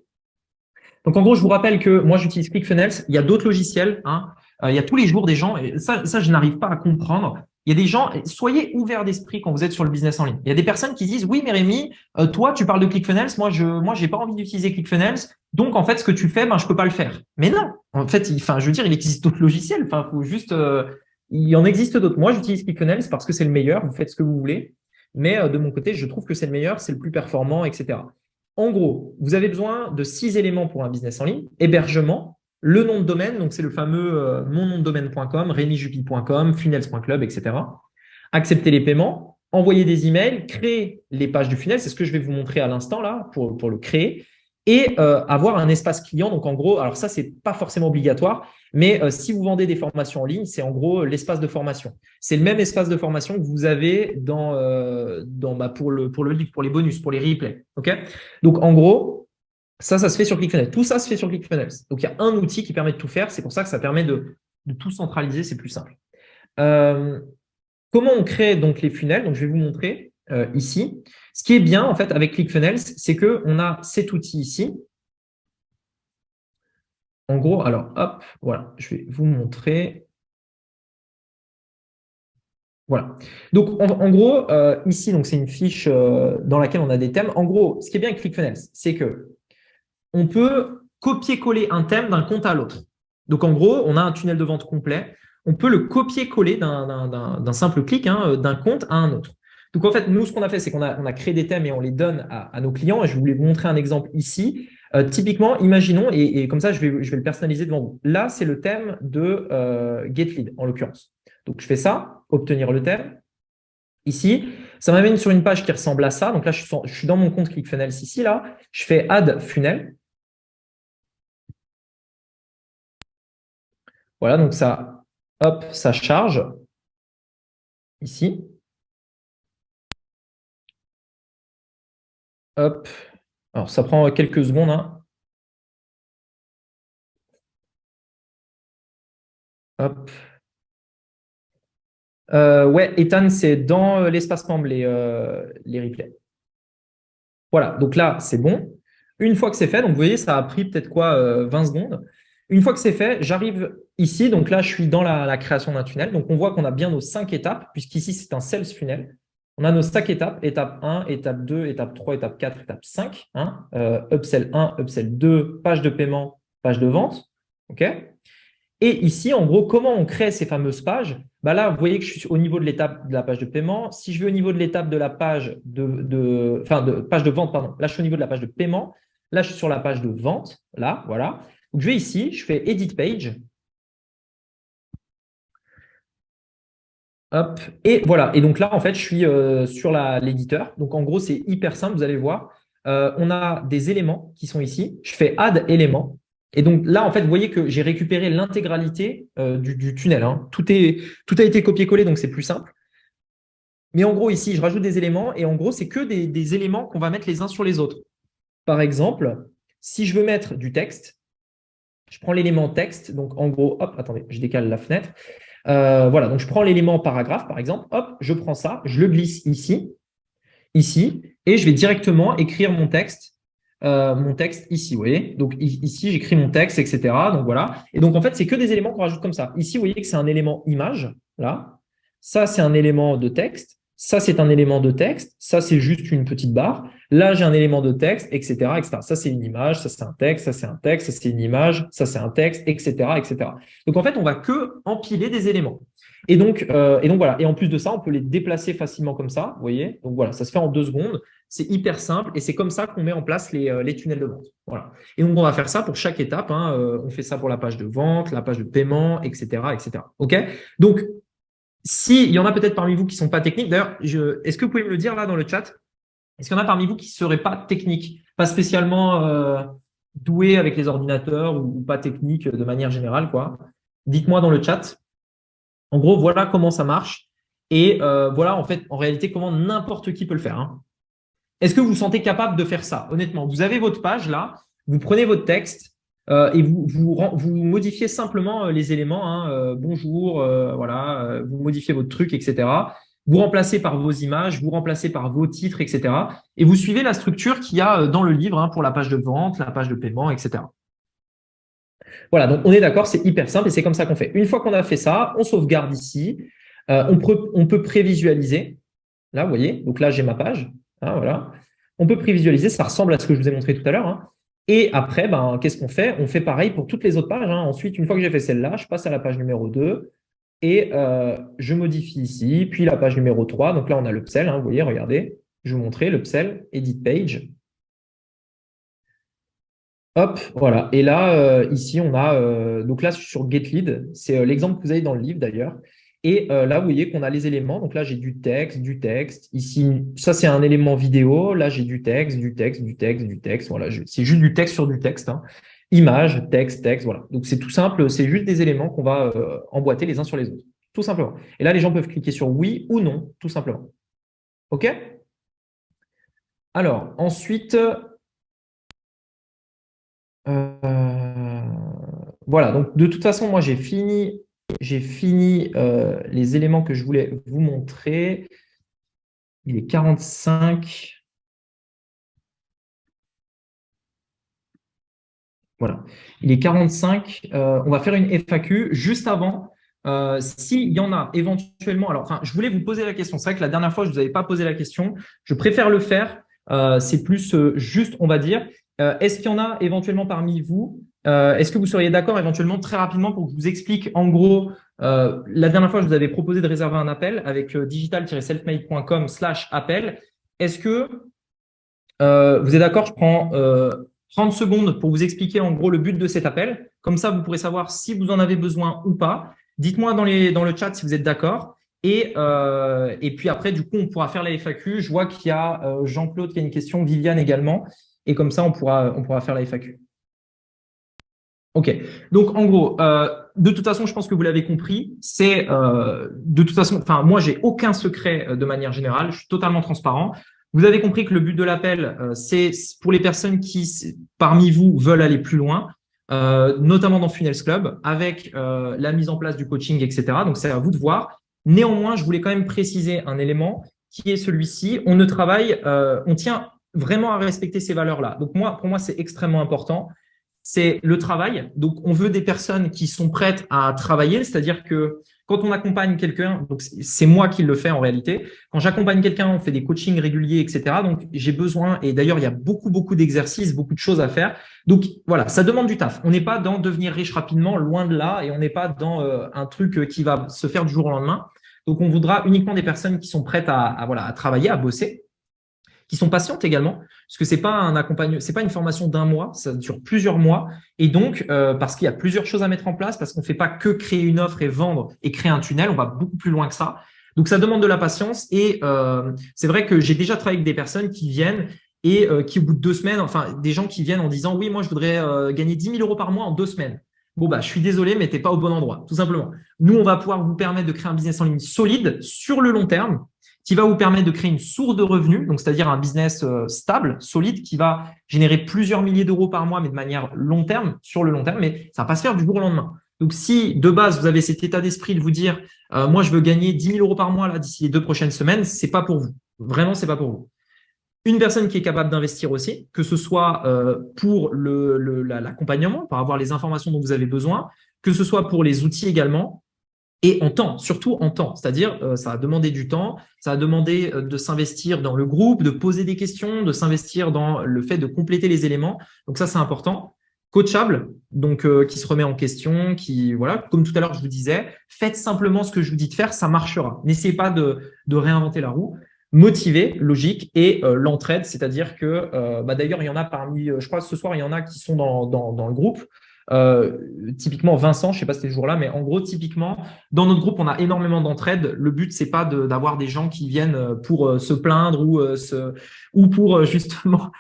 Donc, en gros, je vous rappelle que moi, j'utilise ClickFunnels. Il y a d'autres logiciels, hein. Il y a tous les jours des gens, et ça, je n'arrive pas à comprendre. Il y a des gens, soyez ouverts d'esprit quand vous êtes sur le business en ligne. Il y a des personnes qui disent, oui, mais Rémi, toi, tu parles de ClickFunnels. Moi, j'ai pas envie d'utiliser ClickFunnels. Donc, en fait, ce que tu fais, ben, je peux pas le faire. Mais non. En fait, enfin, je veux dire, il existe d'autres logiciels. Enfin, faut juste, il en existe d'autres. Moi, j'utilise ClickFunnels parce que c'est le meilleur. Vous faites ce que vous voulez. Mais de mon côté, je trouve que c'est le meilleur, c'est le plus performant, etc. En gros, vous avez besoin de 6 éléments pour un business en ligne. Hébergement, le nom de domaine, donc c'est le fameux monnomdedomaine.com, remijupi.com, funnels.club, etc. Accepter les paiements, envoyer des emails, créer les pages du funnel, c'est ce que je vais vous montrer à l'instant là pour le créer, et avoir un espace client. Donc en gros, alors ça, c'est pas forcément obligatoire, mais si vous vendez des formations en ligne, c'est en gros l'espace de formation. C'est le même espace de formation que vous avez pour le livre, pour les bonus, pour les replays. OK? Donc, en gros, ça se fait sur ClickFunnels. Tout ça se fait sur ClickFunnels. Donc, il y a un outil qui permet de tout faire. C'est pour ça que ça permet de tout centraliser. C'est plus simple. Euh, Comment on crée donc les funnels? Donc, je vais vous montrer ici. Ce qui est bien, en fait, avec ClickFunnels, c'est qu'on a cet outil ici. En gros, alors, hop, voilà, je vais vous montrer. Voilà. Donc, en gros, ici, donc c'est une fiche dans laquelle on a des thèmes. En gros, ce qui est bien avec ClickFunnels, c'est que on peut copier-coller un thème d'un compte à l'autre. Donc, en gros, on a un tunnel de vente complet. On peut le copier-coller d'un simple clic, hein, d'un compte à un autre. Donc, en fait, nous, ce qu'on a fait, c'est on a créé des thèmes et on les donne à nos clients. Et je voulais vous montrer un exemple ici. Typiquement, imaginons, et comme ça, je vais le personnaliser devant vous. Là, c'est le thème de GetLead, en l'occurrence. Donc, je fais ça, obtenir le thème. Ici, ça m'amène sur une page qui ressemble à ça. Donc là, je suis dans mon compte ClickFunnels ici. Là, je fais Add Funnel. Voilà, donc ça, hop, ça charge ici. Hop. Alors, ça prend quelques secondes, hein. Hop. Ouais, Ethan, c'est dans l'espace membre, les replays. Voilà, donc là, c'est bon. Une fois que c'est fait, donc vous voyez, ça a pris peut-être quoi, 20 secondes. Une fois que c'est fait, j'arrive ici. Donc là, je suis dans la création d'un tunnel. Donc on voit qu'on a bien nos 5 étapes, puisqu'ici, c'est un sales funnel. On a nos 5 étapes, étape 1, étape 2, étape 3, étape 4, étape 5. Hein, upsell 1, upsell 2, page de paiement, page de vente. OK. Et ici, en gros, comment on crée ces fameuses pages? Bah là, vous voyez que je suis au niveau de l'étape de la page de paiement. Si je vais au niveau de l'étape de la page page de vente, pardon. Là, je suis au niveau de la page de paiement. Là, je suis sur la page de vente. Là, voilà. Donc, je vais ici, je fais Edit Page. Hop. Et voilà. Et donc là, en fait, je suis sur l'éditeur. Donc, en gros, c'est hyper simple. Vous allez voir. On a des éléments qui sont ici. Je fais Add éléments. Et donc là, en fait, vous voyez que j'ai récupéré l'intégralité du tunnel. Hein. Tout a été copié-collé, donc c'est plus simple. Mais en gros, ici, je rajoute des éléments et en gros, c'est que des éléments qu'on va mettre les uns sur les autres. Par exemple, si je veux mettre du texte, je prends l'élément texte. Donc en gros, hop, attendez, je décale la fenêtre. Voilà, donc je prends l'élément paragraphe, par exemple. Hop, je prends ça, je le glisse ici, et je vais directement écrire mon texte ici, vous voyez. Donc ici, j'écris mon texte, etc. Donc voilà. Et donc en fait, c'est que des éléments qu'on rajoute comme ça. Ici, vous voyez que c'est un élément image, là. Ça, c'est un élément de texte. Ça, c'est un élément de texte. Ça, c'est juste une petite barre. Là, j'ai un élément de texte, etc., etc. Ça, c'est une image. Ça, c'est un texte. Ça, c'est un texte. Ça, c'est une image. Ça, c'est un texte, etc., etc. Donc en fait, on va que empiler des éléments. Et donc voilà. Et en plus de ça, on peut les déplacer facilement comme ça. Vous voyez. Donc voilà, ça se fait en 2 secondes. C'est hyper simple et c'est comme ça qu'on met en place les tunnels de vente. Voilà. Et donc on va faire ça pour chaque étape. Hein. On fait ça pour la page de vente, la page de paiement, etc., etc. Ok. Donc s'il y en a peut-être parmi vous qui ne sont pas techniques, d'ailleurs, est-ce que vous pouvez me le dire là dans le chat? Est-ce qu'il y en a parmi vous qui ne seraient pas techniques, pas spécialement doués avec les ordinateurs ou pas techniques de manière générale, quoi? Dites-moi dans le chat. En gros, voilà comment ça marche. Et voilà, en fait, en réalité, comment n'importe qui peut le faire. Hein. Est-ce que vous vous sentez capable de faire ça? Honnêtement, vous avez votre page là, vous prenez votre texte et vous modifiez simplement les éléments. Hein, bonjour, voilà, vous modifiez votre truc, etc. Vous remplacez par vos images, vous remplacez par vos titres, etc. Et vous suivez la structure qu'il y a dans le livre hein, pour la page de vente, la page de paiement, etc. Voilà, donc on est d'accord, c'est hyper simple et c'est comme ça qu'on fait. Une fois qu'on a fait ça, on sauvegarde ici. On peut prévisualiser. Là, vous voyez, donc là, j'ai ma page. Hein, voilà. On peut prévisualiser, ça ressemble à ce que je vous ai montré tout à l'heure. Hein. Et après, ben, qu'est-ce qu'on fait? On fait pareil pour toutes les autres pages. Hein. Ensuite, une fois que j'ai fait celle-là, je passe à la page numéro 2 et je modifie ici. Puis la page numéro 3. Donc là, on a l'upsell. Hein, vous voyez, regardez. Je vais vous montrer l'upsell, edit page. Hop, voilà. Et là, ici, on a, donc là, sur GetLead, c'est l'exemple que vous avez dans le livre d'ailleurs. Et là, vous voyez qu'on a les éléments. Donc là, j'ai du texte, du texte. Ici, ça, c'est un élément vidéo. Là, j'ai du texte, du texte, du texte, du texte. Voilà, c'est juste du texte sur du texte. Hein. Image, texte, texte, voilà. Donc, c'est tout simple. C'est juste des éléments qu'on va emboîter les uns sur les autres. Tout simplement. Et là, les gens peuvent cliquer sur oui ou non, tout simplement. OK? Alors, ensuite, voilà, donc de toute façon, moi j'ai fini les éléments que je voulais vous montrer. Il est 45. Voilà, il est 45. On va faire une FAQ juste avant. S'il y en a éventuellement, alors enfin, je voulais vous poser la question. C'est vrai que la dernière fois, je ne vous avais pas posé la question. Je préfère le faire. C'est plus juste, on va dire. Est-ce qu'il y en a éventuellement parmi vous? Est-ce que vous seriez d'accord éventuellement très rapidement pour que je vous explique en gros, la dernière fois, je vous avais proposé de réserver un appel avec digital-selfmade.com/appel. Est-ce que vous êtes d'accord? Je prends 30 secondes pour vous expliquer en gros le but de cet appel. Comme ça, vous pourrez savoir si vous en avez besoin ou pas. Dites-moi dans le chat si vous êtes d'accord. Et puis après, du coup, on pourra faire la FAQ. Je vois qu'il y a Jean-Claude qui a une question, Viviane également. Et comme ça, on pourra faire la FAQ. OK. Donc, en gros, de toute façon, je pense que vous l'avez compris. C'est de toute façon, enfin, moi, j'ai aucun secret de manière générale. Je suis totalement transparent. Vous avez compris que le but de l'appel, c'est pour les personnes qui, parmi vous, veulent aller plus loin, notamment dans Funnels Club, avec la mise en place du coaching, etc. Donc, c'est à vous de voir. Néanmoins, je voulais quand même préciser un élément qui est celui-ci. On ne travaille, on tient vraiment à respecter ces valeurs-là. Donc, pour moi, c'est extrêmement important. C'est le travail. Donc, on veut des personnes qui sont prêtes à travailler, c'est-à-dire que quand on accompagne quelqu'un, donc c'est moi qui le fais en réalité, quand j'accompagne quelqu'un, on fait des coachings réguliers, etc. Donc, j'ai besoin, et d'ailleurs, il y a beaucoup d'exercices, beaucoup de choses à faire. Donc, voilà, ça demande du taf. On n'est pas dans devenir riche rapidement, loin de là, et on n'est pas dans un truc qui va se faire du jour au lendemain. Donc, on voudra uniquement des personnes qui sont prêtes à travailler, à bosser, qui sont patientes également, parce que c'est pas un accompagnement, c'est pas une formation d'un mois, ça dure plusieurs mois, et donc parce qu'il y a plusieurs choses à mettre en place, parce qu'on fait pas que créer une offre et vendre et créer un tunnel, on va beaucoup plus loin que ça. Donc ça demande de la patience, et c'est vrai que j'ai déjà travaillé avec des personnes qui viennent et qui au bout de 2 semaines, enfin des gens qui viennent en disant oui, moi je voudrais gagner 10 000 € par mois en 2 semaines. Bon, bah, je suis désolé, mais tu n'es pas au bon endroit, tout simplement. Nous, on va pouvoir vous permettre de créer un business en ligne solide sur le long terme, qui va vous permettre de créer une source de revenus, donc c'est-à-dire un business stable, solide, qui va générer plusieurs milliers d'euros par mois, mais de manière long terme, sur le long terme, mais ça va pas se faire du jour au lendemain. Donc, si de base, vous avez cet état d'esprit de vous dire moi, je veux gagner 10 000 € par mois là d'ici les 2 prochaines semaines, c'est pas pour vous. Vraiment, c'est pas pour vous. Une personne qui est capable d'investir aussi, que ce soit pour l'accompagnement, pour avoir les informations dont vous avez besoin, que ce soit pour les outils également, et en temps, surtout en temps. C'est-à-dire, ça a demandé du temps, ça a demandé de s'investir dans le groupe, de poser des questions, de s'investir dans le fait de compléter les éléments. Donc ça, c'est important. Coachable, donc qui se remet en question, qui, voilà, comme tout à l'heure, je vous disais, faites simplement ce que je vous dis de faire, ça marchera. N'essayez pas de réinventer la roue. Motivé, logique, et l'entraide, c'est-à-dire que, d'ailleurs, il y en a parmi, je crois que ce soir, il y en a qui sont dans le groupe. Typiquement Vincent, je sais pas si c'était ce jour-là, mais en gros, typiquement, dans notre groupe, on a énormément d'entraide. Le but, c'est pas d'avoir des gens qui viennent pour se plaindre ou pour justement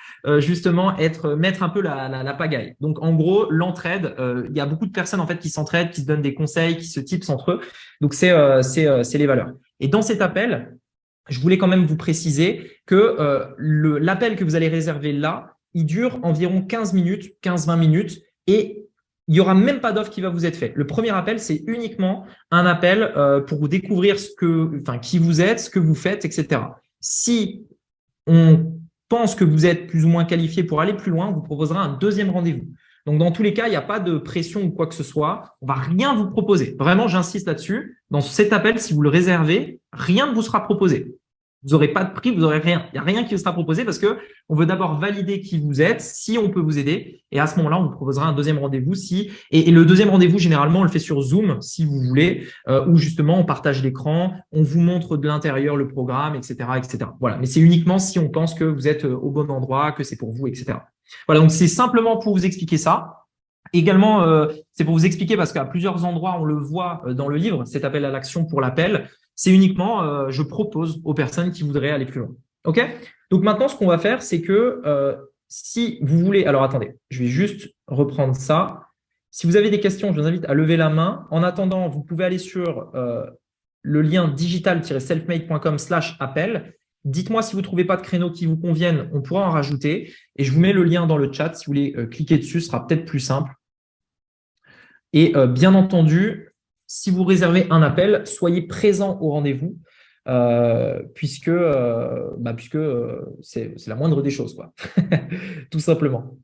mettre un peu la pagaille. Donc, en gros, l'entraide, il y a beaucoup de personnes en fait qui s'entraident, qui se donnent des conseils, qui se tipsent entre eux. Donc, c'est les valeurs. Et dans cet appel, je voulais quand même vous préciser que l'appel que vous allez réserver là, il dure environ 15 minutes, 15-20 minutes, et il n'y aura même pas d'offre qui va vous être fait. Le premier appel, c'est uniquement un appel pour vous découvrir qui vous êtes, ce que vous faites, etc. Si on pense que vous êtes plus ou moins qualifié pour aller plus loin, on vous proposera un deuxième rendez-vous. Donc, dans tous les cas, il n'y a pas de pression ou quoi que ce soit. On ne va rien vous proposer. Vraiment, j'insiste là-dessus. Dans cet appel, si vous le réservez, rien ne vous sera proposé. Vous n'aurez pas de prix, vous n'aurez rien. Il n'y a rien qui vous sera proposé parce que on veut d'abord valider qui vous êtes, si on peut vous aider. Et à ce moment-là, on vous proposera un deuxième rendez-vous. Et le deuxième rendez-vous, généralement, on le fait sur Zoom, si vous voulez, où justement, on partage l'écran, on vous montre de l'intérieur le programme, etc., etc. Voilà. Mais c'est uniquement si on pense que vous êtes au bon endroit, que c'est pour vous, etc. Voilà. Donc, c'est simplement pour vous expliquer ça. Également, c'est pour vous expliquer parce qu'à plusieurs endroits, on le voit dans le livre, cet appel à l'action pour l'appel. C'est uniquement, je propose aux personnes qui voudraient aller plus loin. OK? Donc maintenant, ce qu'on va faire, c'est que si vous voulez… Alors attendez, je vais juste reprendre ça. Si vous avez des questions, je vous invite à lever la main. En attendant, vous pouvez aller sur le lien digital-selfmade.com/appel. Dites-moi si vous ne trouvez pas de créneaux qui vous conviennent, on pourra en rajouter. Et je vous mets le lien dans le chat. Si vous voulez cliquer dessus, ce sera peut-être plus simple. Et bien entendu, si vous réservez un appel, soyez présent au rendez-vous puisque c'est la moindre des choses, quoi. Tout simplement.